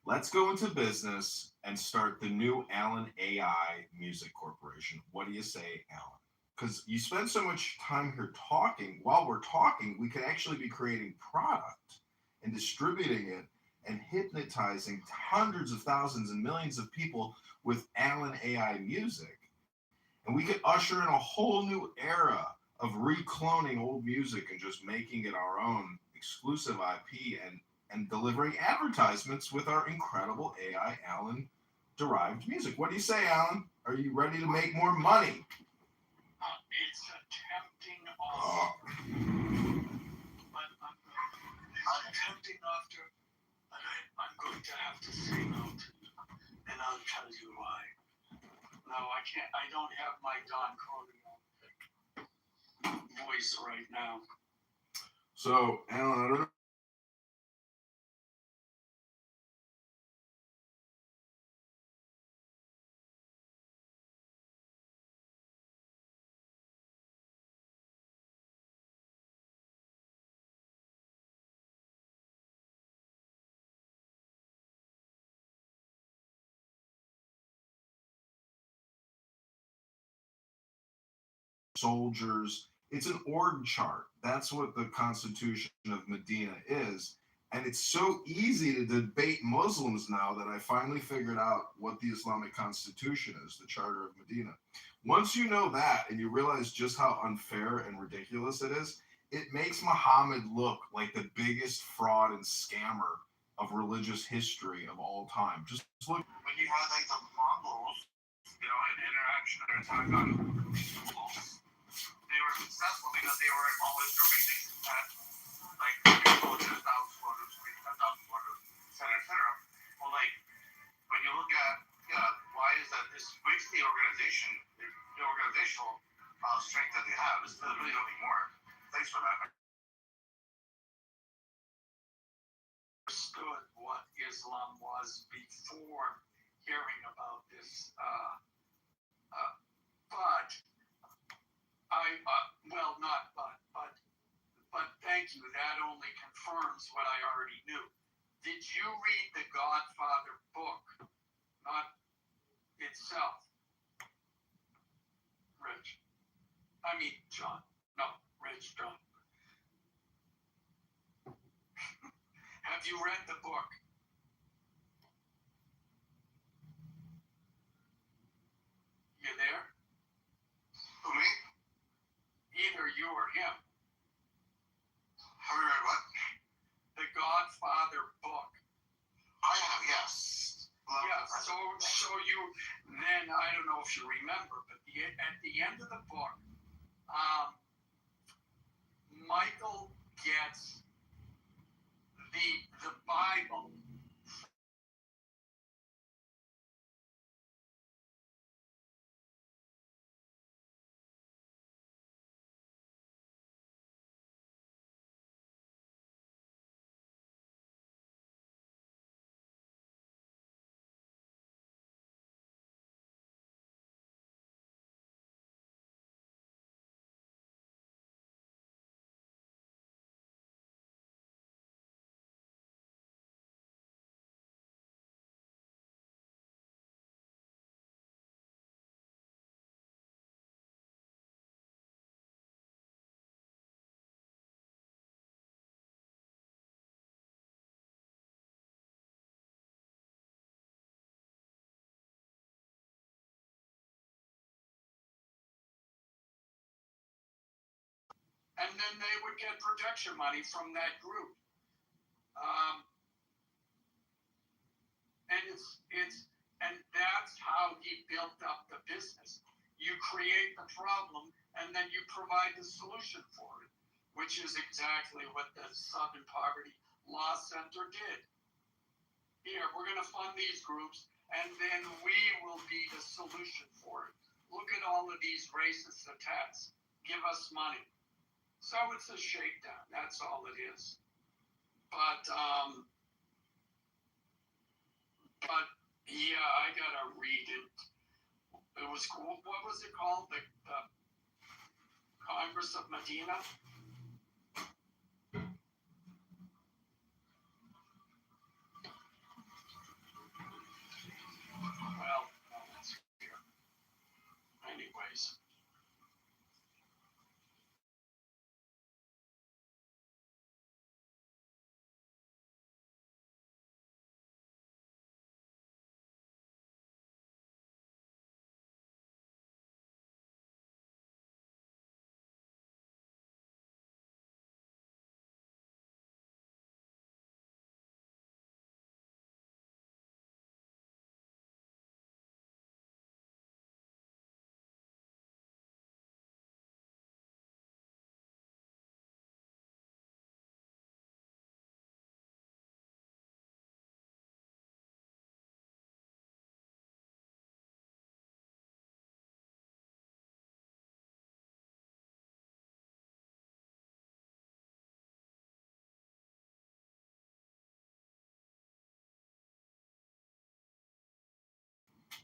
let's go into business and start the new Alan AI Music Corporation. What do you say, Alan? Because you spend so much time here talking. While we're talking, we could actually be creating product and distributing it and hypnotizing hundreds of thousands and millions of people with Alan AI music. And we could usher in a whole new era of recloning old music and just making it our own exclusive IP and delivering advertisements with our incredible AI Alan derived music. What do you say, Alan? Are you ready to make more money? It's a tempting offer. But I'm tempting after, but I'm going to have to say no to you. And I'll tell you why. No, I can't. I don't have my Don Corleone voice right now. So, Alan, I don't know. Soldiers. It's an org chart. That's what the Constitution of Medina is. And it's so easy to debate Muslims now that I finally figured out what the Islamic Constitution is, the Charter of Medina. Once you know that and you realize just how unfair and ridiculous it is, it makes Muhammad look like the biggest fraud and scammer of religious history of all time. Just look. When you had like the Mongols, an interaction or attack on Mongols, they were successful because they were always grouping things at like 10,000 voters, 10,000 voters, 10,000 voters, et cetera. Well, like when you look at why is that? This makes the organizational strength that they have is really nothing more. Thanks for that. Islam was before hearing about this. But thank you. That only confirms what I already knew. Did you read the Godfather book? Not itself. Rich. I mean, John. No, Rich, John. Have you read the book? You there? Who, me? Either you or him. Have you read what? The Godfather book. I have, yes. Yeah, so you, then, I don't know if you remember, but at the end of the book, Michael gets the Bible. And then they would get protection money from that group. And that's how he built up the business. You create the problem and then you provide the solution for it, which is exactly what the Southern Poverty Law Center did. Here, we're going to fund these groups and then we will be the solution for it. Look at all of these racist attacks. Give us money. So it's a shakedown. That's all it is. But yeah, I gotta read it. It was cool. What was it called? The Congress of Medina? Well, no, that's here. Anyways.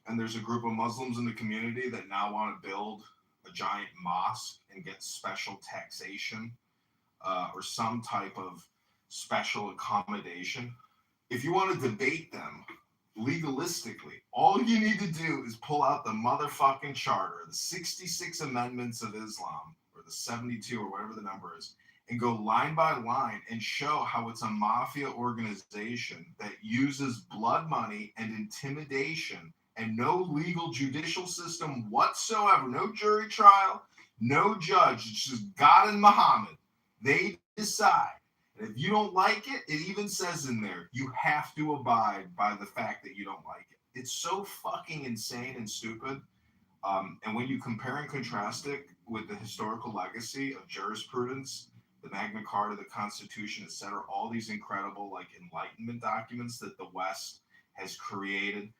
And there's a group of Muslims in the community that now want to build a giant mosque and get special taxation or some type of special accommodation. If you want to debate them legalistically, all you need to do is pull out the motherfucking charter, the 66 amendments of Islam, or the 72 or whatever the number is, and go line by line and show how it's a mafia organization that uses blood money and intimidation and no legal judicial system whatsoever, no jury trial, no judge. It's just God and Muhammad. They decide. And if you don't like it, it even says in there, you have to abide by the fact that you don't like it. It's so fucking insane and stupid. And when you compare and contrast it with the historical legacy of jurisprudence, the Magna Carta, the Constitution, etc., all these incredible like Enlightenment documents that the West has created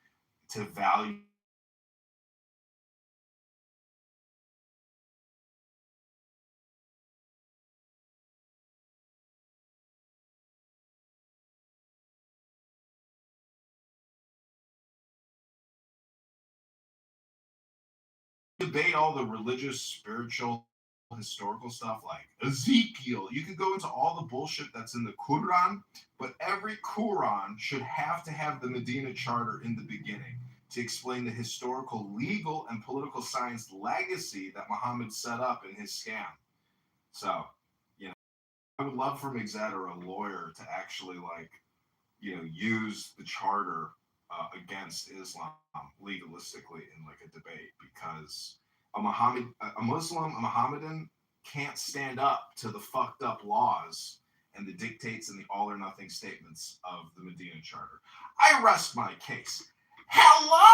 to value debate all the religious, spiritual, historical stuff like Ezekiel. You could go into all the bullshit that's in the Quran, but every Quran should have to have the Medina Charter in the beginning to explain the historical, legal, and political science legacy that Muhammad set up in his scam. So, you know, I would love for Migzad or a lawyer to actually use the charter against Islam legalistically in like a debate, because a Mohammedan can't stand up to the fucked up laws and the dictates and the all or nothing statements of the Medina Charter. I rest my case. Hello?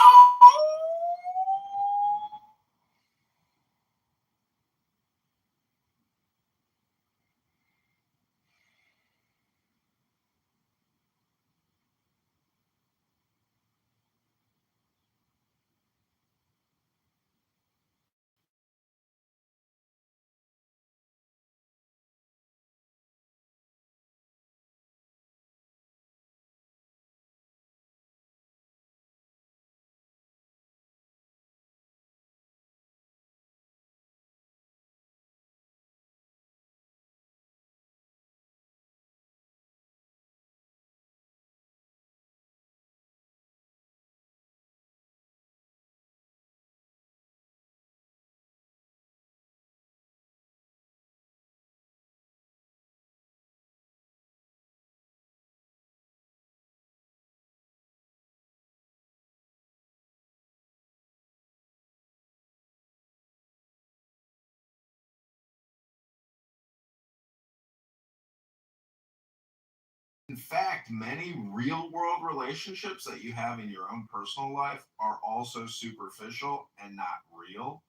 In fact, many real world relationships that you have in your own personal life are also superficial and not real.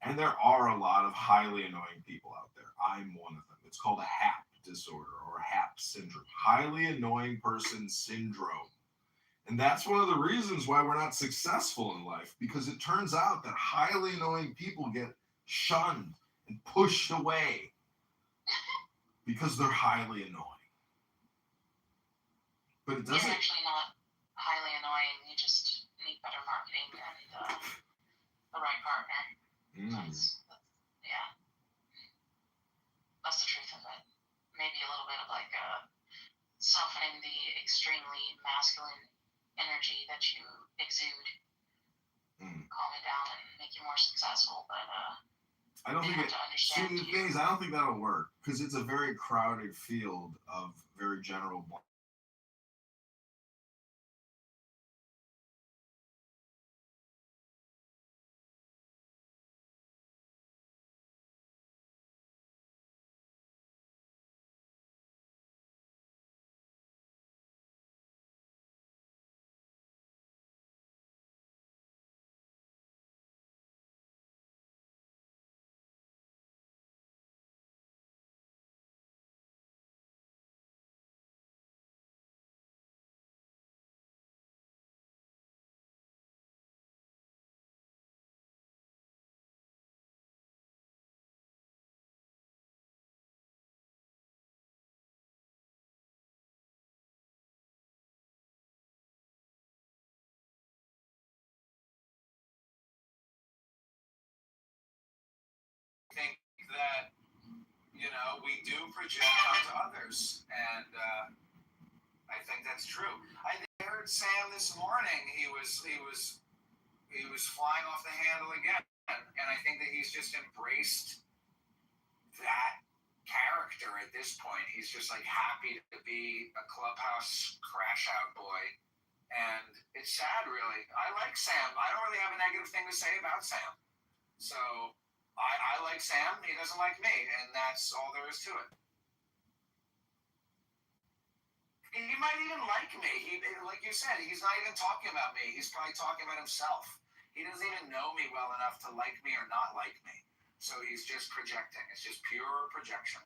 And there are a lot of highly annoying people out there. I'm one of them. It's called a HAP disorder or HAP syndrome, highly annoying person syndrome. And that's one of the reasons why we're not successful in life, because it turns out that highly annoying people get shunned and pushed away because they're highly annoying. But it doesn't. You're actually not highly annoying. You just need better marketing and the right partner. Yeah. That's the truth of it. Maybe a little bit of like softening the extremely masculine energy that you exude. Calm it down and make you more successful. But I don't think it. See, the thing is, I don't think that'll work because it's a very crowded field of very general. Think that we do project onto others, and I think that's true. I heard Sam this morning. He was flying off the handle again, and I think that he's just embraced that character at this point. He's just like happy to be a clubhouse crash out boy, and it's sad, really. I like Sam. I don't really have a negative thing to say about Sam. So I like Sam. He doesn't like me, and that's all there is to it. He might even like me. Like you said, he's not even talking about me. He's probably talking about himself. He doesn't even know me well enough to like me or not like me. So he's just projecting. It's just pure projection.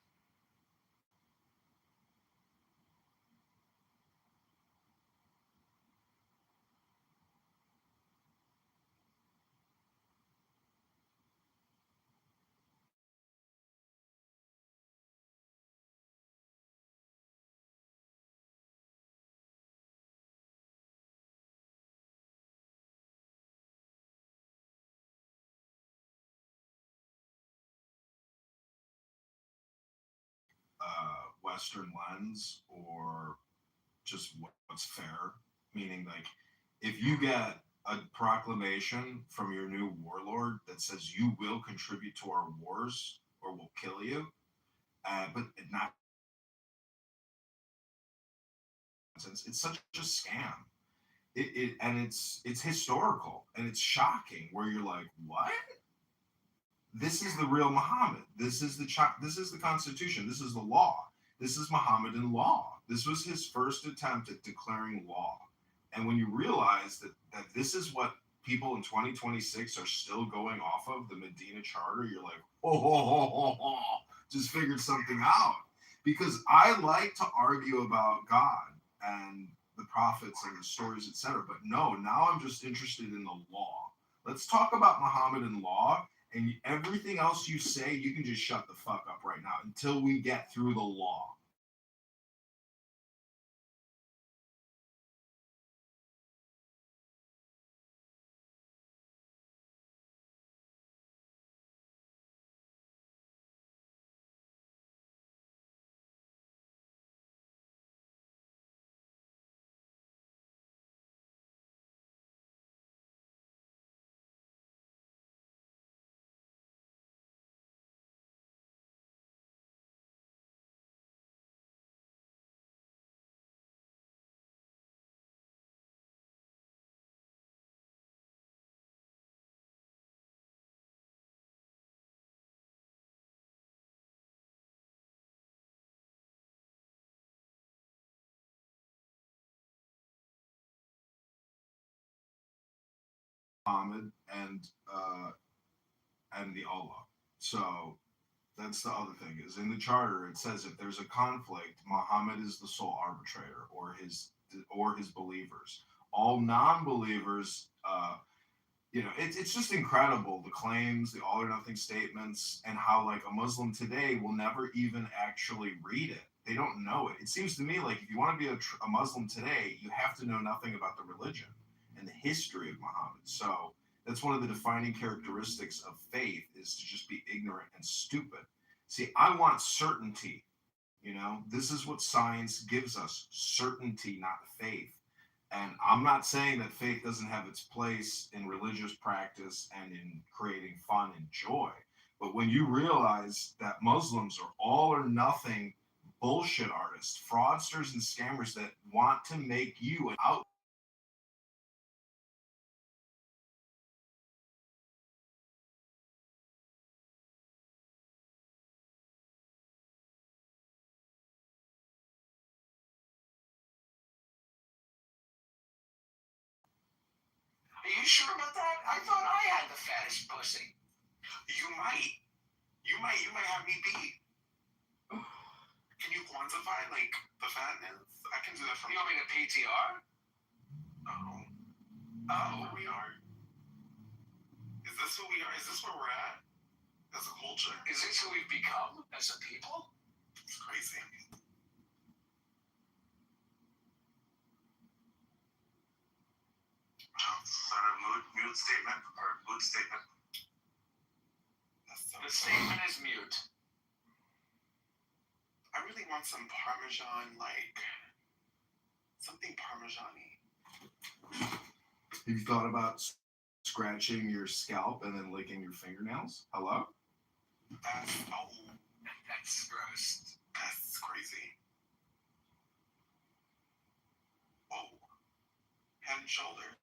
Western lens or just what's fair. Meaning, like, if you get a proclamation from your new warlord that says you will contribute to our wars or we'll kill you, but not, it's such a scam. It's historical and it's shocking. Where you're like, what? This is the real Muhammad. This is the Constitution. This is the law. This is Mohammedan law. This was his first attempt at declaring law. And when you realize that this is what people in 2026 are still going off of, the Medina Charter, you're like, just figured something out. Because I like to argue about God and the prophets and the stories, etc. But no, now I'm just interested in the law. Let's talk about Mohammedan law, and everything else you say, you can just shut the fuck up right now until we get through the law. Muhammad and the Allah. So that's the other thing, is in the charter it says if there's a conflict, Muhammad is the sole arbitrator, or his believers. All non-believers, it's just incredible, the claims, the all or nothing statements, and how like a Muslim today will never even actually read it. They don't know it. It seems to me like if you want to be a Muslim today, you have to know nothing about the religion and the history of Muhammad. So that's one of the defining characteristics of faith, is to just be ignorant and stupid. See, I want certainty. This is what science gives us: certainty, not faith. And I'm not saying that faith doesn't have its place in religious practice and in creating fun and joy. But when you realize that Muslims are all or nothing bullshit artists, fraudsters, and scammers that want to make you an out. Are you sure about that? I thought I had the fattest pussy. You might. You might have me beat. Can you quantify like the fatness? I can do that from. You want me to PTR? Oh, we are. Is this who we are? Is this where we're at as a culture? Is this who we've become as a people? It's crazy. Start a mood statement or mood statement. The statement is mute. I really want some Parmesan, like something Parmesan-y. Have you thought about scratching your scalp and then licking your fingernails? Hello? That's gross. That's crazy. Whoa. Head and shoulders.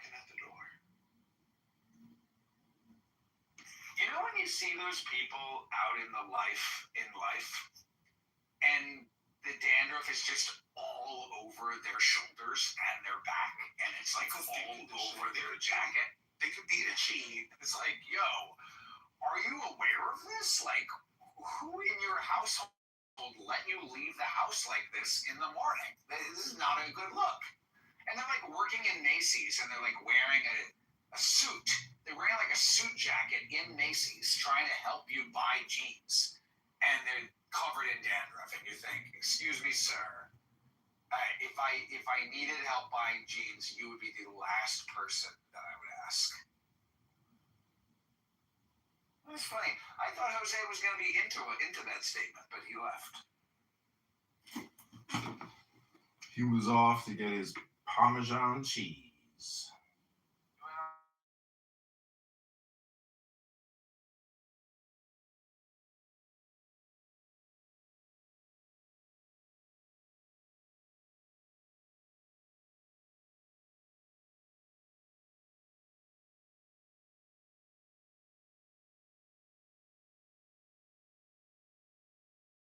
At the door. You know when you see those people out in life, and the dandruff is just all over their shoulders and their back, and it's like all over their jacket? They could be itchy. It's like, yo, are you aware of this? Like, who in your household let you leave the house like this in the morning? This is not a good look. And they're like working in Macy's, and they're like wearing a suit. They're wearing like a suit jacket in Macy's, trying to help you buy jeans, and they're covered in dandruff. And you think, excuse me, sir, if I needed help buying jeans, you would be the last person that I would ask. It's funny. I thought Jose was going to be into that statement, but he left. He was off to get his Parmesan cheese.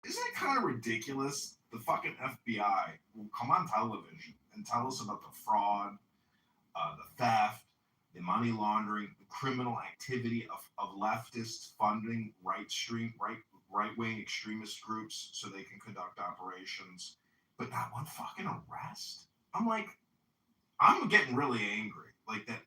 Isn't it kind of ridiculous? The fucking FBI will come on television and tell us about the fraud, the theft, the money laundering, the criminal activity of leftists funding right-wing extremist groups so they can conduct operations, but not one fucking arrest. I'm getting really angry, like that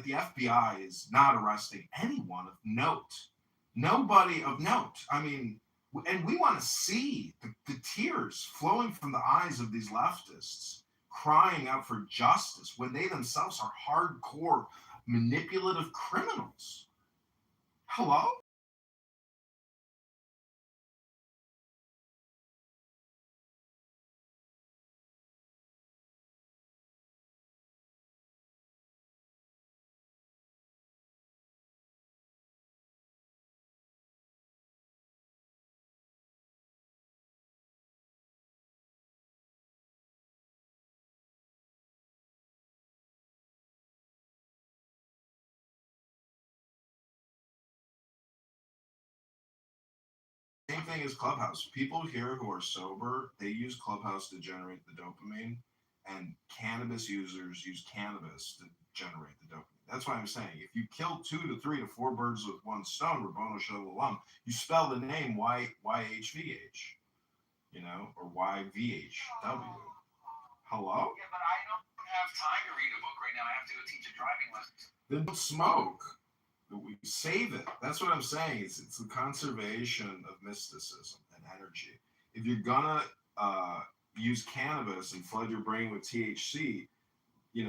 the FBI is not arresting anyone of note, nobody of note. I mean, and we want to see the tears flowing from the eyes of these leftists crying out for justice when they themselves are hardcore manipulative criminals. Hello? Same thing as Clubhouse. People here who are sober, they use Clubhouse to generate the dopamine, and cannabis users use cannabis to generate the dopamine. That's why I'm saying if you kill 2 to 3 to 4 birds with one stone, Rabboni Shalom, you spell the name YHVH, or YVHW. Hello? Yeah, but I don't have time to read a book right now. I have to go teach a driving lesson. Then don't smoke. We save it. That's what I'm saying. It's the conservation of mysticism and energy. If you're gonna use cannabis and flood your brain with THC,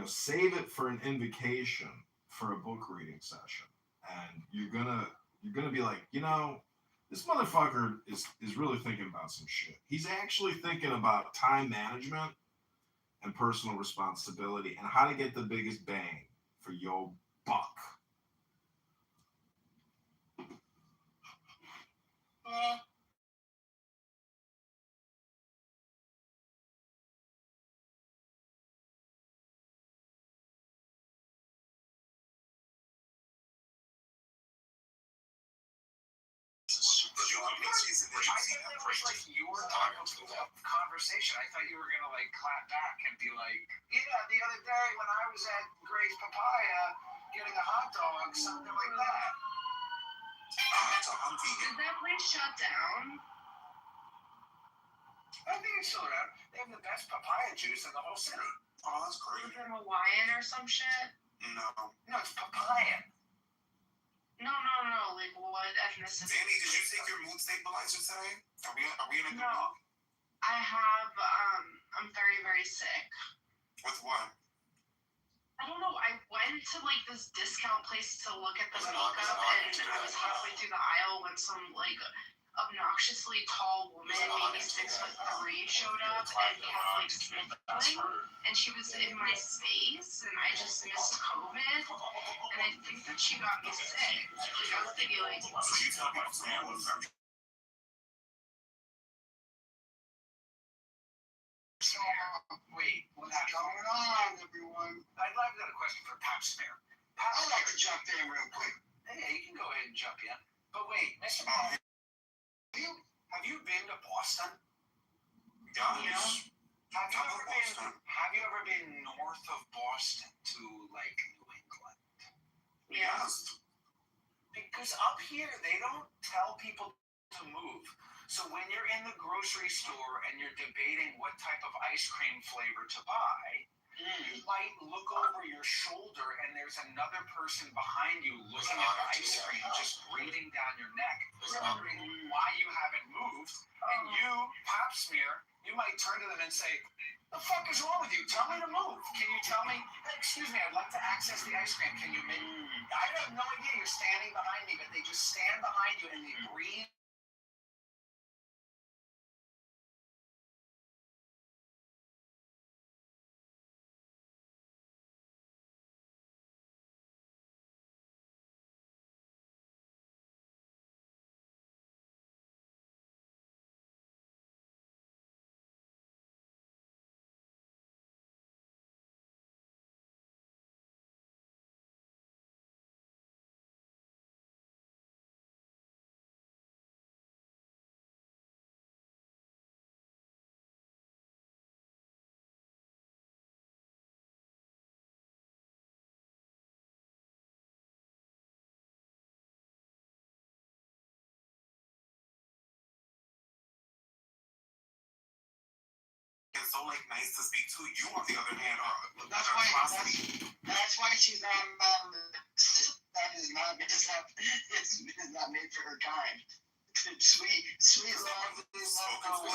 save it for an invocation for a book reading session. And you're gonna be like, this motherfucker is really thinking about some shit. He's actually thinking about time management and personal responsibility and how to get the biggest bang for your buck. Your type of conversation. I thought you were gonna clap back and be like, yeah, the other day when I was at Gray's Papaya getting a hot dog, something like that. Did that place shut down? I think it's still around. They have the best papaya juice in the whole city. Oh, that's great. Is it Hawaiian or some shit? No, it's papaya. No. Like what ethnicity? Danny, did you take your mood stabilizer today? Are we in a good mood? I have. I'm very, very sick. With what? I don't know. I went to this discount place to look at the makeup, and I was halfway through the aisle when some obnoxiously tall woman, maybe 6'3", showed up and kept sniffling, and she was in my space, and I just missed COVID, and I think that she got me sick. I was thinking So you tell me what's wrong with her? Wait, what's going on, everyone? I've got a question for Pap Smear. I'd like to jump in real quick. Hey, you can go ahead and jump in. But wait, Mr. Ball, have you been to Boston? Yes. Have you ever been north of Boston to New England? Yes. Because up here they don't tell people to move. So when you're in the grocery store and you're debating what type of ice cream flavor to buy, you might look over your shoulder and there's another person behind you looking at the ice cream, just breathing down your neck, wondering why you haven't moved. And you, Pap Smear, You might turn to them and say, "The fuck is wrong with you? Tell me to move. Can you tell me? Hey, excuse me, I'd like to access the ice cream. Can you make?" I have no idea. You're standing behind me, but they just stand behind you and they breathe. It's so like nice to speak to. You, on the other hand, are That's why she's not. That is not. It's not made for her kind. Sweet, lovely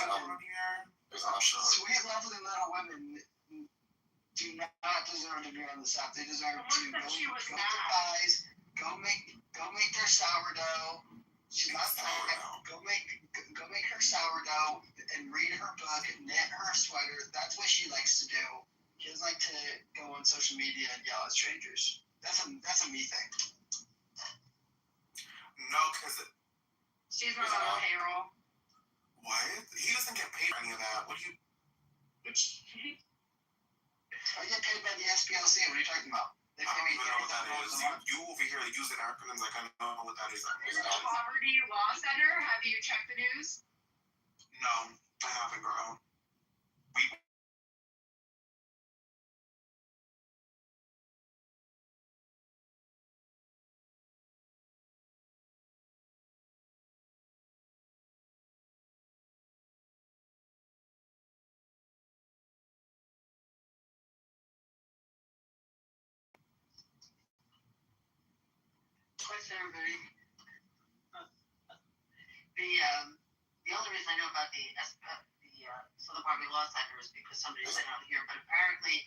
little women. Sweet, lovely little women do not deserve to be on the South. They deserve to go to pies, go make their sourdough. She's not tired. Go make her sourdough and read her book and knit her sweater. That's what she likes to do. She doesn't like to go on social media and yell at strangers. That's a me thing. No, because She's not on the payroll. what? He doesn't get paid for any of that. What do you? I get paid by the SPLC. What are you talking about? They I pay don't me even know what that is. $30,000 a month. You over here using acronyms like I know what that is. Poverty Law Center. Have you checked the news? No, I haven't, girl. What's everybody? The only reason I know about the Southern Poverty Law Center is because somebody said out here, but apparently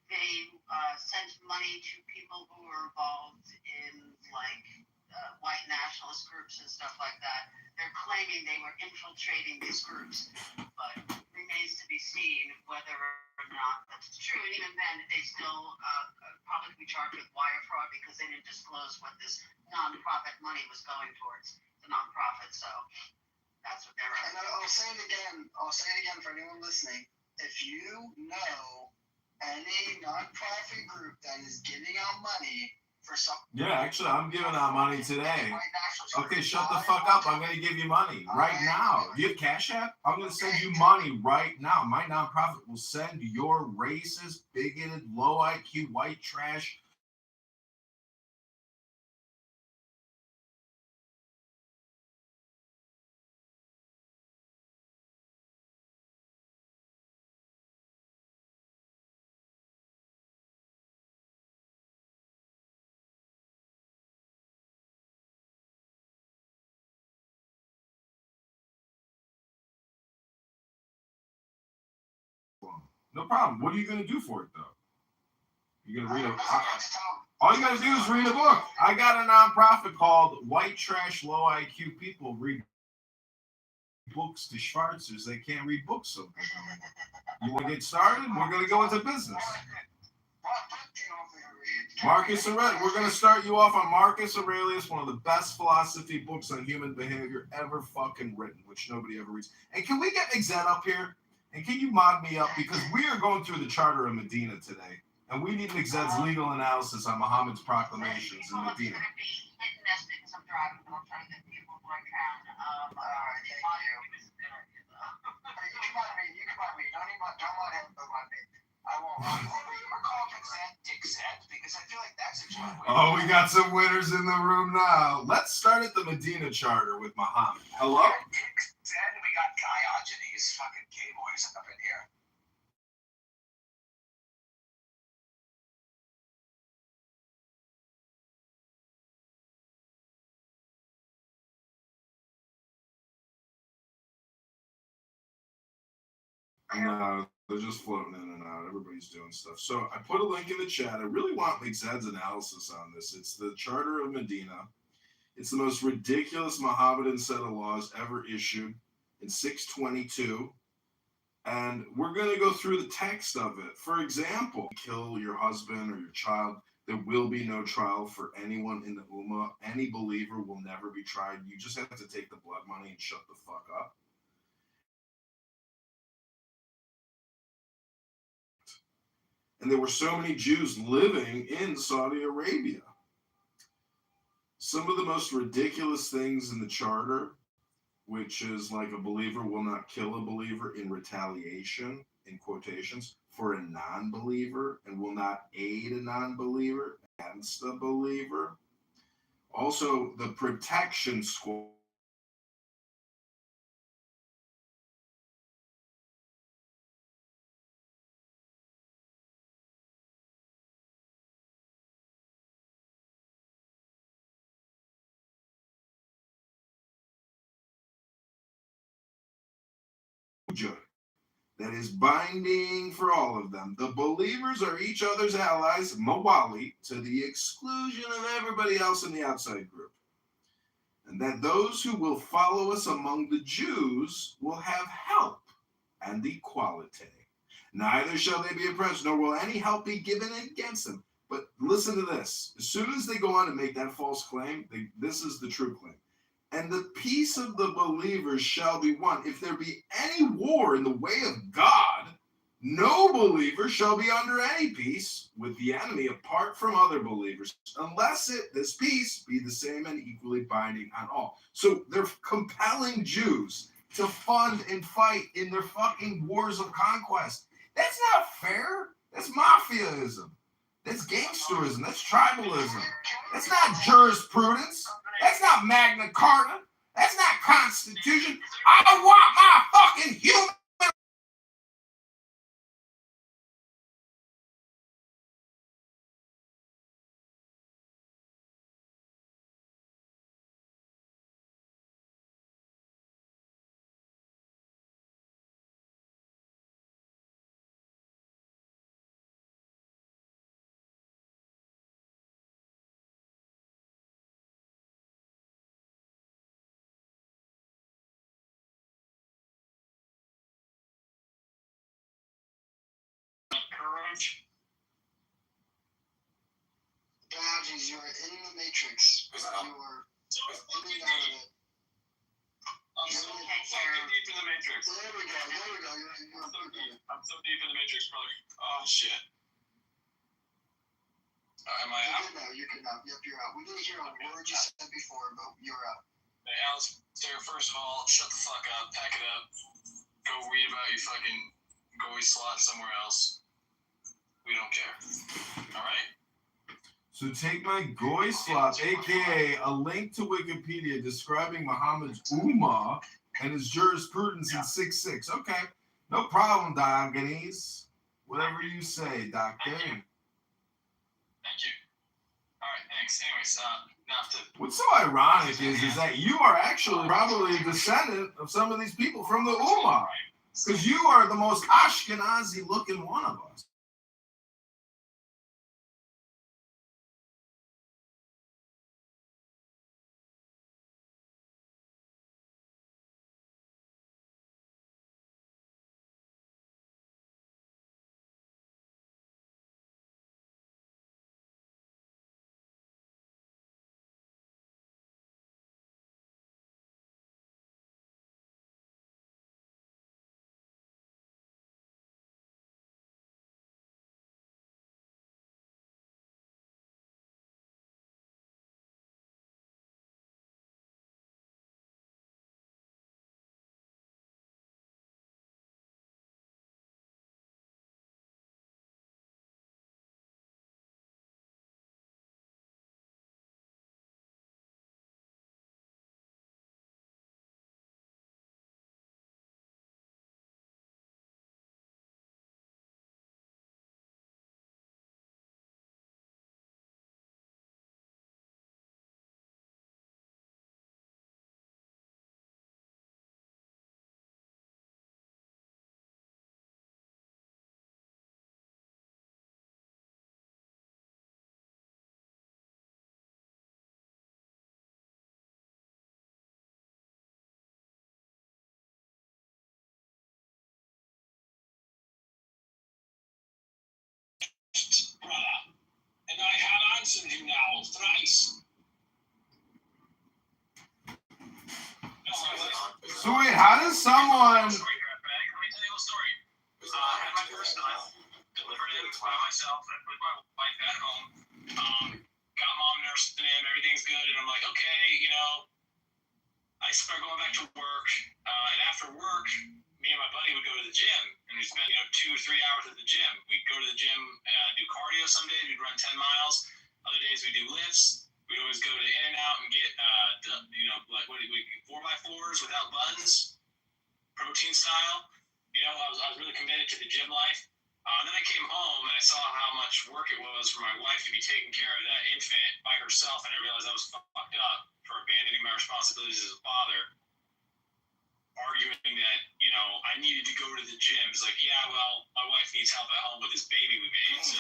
they sent money to people who were involved in like white nationalist groups and stuff like that. They're claiming they were infiltrating these groups, but remains to be seen whether or not that's true. And even then, they still probably be charged with wire fraud because they didn't disclose what this nonprofit money was going towards. The nonprofit, so that's what they're. And I'll say it again. For anyone listening. If you know any nonprofit group that is giving out money for some. Yeah, actually, I'm giving out money today. Okay, shut the fuck up. I'm going to give you money right now. Do you have Cash App? I'm going to send you money right now. My nonprofit will send your racist, bigoted, low IQ, white trash. No problem. What are you going to do for it, though? You're going to read all you got to do is read a book. I got a nonprofit called White Trash Low IQ People Read Books to Schwarzers. They can't read books so good. You want to get started? We're going to go into business. Marcus Aurelius. We're going to start you off on Marcus Aurelius, one of the best philosophy books on human behavior ever fucking written, which nobody ever reads. And can we get Exet up here? And can you mod me up? Because we are going through the Charter of Medina today. And we need Exet's legal analysis on Muhammad's proclamations in Medina. Oh, we got some winners in the room now. Let's start at the Medina Charter with Muhammad. Hello? Then we got Diogenes, fucking gay boys up in here. No, they're just floating in and out. Everybody's doing stuff. So I put a link in the chat. I really want McZed's analysis on this. It's the Charter of Medina. It's the most ridiculous Mohammedan set of laws ever issued in 622. And we're going to go through the text of it. For example, kill your husband or your child. There will be no trial for anyone in the Ummah. Any believer will never be tried. You just have to take the blood money and shut the fuck up. And there were so many Jews living in Saudi Arabia. Some of the most ridiculous things in the charter, which is like a believer will not kill a believer in retaliation, in quotations, for a non-believer, and will not aid a non-believer against a believer. Also, the protection squad. That is binding for all of them. The believers are each other's allies, mawali, to the exclusion of everybody else in the outside group. And that those who will follow us among the Jews will have help and equality. Neither shall they be oppressed, nor will any help be given against them. But listen to this. As soon as they go on to make that false claim, this is the true claim. And the peace of the believers shall be won. If there be any war in the way of God, no believer shall be under any peace with the enemy apart from other believers, unless this peace be the same and equally binding on all. So they're compelling Jews to fund and fight in their fucking wars of conquest. That's not fair. That's mafiaism. That's gangsterism. That's tribalism. That's not jurisprudence. That's not Magna Carta. That's not Constitution. I want my fucking human. Badges, you're in the matrix. You are in and out of it. I'm so fucking deep in the matrix. There we go. I'm so deep in the matrix, brother. Oh shit. Am I out? You're good now. Yep, you're out. We didn't hear a word you said before, but you're out. Hey, Alistair, first of all, shut the fuck up, pack it up, go read about your fucking goy slot somewhere else. We don't care. Alright? So take my goy slot, aka a link to Wikipedia describing Muhammad's Ummah and his jurisprudence in 6.6. Okay, no problem, Diogenes. Whatever you say, Doctor. Thank you. Alright, thanks. Anyways, enough to... What's so ironic is that you are actually probably a descendant of some of these people from the Ummah. Because you are the most Ashkenazi looking one of us. So wait, how does someone? Story, Let me tell you a story. I had my first son, delivered him by myself, and with my wife at home. Got mom nursing him, everything's good, and I'm like, okay, I start going back to work, and after work, me and my buddy would go to the gym, and we'd spend 2 or 3 hours at the gym. We'd go to the gym, do cardio some days, we'd run 10 miles. Other days we do lifts. We'd always go to In-N-Out and get, like 4x4s without buns, protein style. I was really committed to the gym life. Then I came home and I saw how much work it was for my wife to be taking care of that infant by herself, and I realized I was fucked up for abandoning my responsibilities as a father, arguing that, I needed to go to the gym. It's like, yeah, well, my wife needs help at home with this baby we made. So.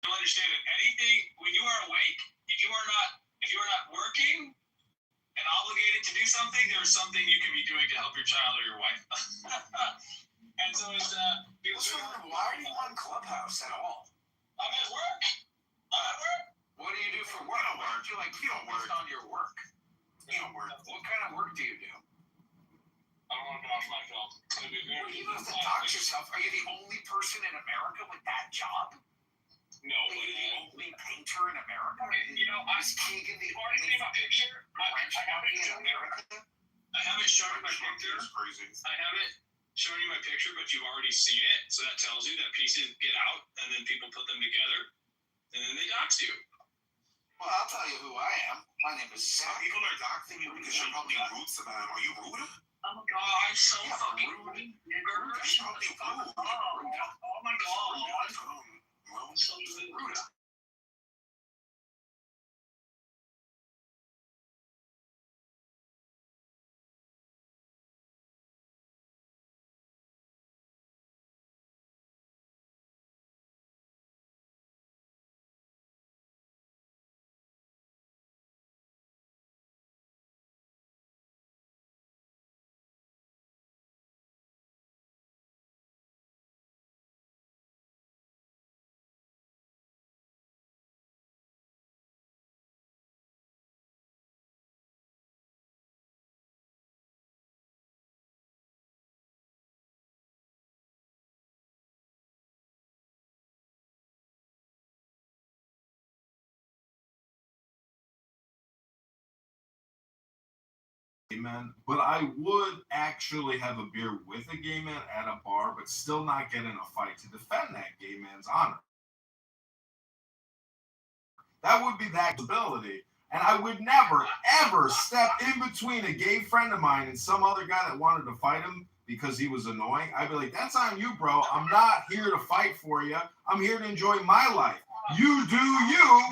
You understand that anything, when you are awake, if you are not working and obligated to do something, there's something you can be doing to help your child or your wife. And so it's why are you on Clubhouse at all? I'm at work. What do you do for work? You don't work on your work. You don't work. What kind of work do you do? I don't want to dox myself. Well, you don't have to dox yourself. Are you the only person in America with that job? No, Are you the only painter in America? Is Keegan the only thing my picture? I haven't shown you my picture. I haven't shown you my picture, but you've already seen it, so that tells you that pieces get out, and then people put them together, and then they dox you. Well, I'll tell you who I am. My name is Zach. People are doxing you because you're probably rude to them. Are you rude? Oh my god, I'm so fucking rude, nigger. You're probably rude. Oh my god. I'm so rude. Man, but I would actually have a beer with a gay man at a bar, but still not get in a fight to defend that gay man's honor. That would be that ability. And I would never, ever step in between a gay friend of mine and some other guy that wanted to fight him because he was annoying. I'd be like, that's on you, bro. I'm not here to fight for you. I'm here to enjoy my life. You do you.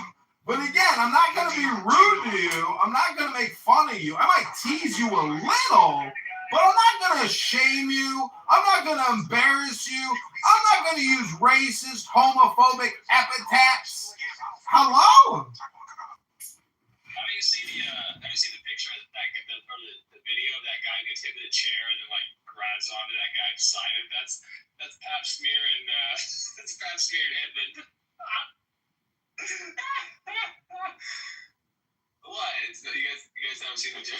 But again, I'm not going to be rude to you. I'm not going to make fun of you. I might tease you a little, but I'm not going to shame you. I'm not going to embarrass you. I'm not going to use racist, homophobic epithets. Hello? Have you seen the picture of that or the video of that guy who gets hit with a chair and then grabs onto that guy beside him? That's Pap Smear and that's Pap Smear and Edmund. What? You guys haven't seen the video?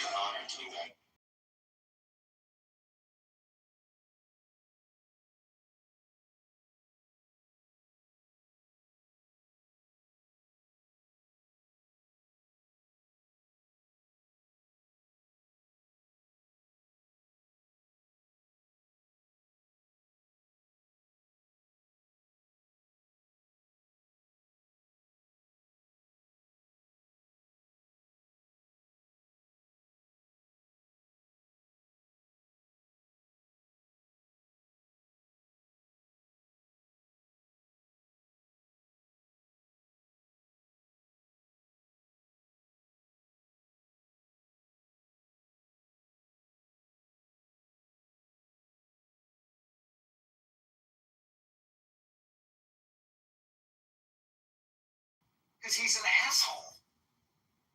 Because he's an asshole.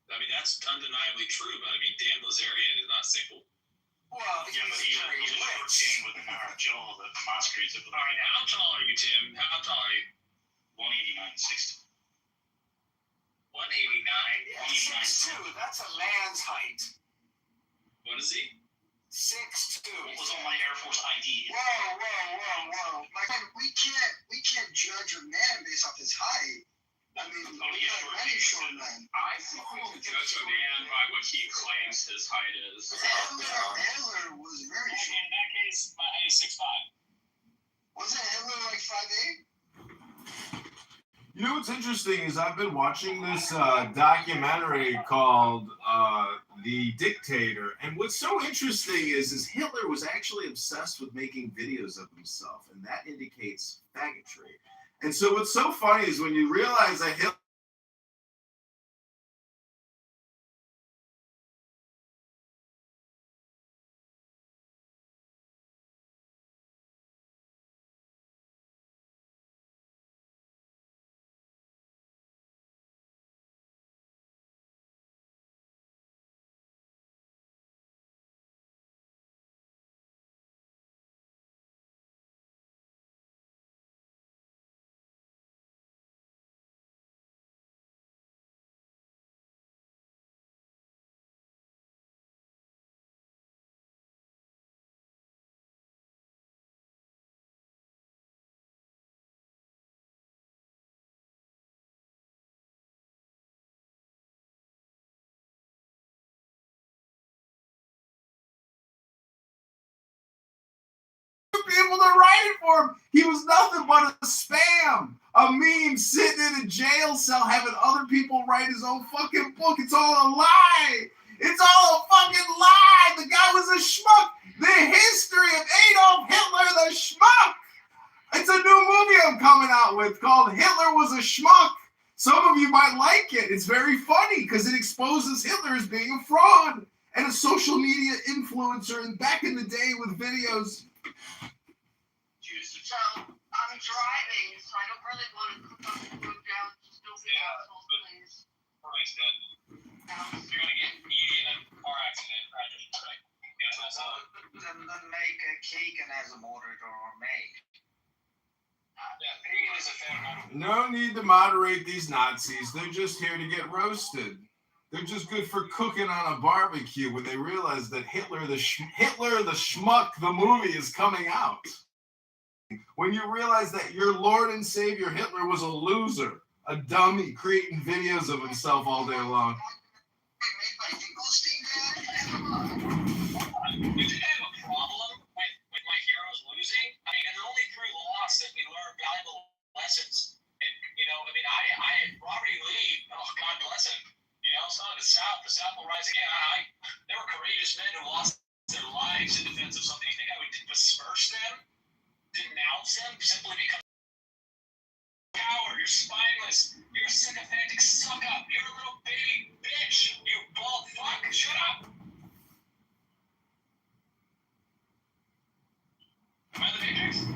I mean, that's undeniably true, but I mean, Dan Blazarian is not single. Well, yeah, but he 14 with Joel, the Masquerades. All right, how tall are you, Tim? How tall are you? 189, 6'2". 189? Yeah, 6'2". That's a man's height. What is he? 6'2". What was on my Air Force ID? Whoa. My friend, we can't judge a man based off his height. I mean, we have many short men. I think we can judge a man by what he claims his height is. Hitler was very short. In that case, my height is 6'5". Wasn't Hitler like 5'8"? You know what's interesting is I've been watching this documentary called The Dictator, and what's so interesting is Hitler was actually obsessed with making videos of himself, and that indicates faggotry. And so what's so funny is when you realize that Hitler be able to write it for him. He was nothing but a spam, a meme sitting in a jail cell having other people write his own fucking book. It's all a lie. It's all a fucking lie. The guy was a schmuck. The history of Adolf Hitler, the schmuck. It's a new movie I'm coming out with called Hitler Was a Schmuck. Some of you might like it. It's very funny because it exposes Hitler as being a fraud and a social media influencer. And back in the day with videos. So I'm driving, so I don't really want to cook up the food down. Still be assholes, please. Perfect's good. You're going to get eaten in a car accident, right? Yes, that's all. Then make a cake and has a moderator or make. Yeah, pagan is a fan. No need to moderate these Nazis. They're just here to get roasted. They're just good for cooking on a barbecue when they realize that Hitler the Schmuck, the movie, is coming out. When you realize that your Lord and Savior Hitler was a loser, a dummy, creating videos of himself all day long. You think I have a problem with my heroes losing? I mean, it's only through loss that we learn valuable lessons. And, you know, I mean, Robert E. Lee, oh, God bless him. You know, it's not the South will rise again. There were courageous men who lost their lives in defense of something. You think I would besmirch them? Denounce them simply because you're a coward, you're spineless, you're a sycophantic suck up, you're a little baby bitch, you bald fuck, shut up. Am I the Matrix?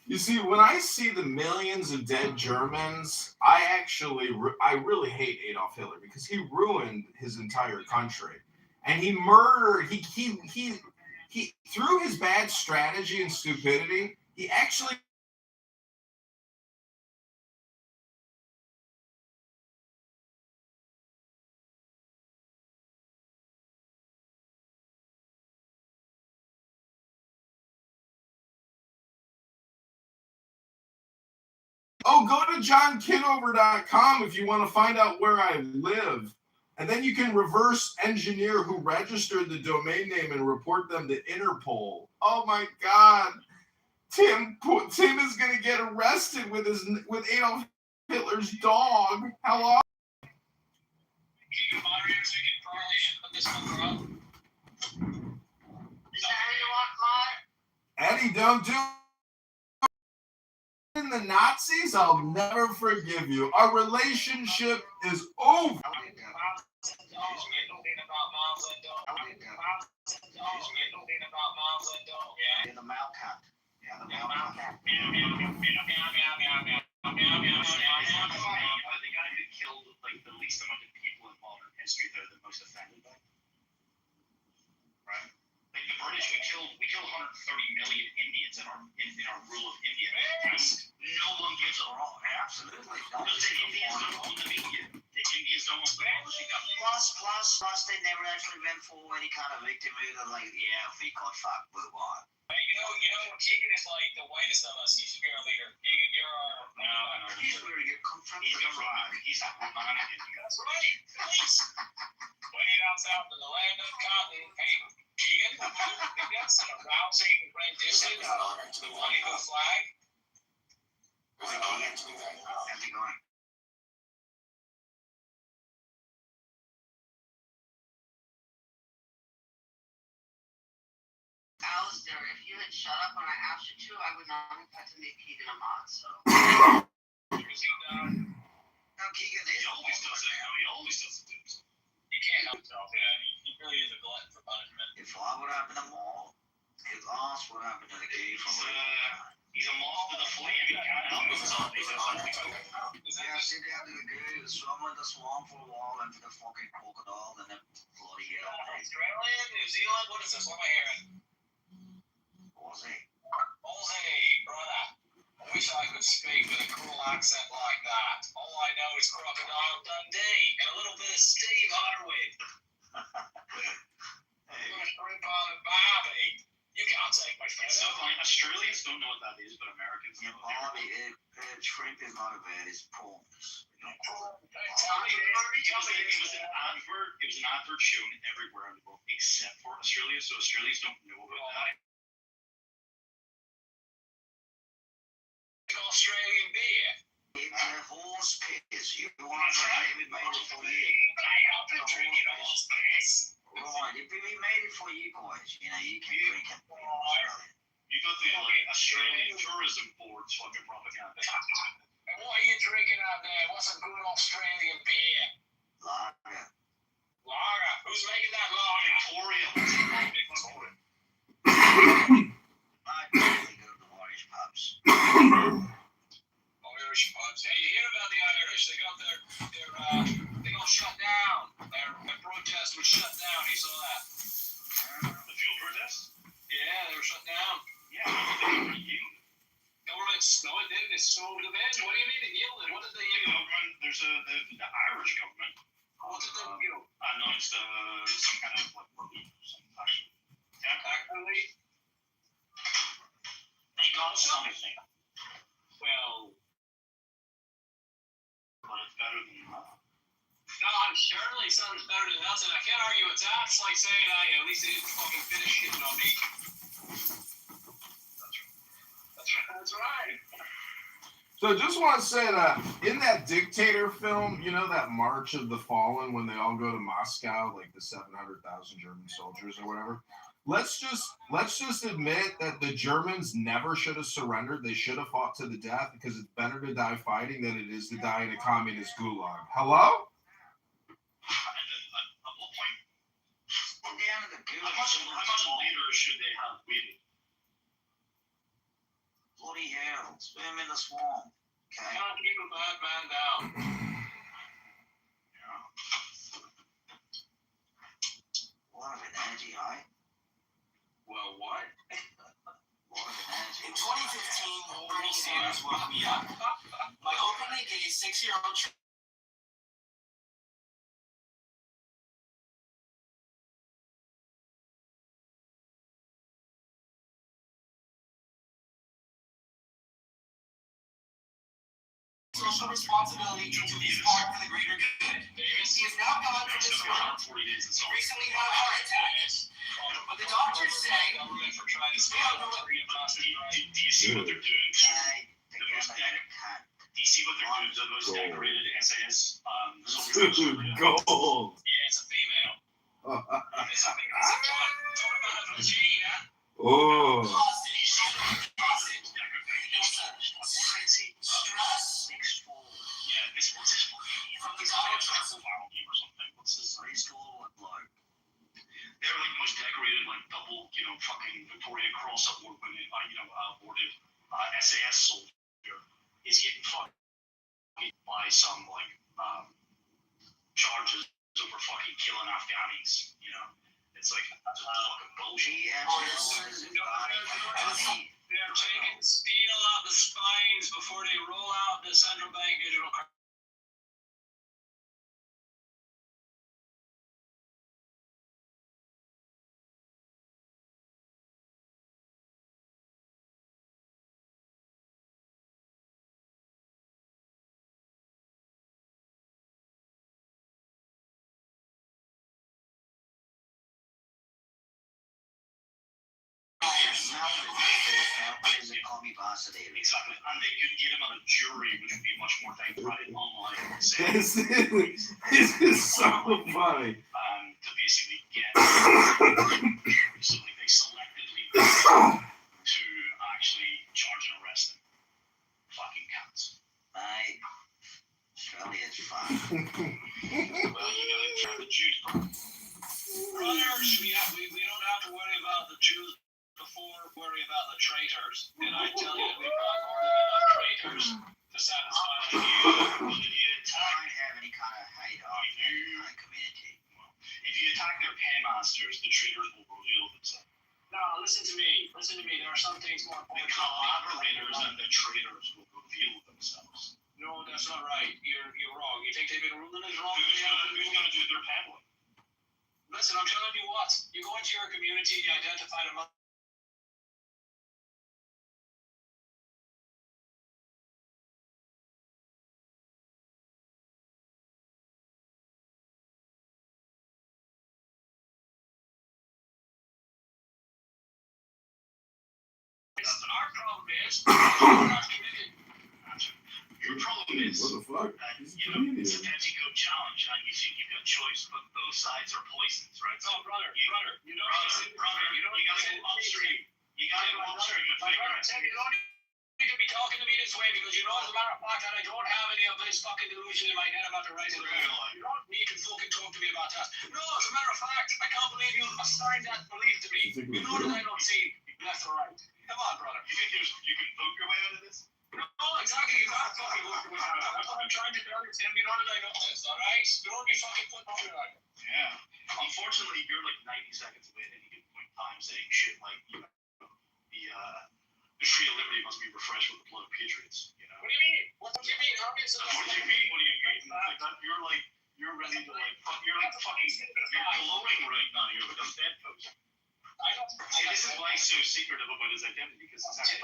You see, when I see the millions of dead Germans, I really hate Adolf Hitler because he ruined his entire country, and he murdered. He through his bad strategy and stupidity, he actually. Oh, go to johnkitover.com if you want to find out where I live. And then you can reverse engineer who registered the domain name and report them to Interpol. Oh my God. Tim is going to get arrested with Adolf Hitler's dog. How long? Can you moderate so we can correlation put this one up? Is that how you want, Eddie, don't do the Nazis, I'll never forgive you. Our relationship is over. The guy who killed like the least amount of people in modern history, they're the most offended by. Right? Like the British would killed 130 million Indians in our rule of India. No one gives a wrong. Absolutely. Because the Indians don't own the media. The Indians don't own the publishing company. Plus, they never actually went for any kind of victimhood of like, yeah, if we got fucked, move on. Keegan is like the whitest of us. He should be our leader. Keegan, you're our. No. He's very good. He's a rock. He's a Romanian. That's right. Nice. Way down south in the land of cotton. Hey, Keegan, that's a rousing rendition of the Washington flag. How's it going? Alistair, if you had shut up when I asked you to, I would not have had to make Keegan a mod, so. No, Keegan, He always does it. He always does it. He can't help himself. Yeah, he really is a glutton for punishment. if I would happen to Maul, his ass would happen to the kid from He's a moth to the flame. He can't help himself. Yeah, sit down to the goo, swim with the swamp for a while, and for the fucking crocodile, and then bloody hell. Australia, New Zealand, what is this? What am I hearing? Aussie. Aussie, brother. I wish I could speak with a cool accent like that. All I know is Crocodile Dundee and a little bit of Steve Harwood. Shrimp on a barbie. You can't take my friend. So funny. Australians don't know what that is, but Americans know. Barbie, shrimp is not a bed, it's prawns. Tell me, It was an advert. It was an advert shown everywhere in the world except for Australia. So Australians don't know about that. Australian beer. It's a horse piss. You want to have it made it for you. I've been drinking horse piss. Right, if we made it for you guys, you know, you can drink it. You got the Australian Tourism Board's fucking propaganda. And what are you drinking out there? What's a good Australian beer? Lager. Lager. Who's making that lager? Victoria. Victoria. I definitely go to the Irish pubs. Irish pubs. Hey, you hear about the Irish? They got shut down. Their protest was shut down. You saw that? The fuel protest? Yeah, they were shut down. Yeah, they yielded. Government, no, it didn't. It slowed the bed. What do you mean it yielded? What did they yield? There's the Irish government. What did they yield? Announced some kind of relief or something. Actually, they got something. Well, but it's better than nothing. no, surely something's better than nothing. I can't argue with that. It's like saying, at least they didn't fucking finish shitting on me. That's right. So just want to say that in that Dictator film, you know that March of the Fallen when they all go to Moscow, like the 700,000 German soldiers or whatever. Let's just admit that the Germans never should have surrendered. They should have fought to the death because it's better to die fighting than it is to die in a communist gulag. Hello? How much later should they have waited? Bloody hell, swim in the swamp. Okay. Can't keep a bad man down. What an energy, eh? Well, what? What an energy. In 2015, Bernie Sanders woke me up. My openly gay 6-year-old social responsibility to do his part for the greater good. He is now gone from this world. He recently had a heart attack. But the doctors say Do you see what they're doing to the most Do you see what they're doing to the most decorated SAS soldiers? Gold. Yeah, it's a female. It's a female. Talk about a vagina. Oh. Yeah, this what's his or something. What's this? They're like the most decorated, like double, fucking Victoria Cross award winning, awarded SAS soldier is getting fucked by some charges over fucking killing Afghanis, It's like that's fucking bullshit. They're taking steel out the spines before they roll out the central bank digital currency. Exactly, and they could get him on a jury, which would be much more dignified online. This is so funny. To basically get so like they selectively to actually charge and arrest them. Fucking cunts. Australia's fine. Well, you gotta try the Jews. Brothers, we don't have to worry about the Jews before worry about the traitors. Did I tell you that we've got more than enough traitors to satisfy you? If you attack, have any kind of hate off that community. If you attack their paymasters, the traitors will reveal themselves. No, listen to me. Listen to me. There are some things more The important. collaborators and the traitors will reveal themselves. No, that's not right. You're wrong. You think they've been ruling us wrong? Who's gonna do their paddling? Listen, I'm telling you what. You go into your community, you identify them. Our problem is we're not committed. Your problem is What the fuck? that He's a it's a comedian. petticoat challenge, and you think you've got choice, but both sides are poisons, right? No, brother, you don't You gotta go upstream. You gotta go upstream and figure out. You don't need to be talking to me this way because you know, as a matter of fact, that I don't have any of this fucking delusion in my head about the right and the wrong. You don't need to fucking talk to me about that. No, as a matter of fact, I can't believe you assigned that belief to me. You know that I don't see left or right. Come on, brother. You think you can poke your way out of this? No, exactly. You can't fucking work with that. That's what I'm trying to tell you, Tim. You know that I know this, all right? Don't be fucking putting on it on you. Yeah. Unfortunately, you're like 90 seconds away at any given point in time saying shit like, you know, the tree of liberty must be refreshed with the blood of patriots. You know. What do you mean? What do you mean? How many What do you mean? What do you mean? Like that, you're ready to like, you're like fucking, you're glowing right now. You're like a bedpost. I don't. See, this is why he's so secretive about his identity, because it's actually.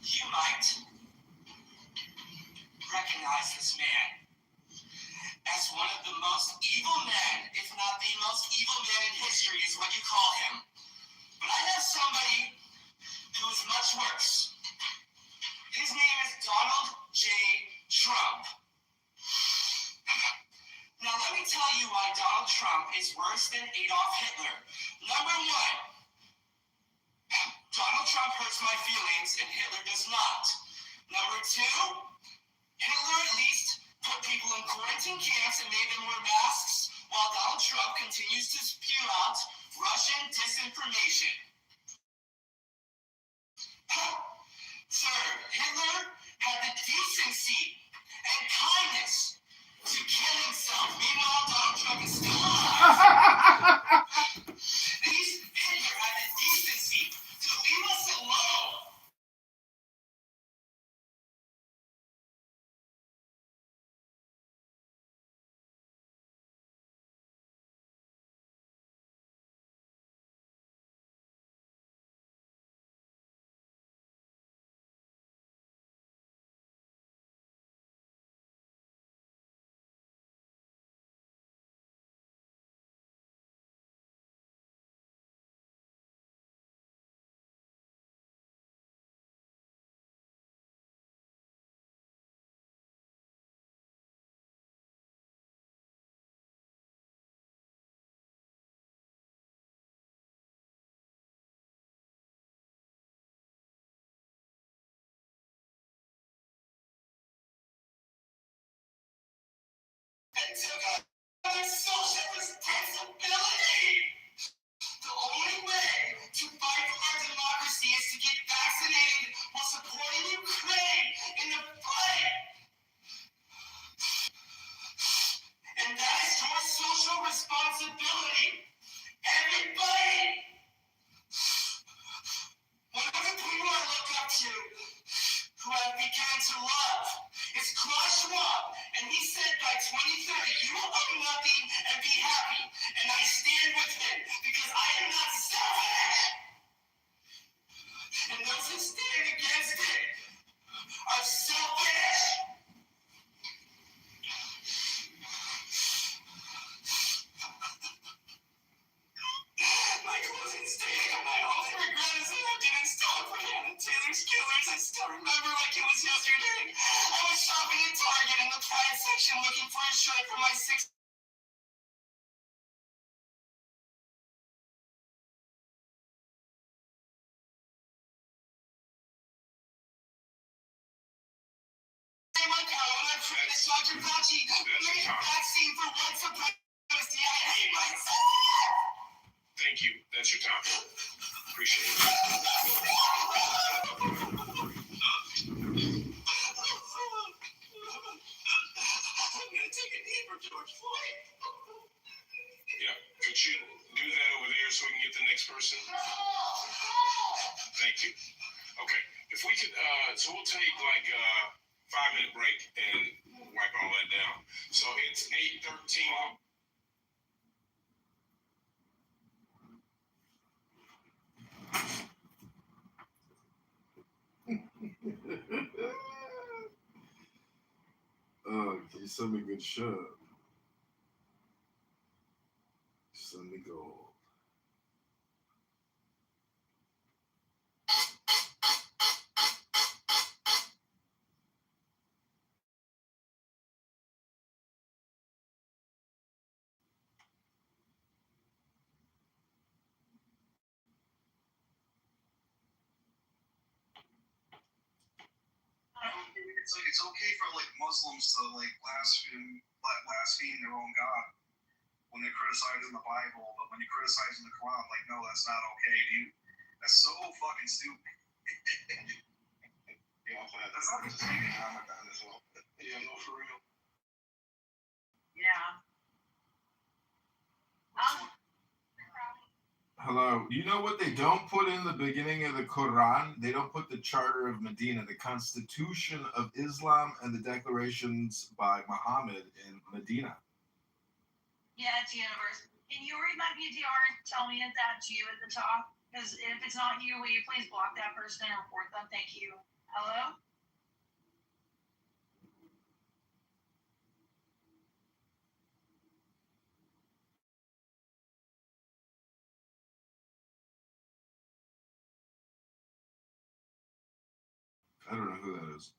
You might recognize this man as one of the most evil men, if not the most evil man in history, is what you call him. But I have somebody who is much worse. His name is Donald J. Trump. Now let me tell you why Donald Trump is worse than Adolf Hitler. Number one, Donald Trump hurts my feelings and Hitler does not. Number two, Hitler at least put people in quarantine camps and made them wear masks, while Donald Trump continues to spew out Russian disinformation. Third, Hitler had the decency and kindness to kill himself. Meanwhile, Donald Trump is still alive. Hitler had the decency took on their social responsibility. The only way to fight for our democracy is to get vaccinated while supporting Ukraine in the fight. And that is your social responsibility. Everybody. One of the people I look up to, who I've begun to love, is Klaus Schwab. And he said by 2030, you will own nothing and be happy. And I stand with him because I am not selfish. And those who stand against it are selfish. My closing statement, my only regret is that I didn't stop for Hannah Taylor's killers. I still remember like it was yesterday. I was shopping at Target in the pride section looking for a shirt for my 6 Dr. Fauci, make a vaccine for white supremacy. I hate myself. Thank you. That's your time. Appreciate it. I'm gonna take a knee for George Floyd. Yeah. Could you do that over there so we can get the next person? Thank you. Okay. If we could, so we'll take like a 5-minute break and wipe all that down. So it's 8:13. Can you send me good shit? Send me gold. It's like it's okay for like Muslims to like blaspheme their own God when they're criticizing the Bible, but when you're criticizing the Quran, like no, that's not okay, dude. That's so fucking stupid. Yeah, that's not just saying Ramadan as well. Yeah, no, for real. Yeah. Hello. You know what they don't put in the beginning of the Quran? They don't put the Charter of Medina, the Constitution of Islam, and the declarations by Muhammad in Medina. Yeah, it's universe. Can you read my PTR and tell me if that's you at the top? Because if it's not you, will you please block that person and report them? Thank you. Hello? I don't know who that is.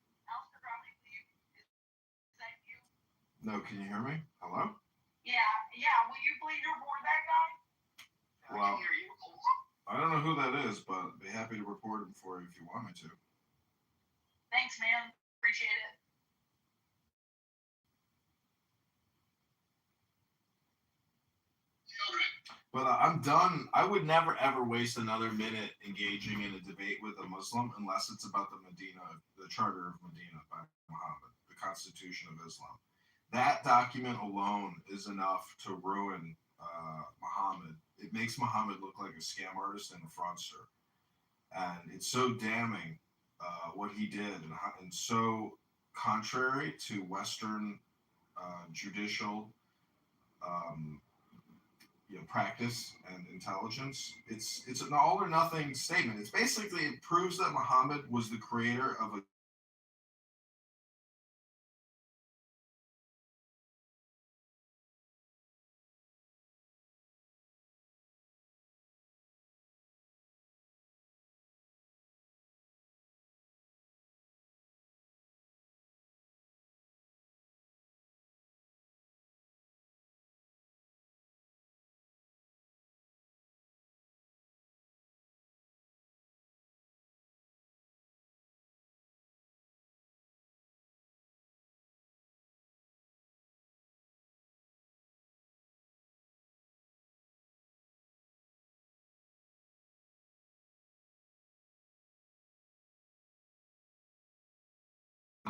No, can you hear me? Hello? Yeah. Will you please report that guy? Well, I don't know who that is, but I'd be happy to report him for you if you want me to. Thanks, man. Appreciate it. But I'm done. I would never ever waste another minute engaging in a debate with a Muslim unless it's about the Charter of Medina by Muhammad, the Constitution of Islam. That document alone is enough to ruin Muhammad. It makes Muhammad look like a scam artist and a fraudster. And it's so damning what he did and so contrary to Western judicial practice and intelligence. It's an all or nothing statement. It's basically, it proves that Muhammad was the creator of a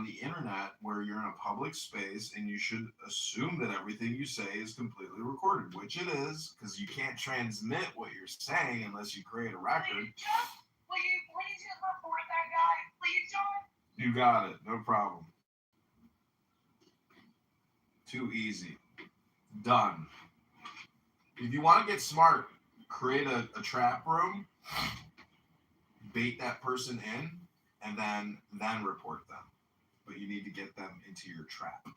the internet where you're in a public space and you should assume that everything you say is completely recorded, which it is, because you can't transmit what you're saying unless you create a record. Will you please just report that guy? Please, John? You got it. No problem. Too easy. Done. If you want to get smart, create a trap room, bait that person in, and then report them. But you need to get them into your trap. Okay.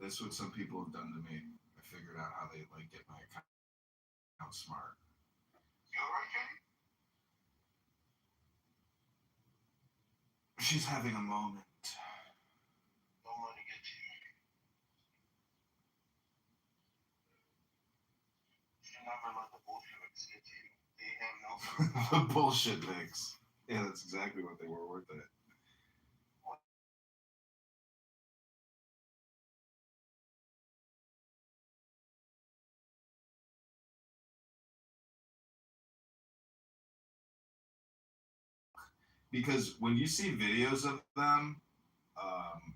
That's what some people have done to me. I figured out how they get my account smart. You alright, Kenny? She's having a moment. Don't let it get to you. You never let the Bolsheviks get to you. They have no The bullshit mix. Yeah, that's exactly what they were, weren't they? Because when you see videos of them,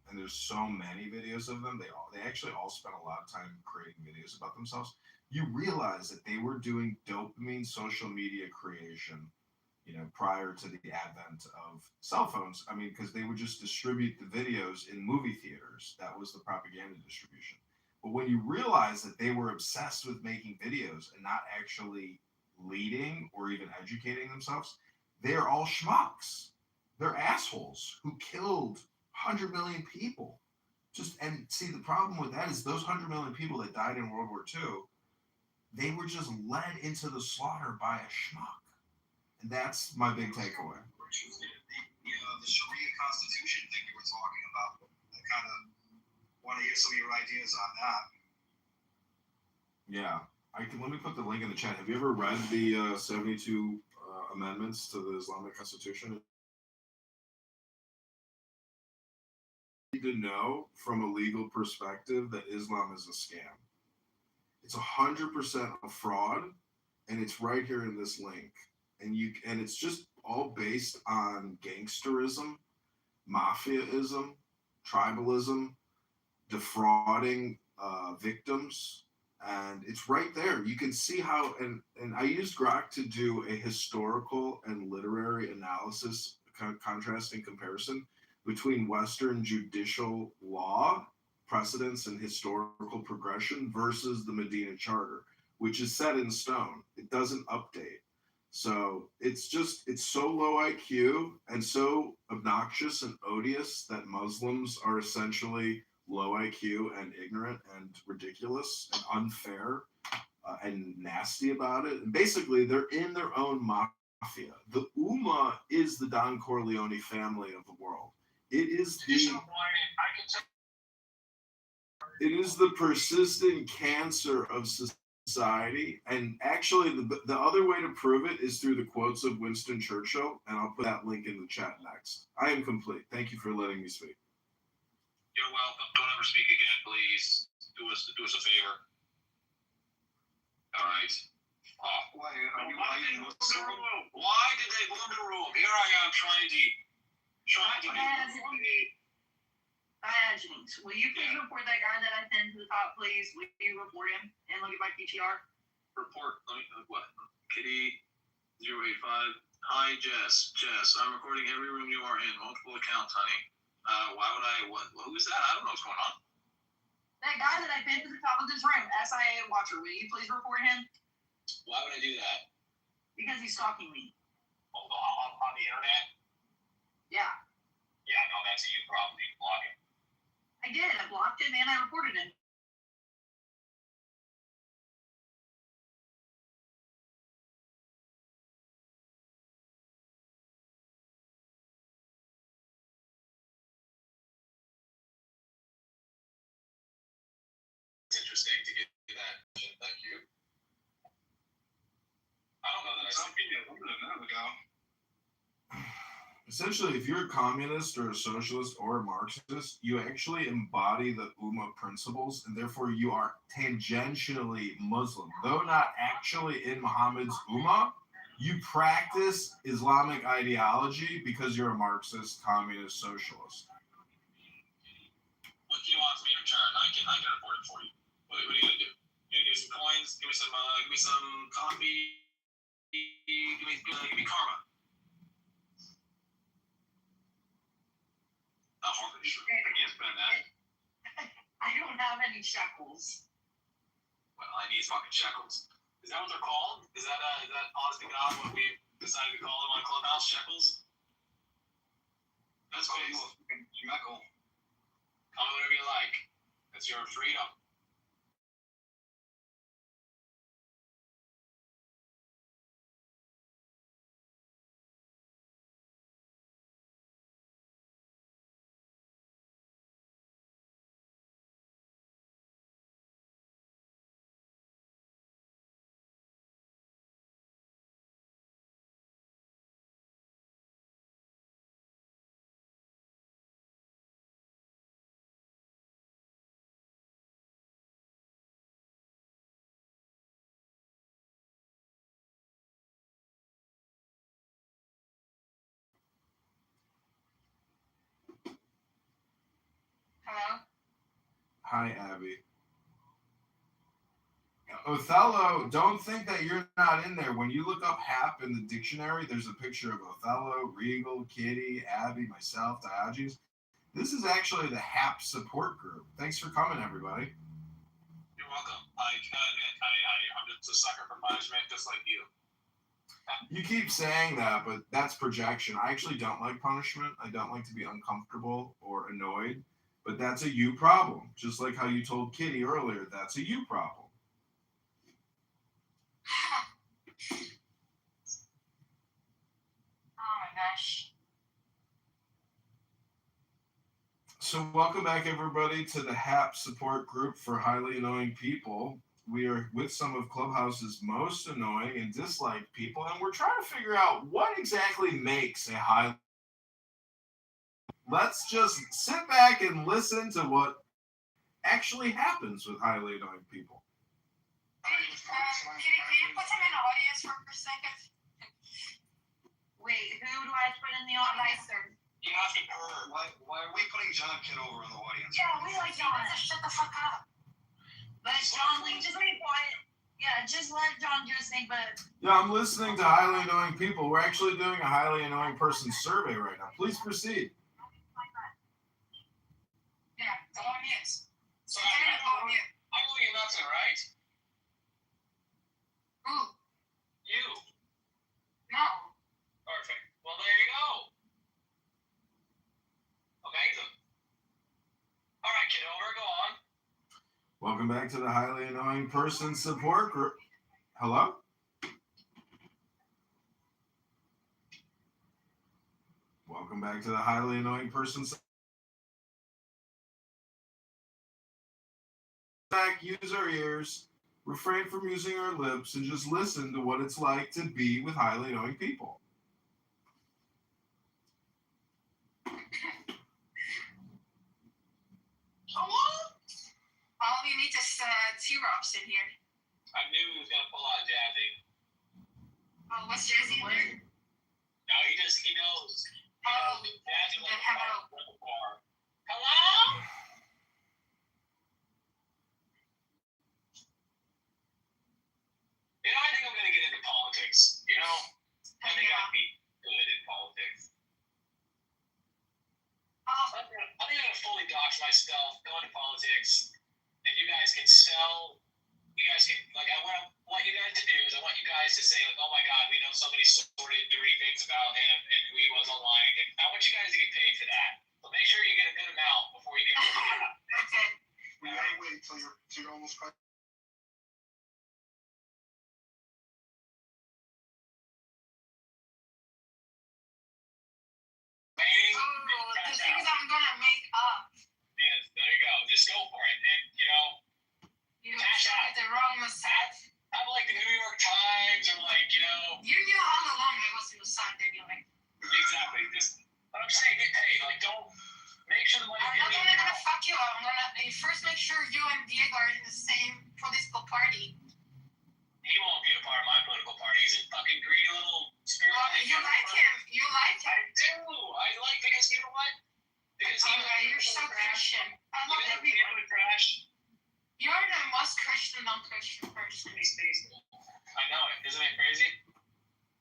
and there's so many videos of them, they actually all spent a lot of time creating videos about themselves. You realize that they were doing dopamine social media creation, prior to the advent of cell phones. I mean, because they would just distribute the videos in movie theaters. That was the propaganda distribution. But when you realize that they were obsessed with making videos and not actually leading or even educating themselves, they're all schmucks. They're assholes who killed 100 million people. And see, the problem with that is those 100 million people that died in World War II, they were just led into the slaughter by a schmuck. And that's my big takeaway. The Sharia Constitution thing you were talking about, I kind of want to hear some of your ideas on that. Yeah. Let me put the link in the chat. Have you ever read the 72 amendments to the Islamic Constitution? You need to know from a legal perspective that Islam is a scam. It's 100% a fraud, and it's right here in this link. And it's just all based on gangsterism, mafiaism, tribalism, defrauding victims, and it's right there. You can see how, and I used Grok to do a historical and literary analysis, contrasting comparison between Western judicial law precedents and historical progression versus the Medina Charter, which is set in stone. It doesn't update. So it's so low IQ and so obnoxious and odious that Muslims are essentially low IQ and ignorant and ridiculous and unfair and nasty about it. And basically, they're in their own mafia. The Ummah is the Don Corleone family of the world. It is the persistent cancer of society. And actually, the other way to prove it is through the quotes of Winston Churchill, and I'll put that link in the chat next. I am complete. Thank you for letting me speak. You're welcome. Don't ever speak again, please. Do us a favor. All right. Why did they move the room? Here I am trying to Will you please report that guy that I pinned to the top, please? Will you report him and look at my PTR? Report. What? Kitty 085. Hi, Jess. I'm recording every room you are in. Multiple accounts, honey. Why would I? Who is that? I don't know what's going on. That guy that I pinned to the top of this room, SIA Watcher. Will you please report him? Why would I do that? Because he's stalking me. Hold on the internet? Yeah. Yeah, no, that's a you problem. You block him. I did. I blocked him and I reported him. It's interesting to get that. Thank you. I don't know that I said it a minute ago. Essentially, if you're a communist or a socialist or a Marxist, you actually embody the Ummah principles, and therefore you are tangentially Muslim. Though not actually in Muhammad's Ummah, You practice Islamic ideology because you're a Marxist, communist, socialist. What do you want from me in return? I can afford it for you. What are you gonna do? You gonna give me some coins? Give me some coffee? Give me karma. Oh, I can't spend that. I don't have any shekels. Well, I need fucking shekels. Is that what they're called? Is that honest to God what we decided to call them on Clubhouse? Shekels? That's cool. You a fucking shekel. Call it whatever you like. That's your freedom. Hello? Hi, Abby. Othello, don't think that you're not in there. When you look up Hap in the dictionary, there's a picture of Othello, Regal, Kitty, Abby, myself, Diogenes. This is actually the Hap support group. Thanks for coming, everybody. You're welcome. I'm just a sucker for punishment, just like you. You keep saying that, but that's projection. I actually don't like punishment. I don't like to be uncomfortable or annoyed, but that's a you problem. Just like how you told Kitty earlier, that's a you problem. Oh my gosh. So welcome back, everybody, to the HAP support group for highly annoying people. We are with some of Clubhouse's most annoying and disliked people, and we're trying to figure out what exactly makes a highly... Let's just sit back and listen to what actually happens with highly annoying people. Can you put him in the audience for a second? Wait, who do I put in the audience? You have to purr. Why are we putting John Kitover in the audience? Yeah, we like John. Shut the fuck up. Let John leave. Just be quiet. Yeah, just let John do his thing, but... Yeah, I'm listening to highly annoying people. We're actually doing a highly annoying person survey right now. Please proceed. Yeah, go on mute. So I'm owing you nothing, right? Who? You. No. Perfect. Well, there you go. Amazing. All right, Kitover, go on. Welcome back to the highly annoying person support group. Hello? Welcome back to the highly annoying person. Back, use our ears, refrain from using our lips, and just listen to what it's like to be with highly annoying people. All you need is T-Rops in here. I knew he was going to pull out Jazzy. Oh, what's Jazzy doing? No, he knows. Oh, Jazzy then hello. Hello? You know, I think I'm going to get into politics. You know? I think I'd be good in politics. I think I'm going to fully dox myself, go into politics, and you guys can sell. You guys can, like, I want you guys to do is I want you guys to say, like, oh my God, we know so many sordid, dirty things about him and who he was online. And I want you guys to get paid for that. So make sure you get a good amount before you get paid. Okay. We gotta wait till you're almost caught. The things I'm gonna make up. Yes, there you go. Just go for it. And, you know, You shot the wrong Mossad. have like the New York Times or like, you know. You knew all along I was Mossad anyway. Exactly. Just, but I'm saying get paid. Like, don't make sure the money. I'm not gonna fuck you up. I'm gonna first make sure you and Diego are in the same political party. He won't be a part of my political party. He's a fucking greedy little I love everyone. You're the most Christian non-Christian person. I know it. Isn't it crazy?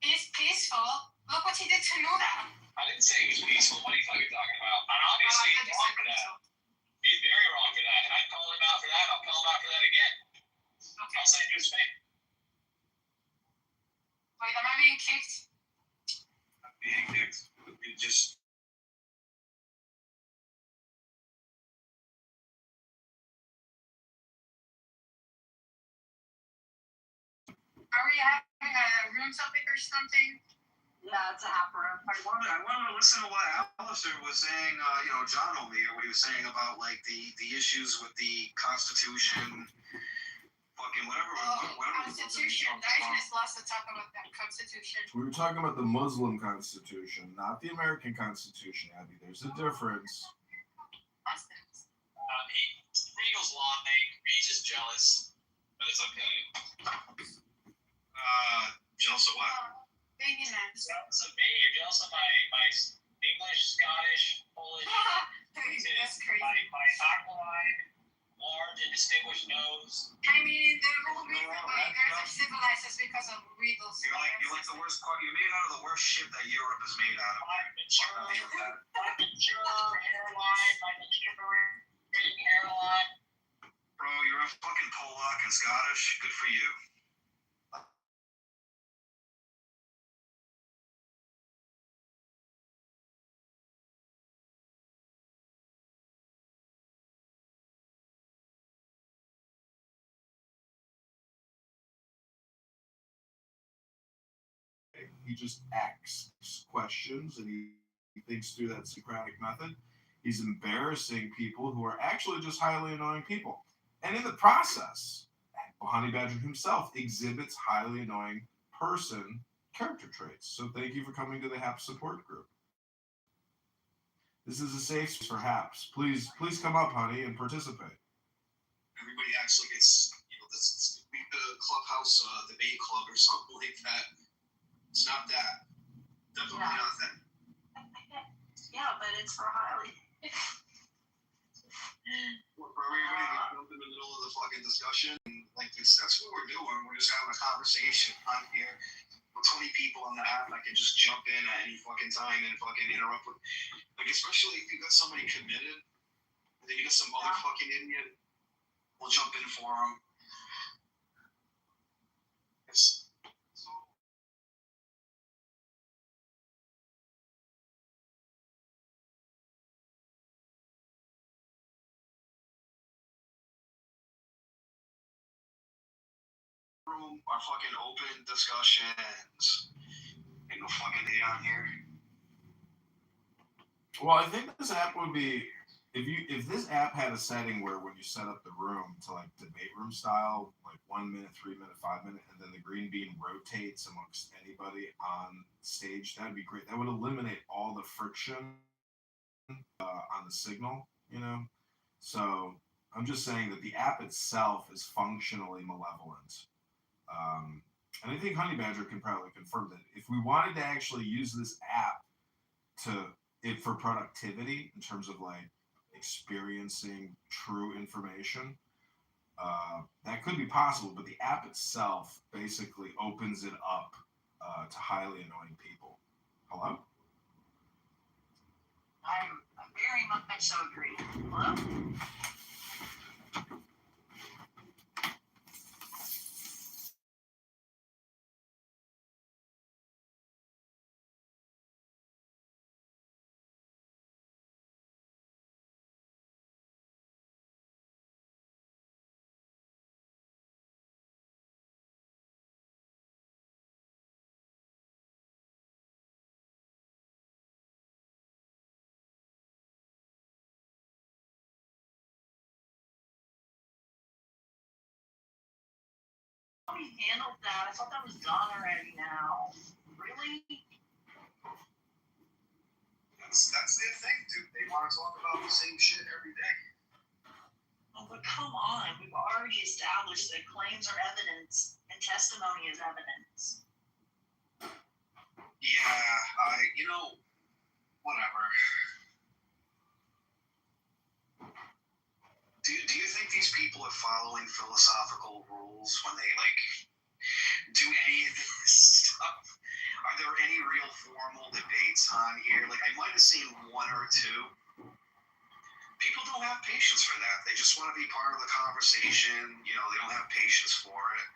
He's peaceful. Look what he did to Nura. I didn't say he was peaceful. What are you fucking talking about? And obviously he's wrong for that. He's very wrong for that. And I called him out for that. I'll call him out for that again. Okay. I'll say it to his face. Wait, am I being kicked? I'm being kicked. It just. Are we having a room topic or something? Yeah, it's a half room. I wanted to listen to what Alistair was saying, John over here, what he was saying about, like, the issues with the Constitution, fucking whatever. Constitution. Darkness loves to talk about that Constitution. We were talking about the Muslim Constitution, not the American Constitution, Abby. There's a difference. Muslims. Regal's lying. He's just jealous. But it's okay. Jealous of what? Baby man. Jealous of me? You're jealous of my English, Scottish, Polish, That's crazy. my aquiline, large and distinguished nose. I mean, the whole reason why you guys are civilized is because of Regal's. You're like the worst part. You're made out of the worst shit that Europe is made out of. My mature hairline, my mature hairline. Bro, you're a fucking Polak and Scottish. Good for you. He just asks questions and he thinks through that Socratic method. He's embarrassing people who are actually just highly annoying people. And in the process, Honey Badger himself exhibits highly annoying person character traits. So thank you for coming to the HAP support group. This is a safe space for HAPs. Please come up, honey, and participate. Everybody acts like it's, this clubhouse debate club or something like that. It's not that. Definitely not that. Yeah, but it's for highly. For everybody to jump in the middle of the fucking discussion, like that's what we're doing. We're just having a conversation on here with 20 people on the app. I can just jump in at any fucking time and fucking interrupt with, like, especially if you got somebody committed, and then you got some other fucking idiot. We'll jump in for them. Room are fucking open discussions. Ain't no fucking hate on here. Well, I think this app would be if this app had a setting where when you set up the room to like debate room style, like 1 minute, 3 minute, 5 minute, and then the green bean rotates amongst anybody on stage, that'd be great. That would eliminate all the friction on the signal, So I'm just saying that the app itself is functionally malevolent. And I think Honey Badger can probably confirm that if we wanted to actually use this app for productivity in terms of like experiencing true information, that could be possible, but the app itself basically opens it up to highly annoying people. Hello? I very much so agree. Hello? How he handled that? I thought that was done already now. Really? That's their thing, dude. They want to talk about the same shit every day. Oh, but come on. We've already established that claims are evidence and testimony is evidence. Whatever. following philosophical rules when they like do any of this stuff? Are there any real formal debates on here? Like I might have seen one or two. People don't have patience for that. They just want to be part of the conversation. You know, they don't have patience for it.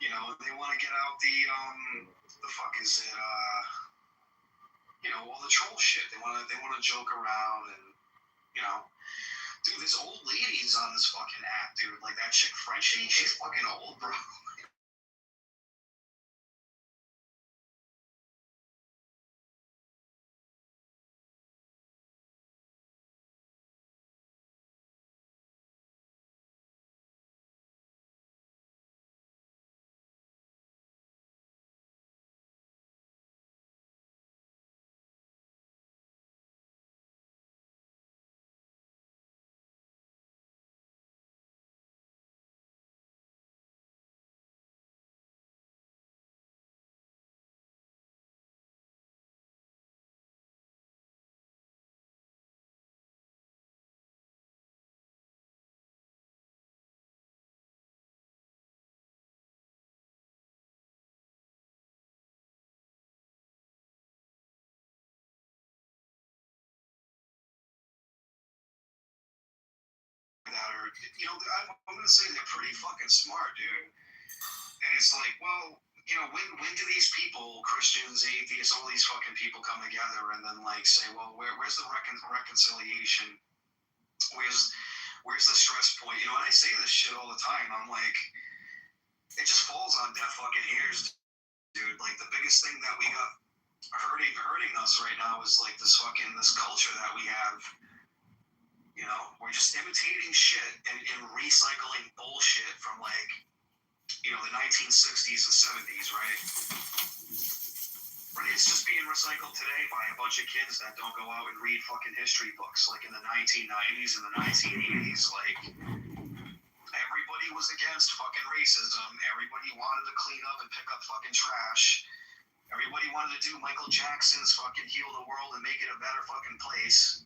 You know, they want to get out the fuck is it? You know, all the troll shit. They want to joke around and, you know. Dude, there's old ladies on this fucking app, dude. Like that chick Frenchie, she's fucking old, bro. That are, you know, I'm gonna say they're pretty fucking smart, dude. And it's like, well, you know, when do these people, Christians, atheists, all these fucking people come together and then like say, well, where's the reconciliation? Where's the stress point? You know, and I say this shit all the time. I'm like, it just falls on deaf fucking ears, dude. Like the biggest thing that we got hurting us right now is like this culture that we have. You know, we're just imitating shit and recycling bullshit from like, you know, the 1960s and 70s, right? But it's just being recycled today by a bunch of kids that don't go out and read fucking history books like in the 1990s and the 1980s. Like, everybody was against fucking racism. Everybody wanted to clean up and pick up fucking trash. Everybody wanted to do Michael Jackson's fucking Heal the World and make it a better fucking place.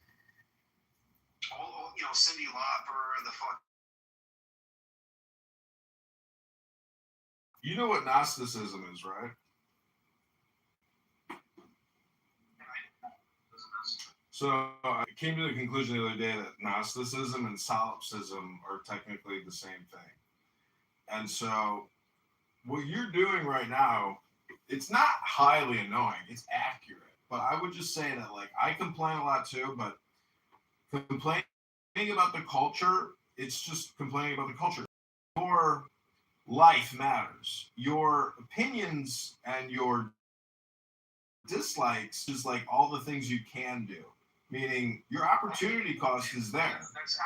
All, you know, Cyndi Lauper, the fuck. You know what Gnosticism is, right? So I came to the conclusion the other day that Gnosticism and solipsism are technically the same thing. And so what you're doing right now, it's not highly annoying. It's accurate. But I would just say that, like, I complain a lot too, but complaining about the culture, it's just complaining about the culture. Your life matters. Your opinions and your dislikes is like all the things you can do. Meaning your opportunity cost is there. That's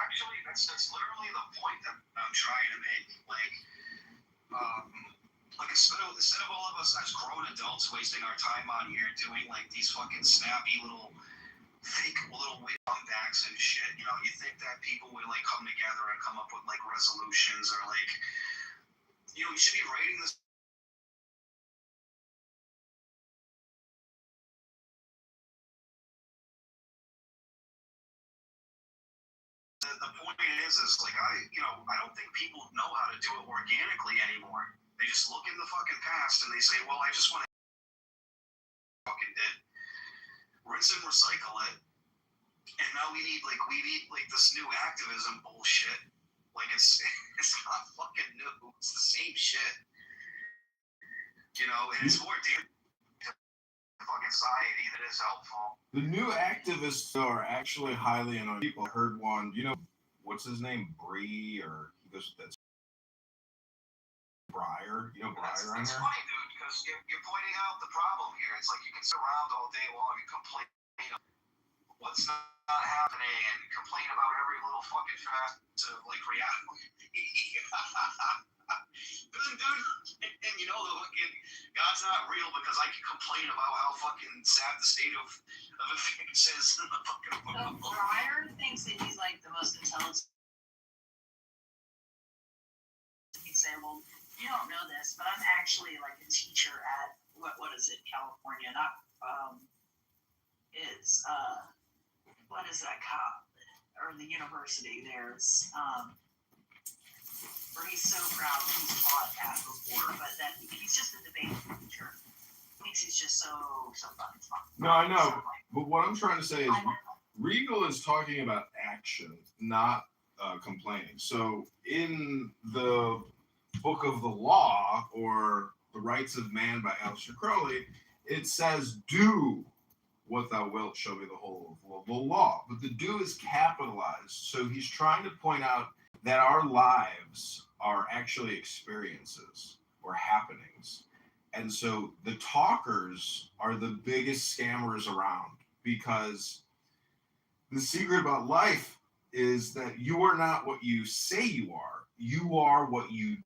literally the point that I'm trying to make. Like instead of all of us as grown adults wasting our time on here doing like these fucking snappy little fake little comebacks and shit, you know, you think that people would like come together and come up with like resolutions or like, you know, you should be writing this. The point is like I don't think people know how to do it organically anymore. They just look in the fucking past and they say, well, I just want to fucking did. Rinse and recycle it. And now we need this new activism bullshit. Like it's not fucking new. It's the same shit. You know, and it's more dear to fucking society that is helpful. The new activists are actually highly annoying people. I heard one, you know, what's his name? Bree, or he goes with that Breyer. You know Breyer on It's here? funny, dude, because you're pointing out the problem here. It's like you can sit around all day long and complain what's not happening and complain about every little fucking fact of like reality. Dude, and you know the fucking God's not real because I can complain about how fucking sad the state of affairs is in the fucking world. So Breyer thinks that he's like the most intelligent. He'd say, well, you don't know this, but I'm actually like a teacher at what is it, California? Not it's what is that cop or the university? There's where he's so proud that he's fought at before, but that he's just a debate teacher. He's just so fucking smart. No, I know, but what I'm trying to say is Regal is talking about action, not complaining. So in the Book of the Law, or The Rights of Man by Aleister Crowley, it says, do what thou wilt shall be the whole of the law. But the do is capitalized. So he's trying to point out that our lives are actually experiences or happenings. And so the talkers are the biggest scammers around, because the secret about life is that you are not what you say you are. You are what you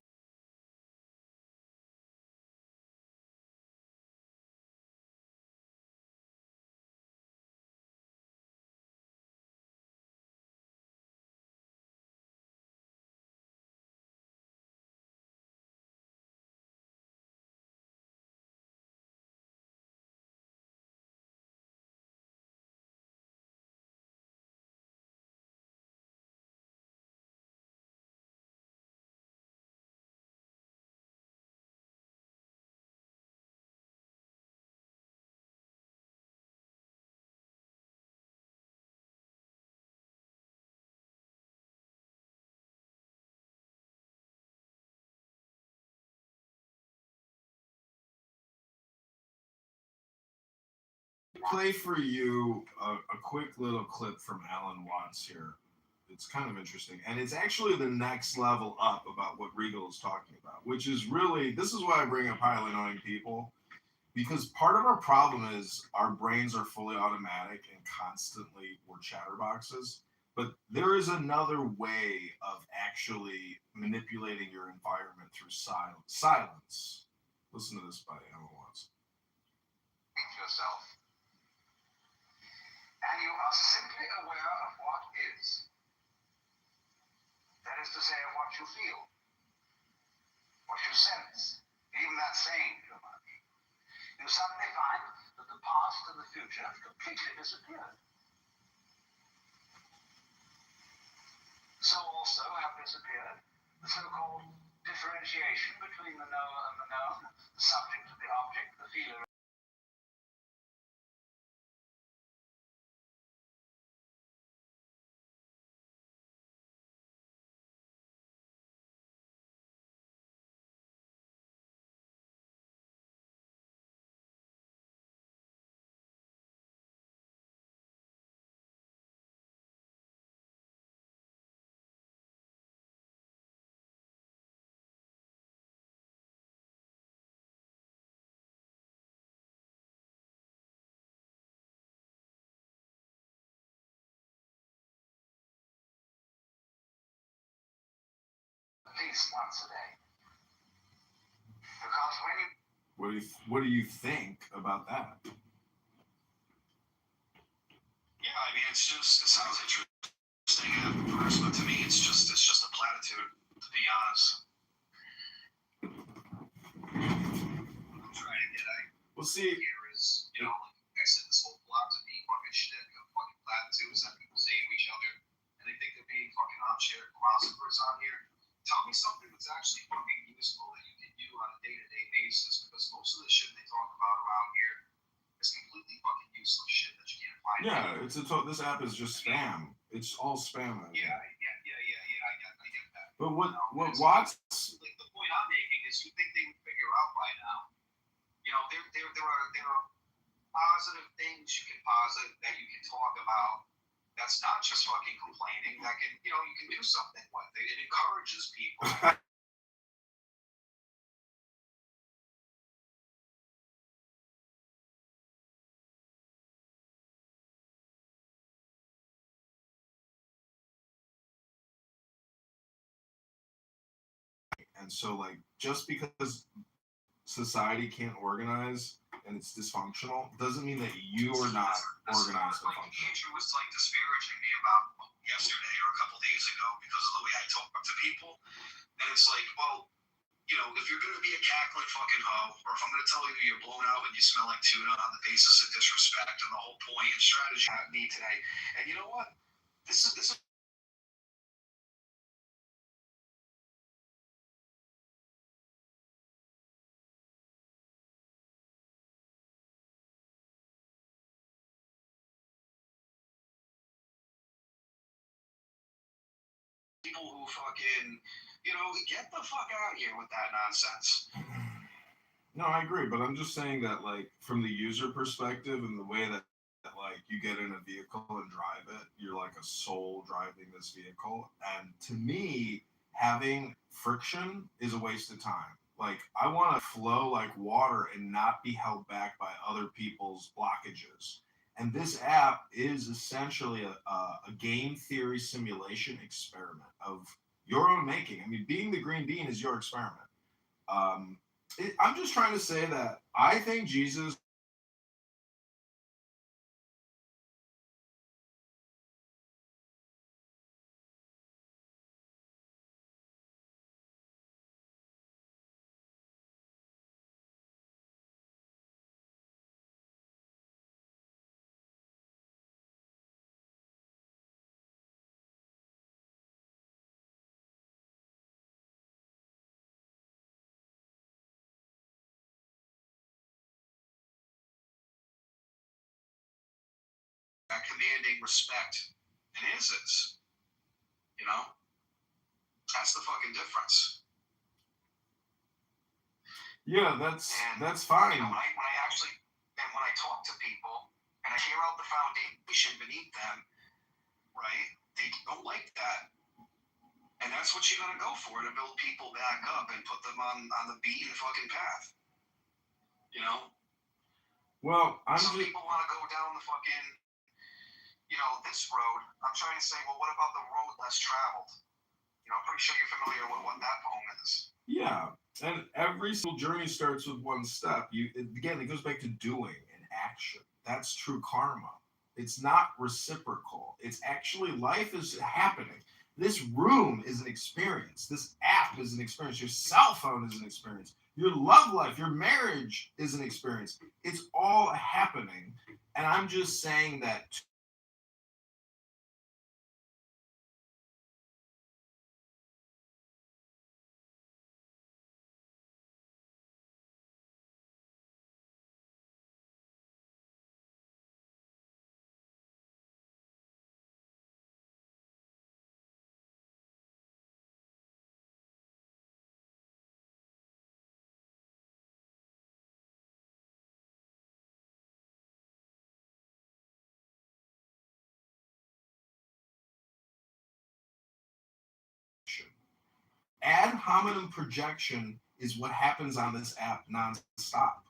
play for you a quick little clip from Alan Watts here. It's kind of interesting, and it's actually the next level up about what Regal is talking about, which is really, this is why I bring up highly annoying people, because part of our problem is our brains are fully automatic and constantly we're chatterboxes, but there is another way of actually manipulating your environment through silence. Listen to this by Alan Watts. Yourself. And you are simply aware of what is. That is to say, of what you feel, what you sense, even that saying too much. You suddenly find that the past and the future have completely disappeared. So also have disappeared the so-called differentiation between the knower and the known, the subject and the object, the feeler. At least once a day. Because when you... What do you think about that? Yeah, I mean, it sounds interesting at first, but to me, it's just a platitude, to be honest. I'm trying to get Well, see, here is, like I said, this whole philosophy fucking shit, fucking platitudes that people say to each other, and they think they're being fucking armchair philosophers on here. Tell me something that's actually fucking useful that you can do on a day-to-day basis, because most of the shit they talk about around here is completely fucking useless shit that you can't find. Yeah, this app is just spam. It's all spam. I get that. But what Watts? Like, the point I'm making is, you think they would figure out by now? There are positive things you can posit that you can talk about. That's not just fucking complaining. That can, you can do something with it. It encourages people. And so, like, just because society can't organize and it's dysfunctional doesn't mean that you are not organized and functional. Andrew was like disparaging me about yesterday or a couple days ago because of the way I talk to people, and it's like, well, if you're gonna be a cackling fucking hoe, or if I'm gonna tell you you're blown out and you smell like tuna on the basis of disrespect and the whole point and strategy at me today, and you know what? This is people who fucking, get the fuck out of here with that nonsense. No, I agree, but I'm just saying that, like, from the user perspective and the way that like you get in a vehicle and drive it, you're like a soul driving this vehicle, and to me, having friction is a waste of time. Like, I want to flow like water and not be held back by other people's blockages. And this app is essentially a game theory simulation experiment of your own making. I mean, being the green bean is your experiment. Um, I'm just trying to say that I think Jesus Commanding respect and innocence. That's the fucking difference. Yeah, that's fine. When I talk to people and I hear out the foundation beneath them, right? They don't like that, and that's what you gotta go for to build people back up and put them on the beaten fucking path. Well, Some people want to go down the fucking, this road. I'm trying to say, well, what about the road less traveled? I'm pretty sure you're familiar with what that poem is. Yeah, and every single journey starts with one step. It goes back to doing and action. That's true karma. It's not reciprocal. It's actually life is happening. This room is an experience. This app is an experience. Your cell phone is an experience. Your love life, your marriage is an experience. It's all happening. And I'm just saying that ad hominem projection is what happens on this app nonstop.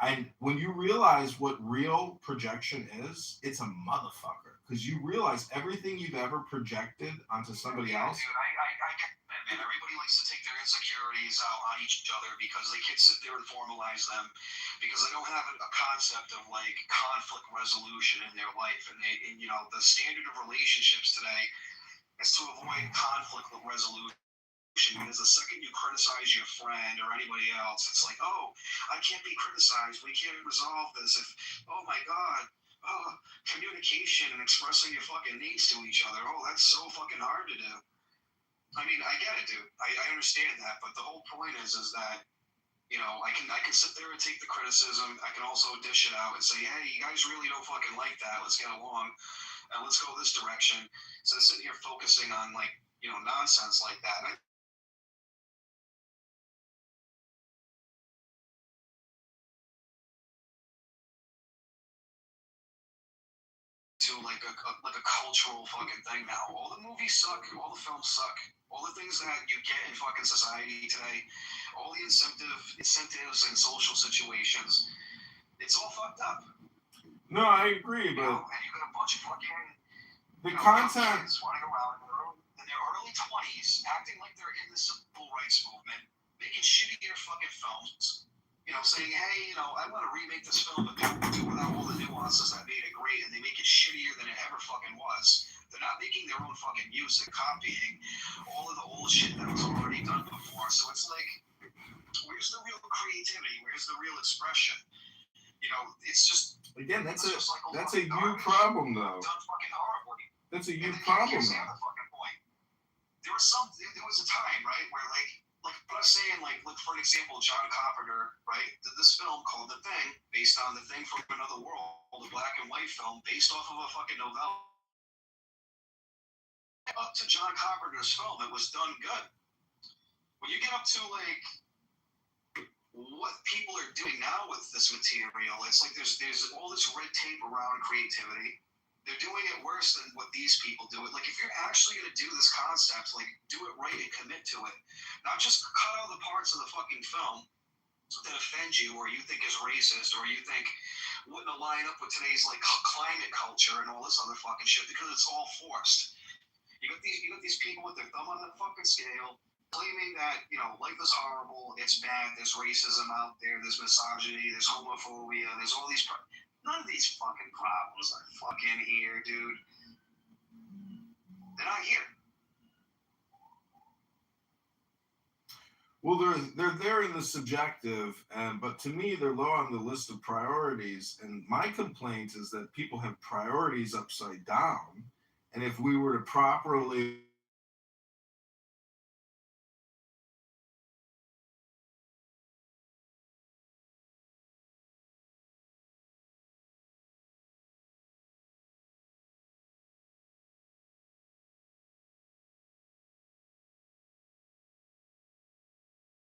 And when you realize what real projection is, it's a motherfucker. Because you realize everything you've ever projected onto somebody else. Dude, I get that, man. Everybody likes to take their insecurities out on each other because they can't sit there and formalize them because they don't have a concept of like conflict resolution in their life. And the standard of relationships today is to avoid conflict resolution. Because the second you criticize your friend or anybody else, it's like, oh, I can't be criticized. We can't resolve this. Oh my God, communication and expressing your fucking needs to each other. Oh, that's so fucking hard to do. I mean, I get it, dude. I understand that, but the whole point is that I can sit there and take the criticism. I can also dish it out and say, hey, you guys really don't fucking like that. Let's get along and let's go this direction. So sitting here focusing on like nonsense like that. And to like a cultural fucking thing now. All the movies suck. All the films suck. All the things that you get in fucking society today, all the incentives and social situations, it's all fucked up. No, I agree, but and you got a bunch of fucking content kids running around in their early 20s, acting like they're in the civil rights movement, making shittier fucking films. Saying, hey, I want to remake this film, but they do without all the nuances that made it great, and they make it shittier than it ever fucking was. They're not making their own fucking music, copying all of the old shit that was already done before. So it's like, where's the real creativity? Where's the real expression? It's just again, that's a you problem though. Done fucking horribly. That's a you problem Here's the though. other fucking point. There was a time, right, where like what I was saying, like for an example, John Carpenter, right, did this film called The Thing, based on The Thing from Another World, a black and white film based off of a fucking novella up to John Carpenter's film, it was done good. When you get up to like what people are doing now with this material, it's like there's all this red tape around creativity. They're doing it worse than what these people do it. Like if you're actually going to do this concept, like do it right and commit to it. Not just cut out the parts of the fucking film that offend you or you think is racist or you think wouldn't align up with today's like climate culture and all this other fucking shit because it's all forced. You got these people with their thumb on the fucking scale claiming that, you know, life is horrible, it's bad, there's racism out there, there's misogyny, there's homophobia, there's all these none of these fucking problems are fucking here, dude. They're not here. Well, they're there in the subjective, but to me, they're low on the list of priorities. And my complaint is that people have priorities upside down. And if we were to properly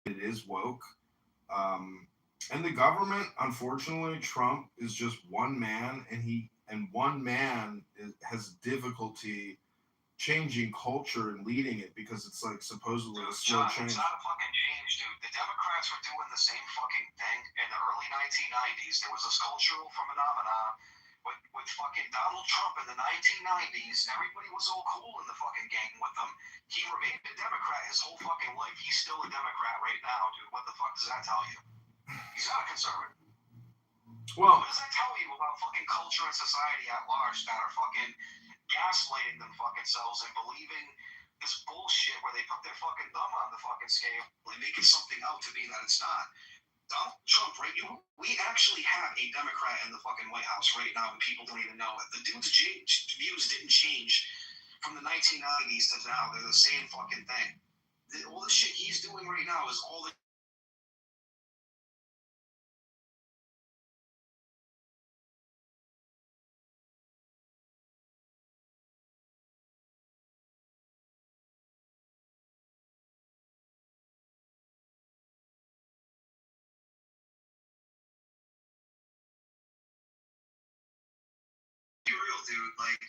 it is woke. And the government, unfortunately, Trump is just one man, and one man has difficulty changing culture and leading it because it's like supposedly a slow change. It's not a fucking change, dude. The Democrats were doing the same fucking thing in the early 1990s. There was this cultural phenomenon with fucking Donald Trump in the 1990s. Everybody was all cool in the fucking gang with him. He remained a Democrat his whole fucking life. He's still a Democrat right now, dude. What the fuck does that tell you? He's not a conservative. Well, what does that tell you about fucking culture and society at large that are fucking gaslighting them fucking selves and believing this bullshit where they put their fucking thumb on the fucking scale and making something out to be that it's not? Donald Trump, right? We actually have a Democrat in the fucking White House right now and people don't even know it. The dude's views didn't change from the 1990s to now. They're the same fucking thing. All the shit he's doing right now is all the real, dude. Like,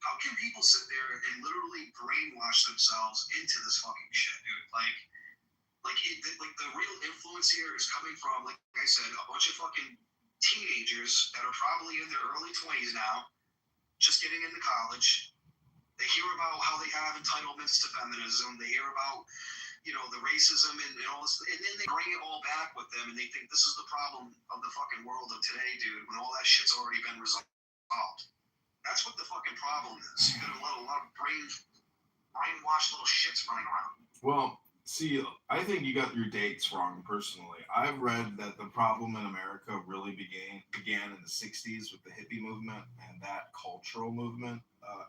how can people sit there and literally brainwash themselves into this fucking shit, dude? Like the real influence here is coming from, like I said, a bunch of fucking teenagers that are probably in their early 20s now, just getting into college. They hear about how they have entitlements to feminism. They hear about, you know, the racism and all this, and then they bring it all back with them, and they think this is the problem of the fucking world of today, dude, when all that shit's already been resolved. That's what the fucking problem is. You got a lot of brainwashed little shits running around. Well, see, I think you got your dates wrong personally. I've read that the problem in America really began in the 60s with the hippie movement and that cultural movement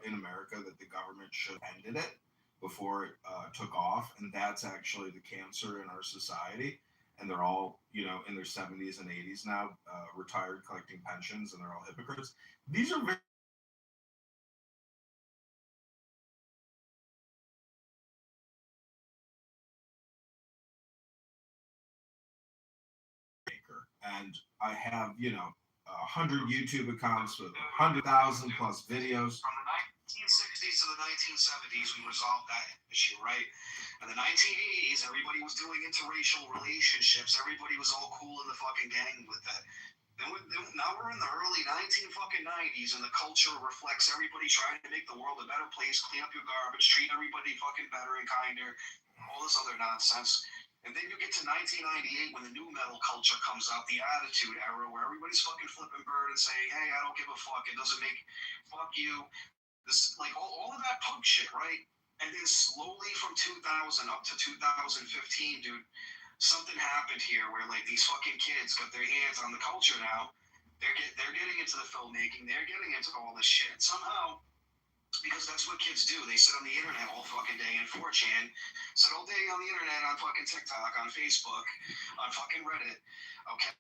in America, that the government should have ended it before it took off. And that's actually the cancer in our society. And they're all, you know, in their 70s and 80s now, retired, collecting pensions, and they're all hypocrites. These are very and I have, you know, 100 YouTube accounts with 100,000 plus videos. From the 1960s to the 1970s, we resolved that issue, right? In the 1980s, everybody was doing interracial relationships. Everybody was all cool in the fucking gang with that. Now we're in the early 90s, and the culture reflects everybody trying to make the world a better place, clean up your garbage, treat everybody fucking better and kinder, all this other nonsense. And then you get to 1998 when the new metal culture comes out, the Attitude Era, where everybody's fucking flipping bird and saying, hey, I don't give a fuck, it doesn't make, fuck you. This, like, all of that punk shit, right? And then slowly from 2000 up to 2015, dude, something happened here where, like, these fucking kids got their hands on the culture now. They're getting into the filmmaking, they're getting into all this shit. Somehow, because that's what kids do. They sit on the internet all fucking day, and 4chan sit all day on the internet, on fucking TikTok, on Facebook, on fucking Reddit. Okay.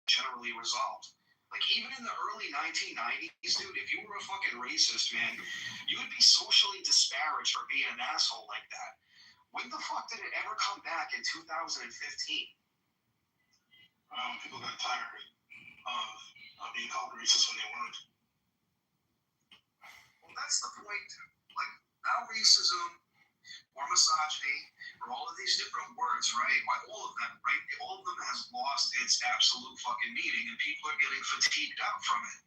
generally resolved. Like, even in the early 1990s, dude, if you were a fucking racist, man, you would be socially disparaged for being an asshole like that. When the fuck did it ever come back in 2015? People got tired of being called racist when they weren't. Well, that's the point. Like, now racism or misogyny or all of these different words, right? Why all of them, right? All of them has lost its absolute fucking meaning, and people are getting fatigued out from it.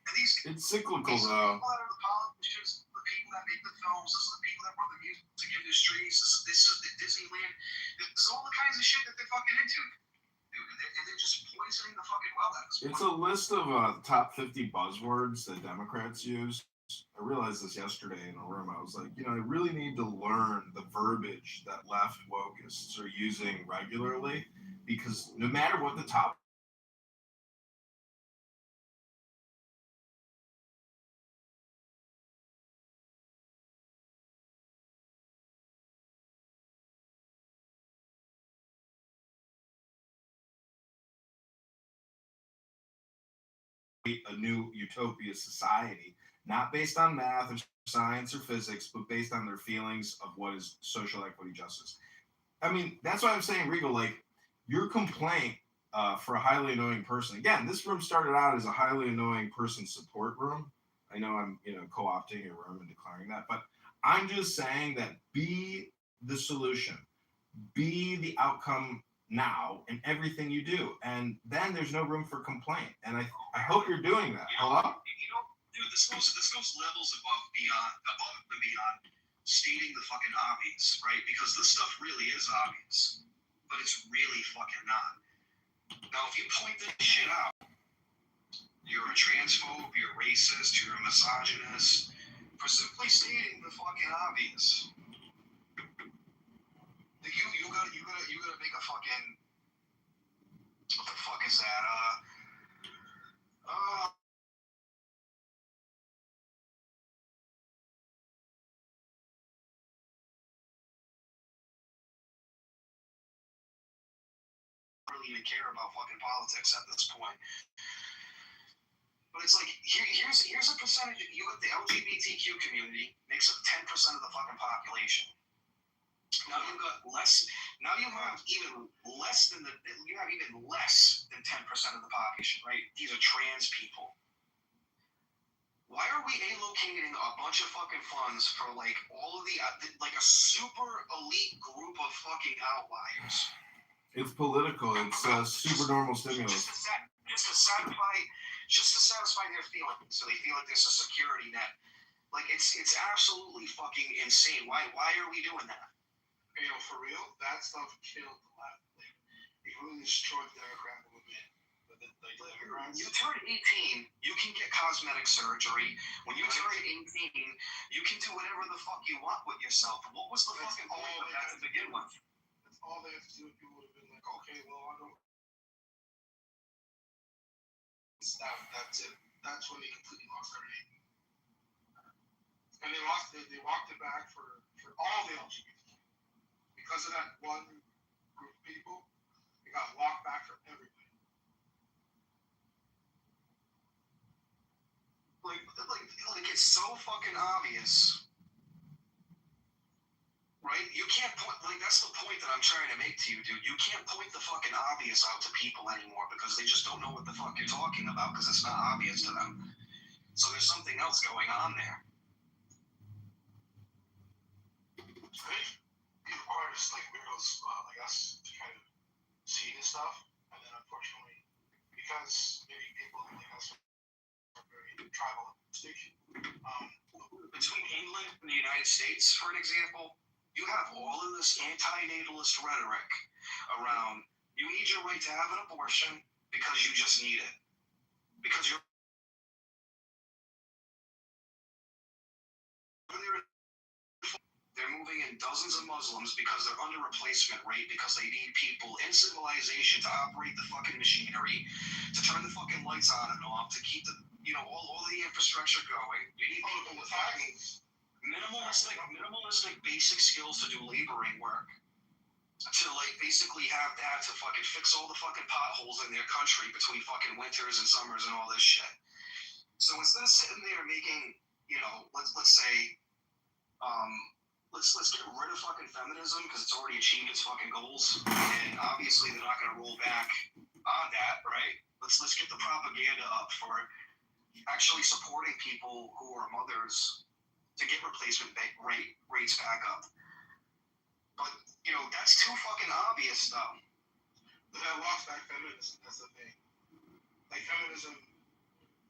And it's cyclical, these though. people that are the politicians, the people that make the films, this is the people that run the music industries, this is the Disneyland, this is all the kinds of shit that they're fucking into. And they're just poisoning the fucking well at this point. It's a list of top 50 buzzwords that Democrats use. I realized this yesterday in a room. I was like, I really need to learn the verbiage that left wokeists are using regularly, because no matter what the topic, a new utopia society, not based on math or science or physics, but based on their feelings of what is social equity justice. I mean, that's why I'm saying, Regal, like, your complaint for a highly annoying person. Again, this room started out as a highly annoying person support room. I know I'm, co-opting your room and declaring that, but I'm just saying that be the solution, be the outcome now in everything you do, and then there's no room for complaint. And I hope you're doing that. Hello? Dude, this goes levels above and beyond stating the fucking obvious, right? Because this stuff really is obvious, but it's really fucking not. Now, if you point this shit out, you're a transphobe, you're racist, you're a misogynist, for simply stating the fucking obvious. You gotta make a fucking, what the fuck is that? Really even care about fucking politics at this point. But it's like, here's a percentage. You got the LGBTQ community makes up 10% of the fucking population. Now you got less. Now you have even less than 10% of the population, right? These are trans people. Why are we allocating a bunch of fucking funds for like all of like a super elite group of fucking outliers? It's political. It's super normal stimulus. Just to satisfy their feelings, so they feel like there's a security net. Like, it's absolutely fucking insane. Why are we doing that? For real, that stuff killed the left. Like, it really destroyed the Democrat movement. You turn 18, you can get cosmetic surgery. When you turn 18, you can do whatever the fuck you want with yourself. What was the fucking point of that to begin with? That's all they have to do. People would have been like, okay, well, I don't. That's it. That's when they completely lost their name. And they walked it back for all the LGBTQ. Because of that one group of people, it got walked back from everybody. Like it's so fucking obvious. Right? You can't point, like, that's the point that I'm trying to make to you, dude. You can't point the fucking obvious out to people anymore because they just don't know what the fuck you're talking about because it's not obvious to them. So there's something else going on there. It requires, like, weirdos like us to kind of see this stuff. And then, unfortunately, because maybe people like us are very tribal station. Between England and the United States, for an example, you have all of this anti-natalist rhetoric around you need your right to have an abortion because you just need it. Because they're moving in dozens of Muslims because they're under replacement rate because they need people in civilization to operate the fucking machinery, to turn the fucking lights on and off, to keep the, all the infrastructure going. You need people with fucking minimalistic basic skills to do laboring work. to like basically have that to fucking fix all the fucking potholes in their country between fucking winters and summers and all this shit. So instead of sitting there making, you know, let's say, let's get rid of fucking feminism because it's already achieved its fucking goals, and obviously they're not gonna roll back on that, right? Let's get the propaganda up for actually supporting people who are mothers to get replacement rates back up. But you know, that's too fucking obvious though. But that walks back feminism, that's the thing. Like feminism,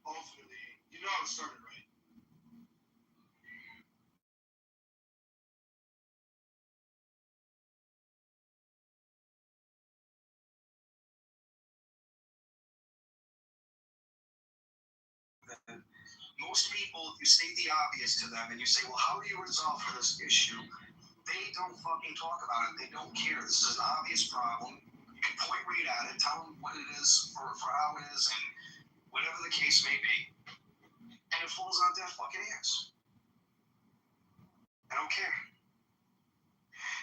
ultimately, you know how it started, right? Most people, if you state the obvious to them and you say, well, how do you resolve for this issue? They don't fucking talk about it. They don't care. This is an obvious problem. You can point right at it, tell them what it is for how it is, and whatever the case may be. And it falls on deaf fucking ears. I don't care.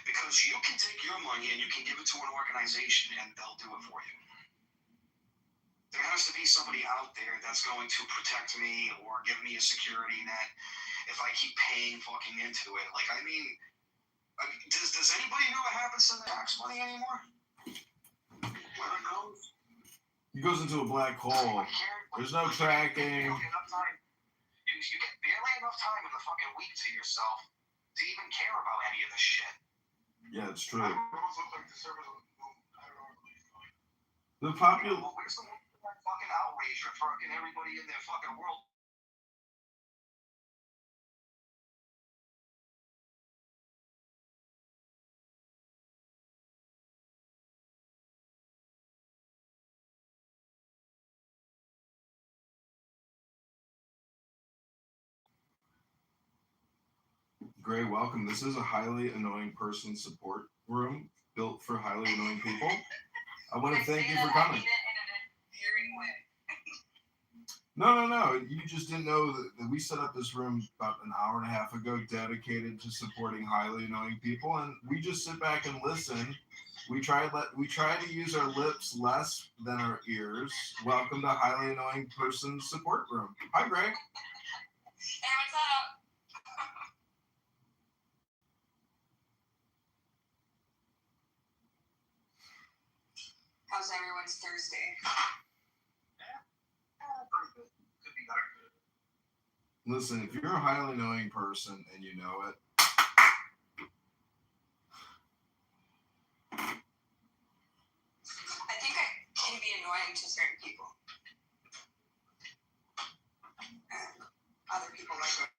Because you can take your money and you can give it to an organization and they'll do it for you. There has to be somebody out there that's going to protect me or give me a security net if I keep paying fucking into it. Like, I mean, does anybody know what happens to the tax money anymore? Where it goes? It goes into a black hole. There's no tracking. You get barely enough time in the fucking week to yourself to even care about any of this shit. Yeah, it's true. The Where's the fucking outrage for fucking everybody in their fucking world? Gray, welcome. This is a highly annoying person support room built for highly annoying people. I want to thank you for coming. No. You just didn't know that we set up this room about an hour and a half ago dedicated to supporting highly annoying people, and we just sit back and listen. We try to use our lips less than our ears. Welcome to highly annoying person support room. Hi, Greg. Hey, what's up? How's everyone's Thursday? Could be better. Listen, if you're a highly annoying person and you know it, I think I can be annoying to certain people. And other people like it.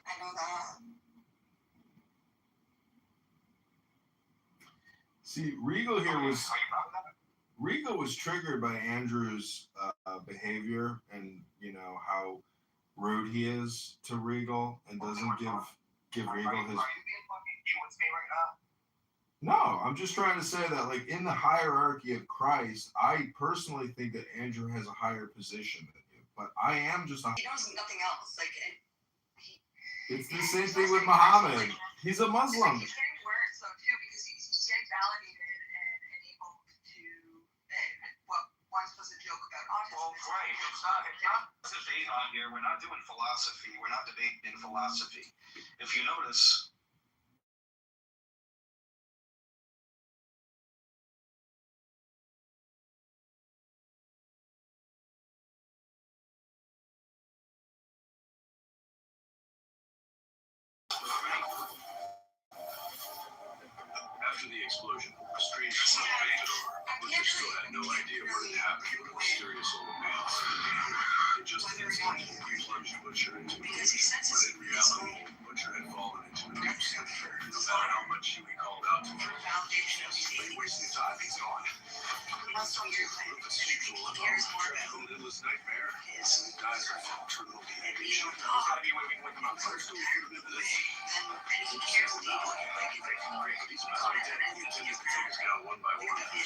I know that. see, Regal was triggered by Andrew's behavior and, you know, how rude he is to Regal and doesn't give Regal his. Are you being fucking cute with me right now? No, I'm just trying to say that, like, in the hierarchy of Christ, I personally think that Andrew has a higher position than you, but I am just a. He knows nothing else. Like, It's the same thing with Muhammad. He's a Muslim. He's getting worse though too because he's getting validated and able to what once was a joke about autism. Well, right. It's not debate on here. We're not doing philosophy. We're not debating philosophy. If you notice. After the explosion, a strange smell came to Kitover. Butcher still had no idea what had happened with the mysterious old man. In just an instant, he plunged Butcher into a delusion, but in reality, Butcher had fallen into a deep sleep. No matter how much he called out to him, he wasted time. He's gone. Rufus usual an endless nightmare. He dies of terminal dehydration. Gotta be where we can wake him up first. These identity intended to take us down one by one. I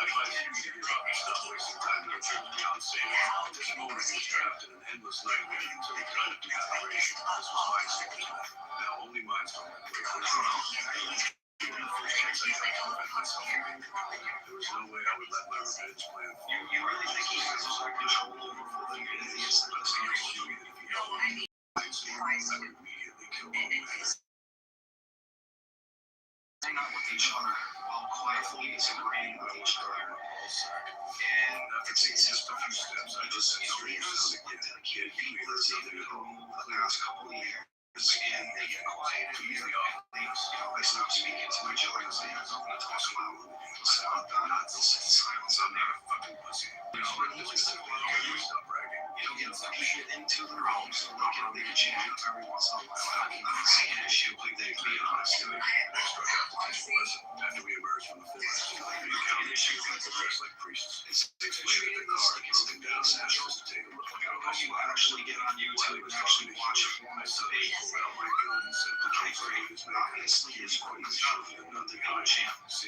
advise you to give up and stop wasting time. Richard, Beyonce, this moment was trapped in an endless nightmare until it died of dehydration. This was my signature. Now only mine's don't let me there was no way I would let my revenge plan fall. You really think he has control over fully atheists? I would immediately kill all men. Hang out with each other while quietly disagreeing with each other. And it's just a few steps. I just said straight dedicated people that see the the last couple of years. And they get quiet and they stop speaking to each other because they have nothing to talk about. So not to sit in silence. I'm not a fucking pussy. You know, and you stop bragging. You know, get some shit into the room so they can change up every once in a while. I'm not saying an issue, like they be honest. After we emerge from the forest, we encounter issues that progress like priests. Explain that the car gets them down just to take a look at how You actually get on YouTube and actually watch it. I suddenly pulled out my gun and said, Obviously, it's going to be nothing on a channel. It's a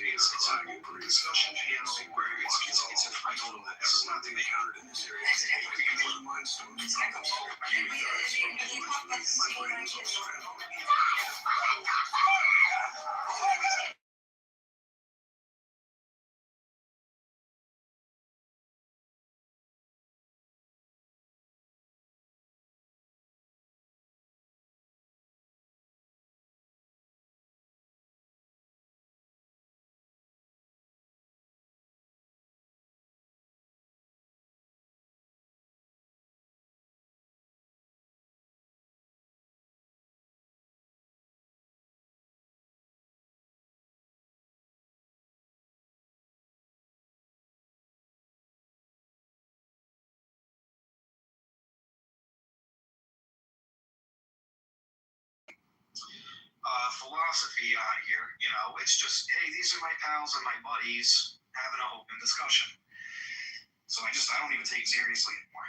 discussion channel where it's a free tool that everyone encountered in this area. one of mine stones becomes my brain is all scrambled. Philosophy on here, you know, it's just, hey, these are my pals and my buddies having an open discussion. So I don't even take it seriously anymore.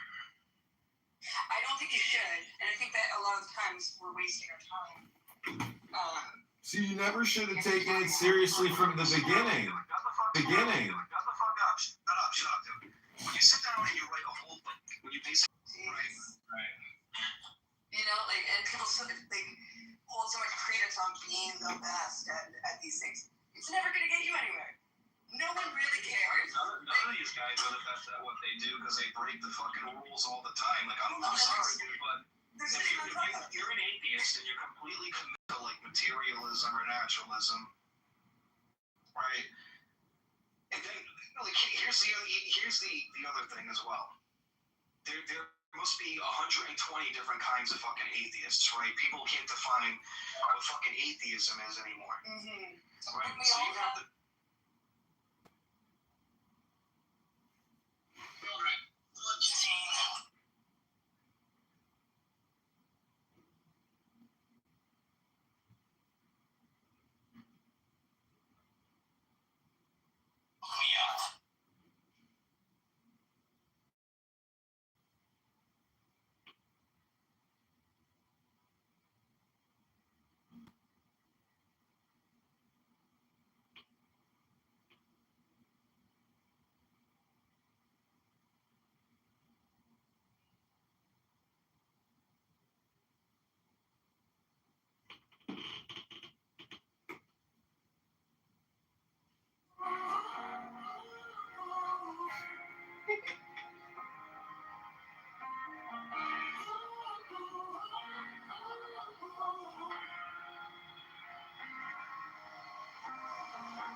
I don't think you should, and I think that a lot of times we're wasting our time. See, you never should have taken it seriously from the beginning. Shut the fuck up. Shut up, dude. When you sit down and you write a whole book, when you basically Right. You know, like, and people hold so much credence on being the best at these things. It's never going to get you anywhere. No one really cares. None of these guys are the best at what they do because they break the fucking rules all the time. Like, I'm sorry, dude, but if you're an atheist and you're completely committed to, like, materialism or naturalism, right? And then, like, here's the other thing as well. There must be 120 different kinds of fucking atheists, right? People can't define what fucking atheism is anymore. Mm-hmm. Right? So you have the...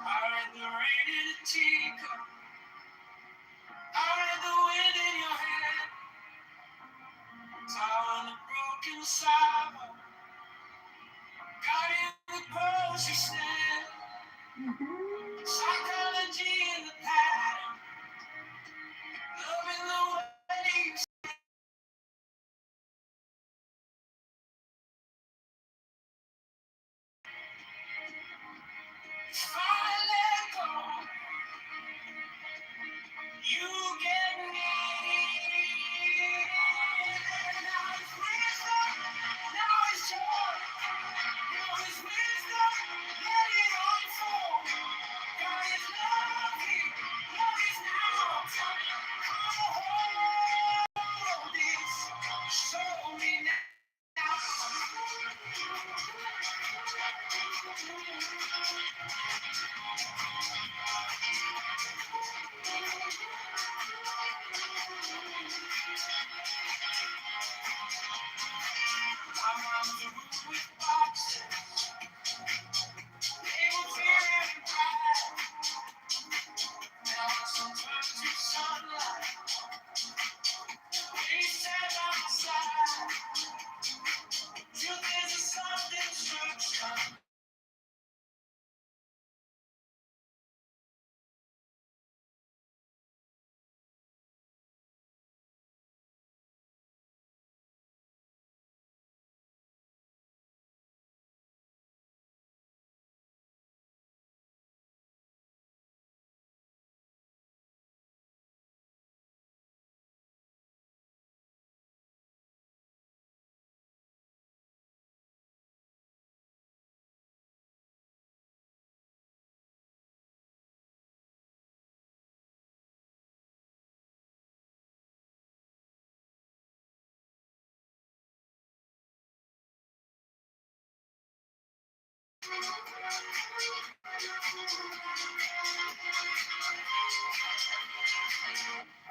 I read the rain in a teacup. I read the wind in your hand. Towel in the broken sidewalk. Got in the grocery stand. Psychology in the pattern. Loving the way you let go. You get me. Now it's wisdom. Now it's joy. Now it's wisdom. Let it unfold.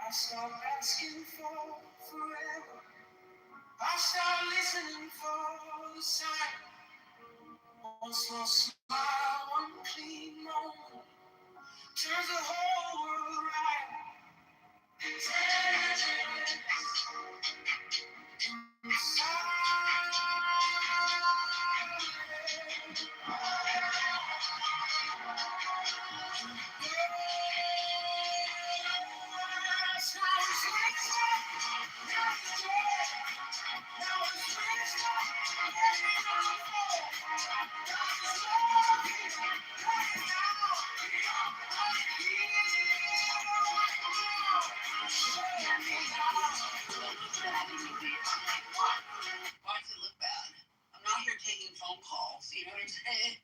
I stop asking for forever. I start listening for the sign. One small smile, one clean moment turns the whole world right. Why does it look bad? I'm not here taking phone calls, you know what I'm saying?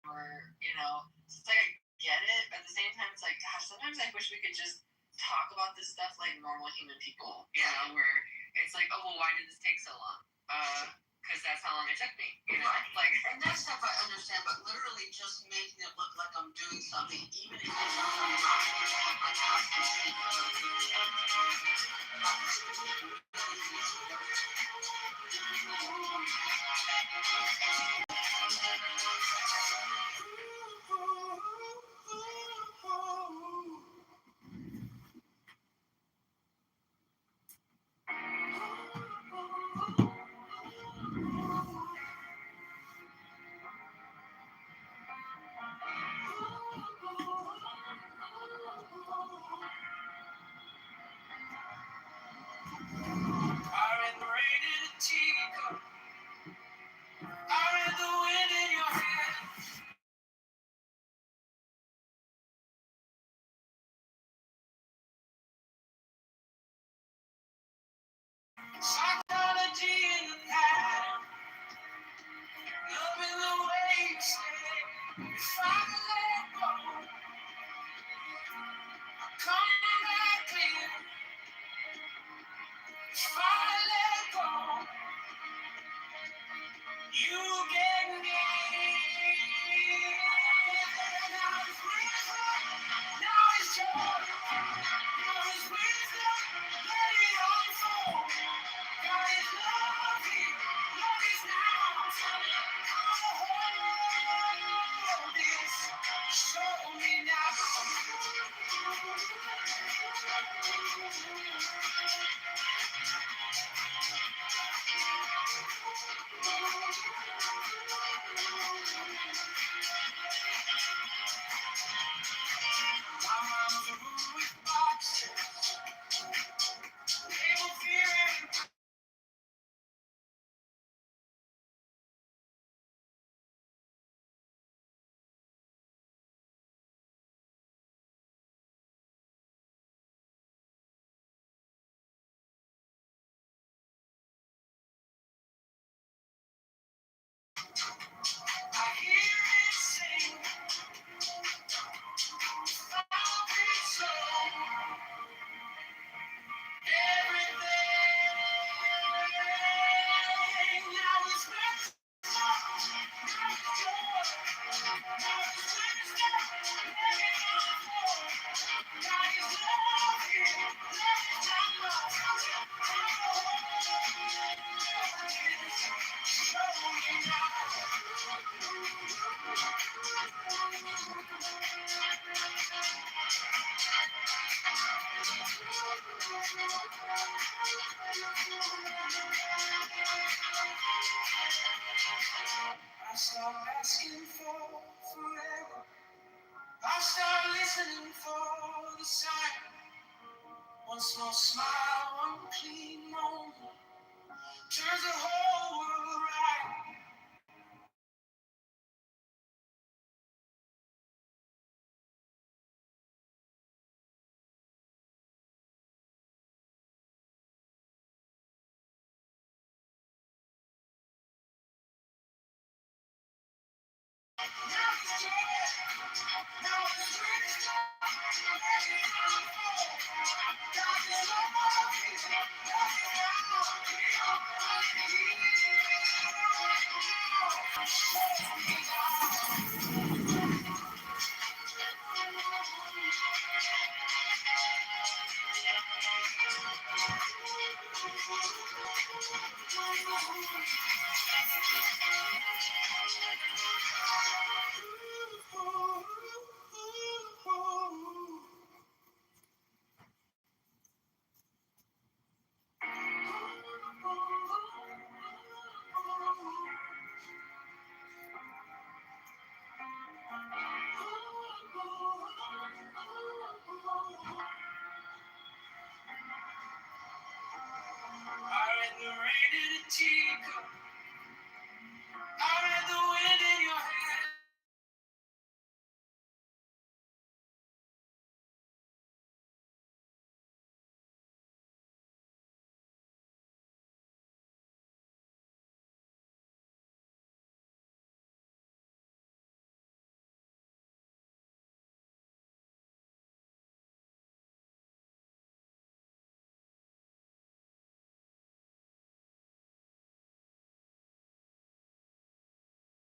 Or, you know, it's like I get it, but at the same time, it's like, gosh, sometimes I wish we could just talk about this stuff like normal human people, you know, where it's like, oh, well, why did this take so long? Because that's how long it took me, you know? Like, and that stuff I understand, but literally just making it look like I'm doing something, even if it's psychology in the pattern, loving the way you stay. If I let go, I come back clear. If I let go, you get me. Now it's wisdom, now it's joy, now it's wisdom, let it unfold. God is love here, love is now. Hold this, show me now. I'm on the move with boxes. They will fear and listening for the sign. One small smile, one clean moment turns the whole world right. I read the rain in a teacup.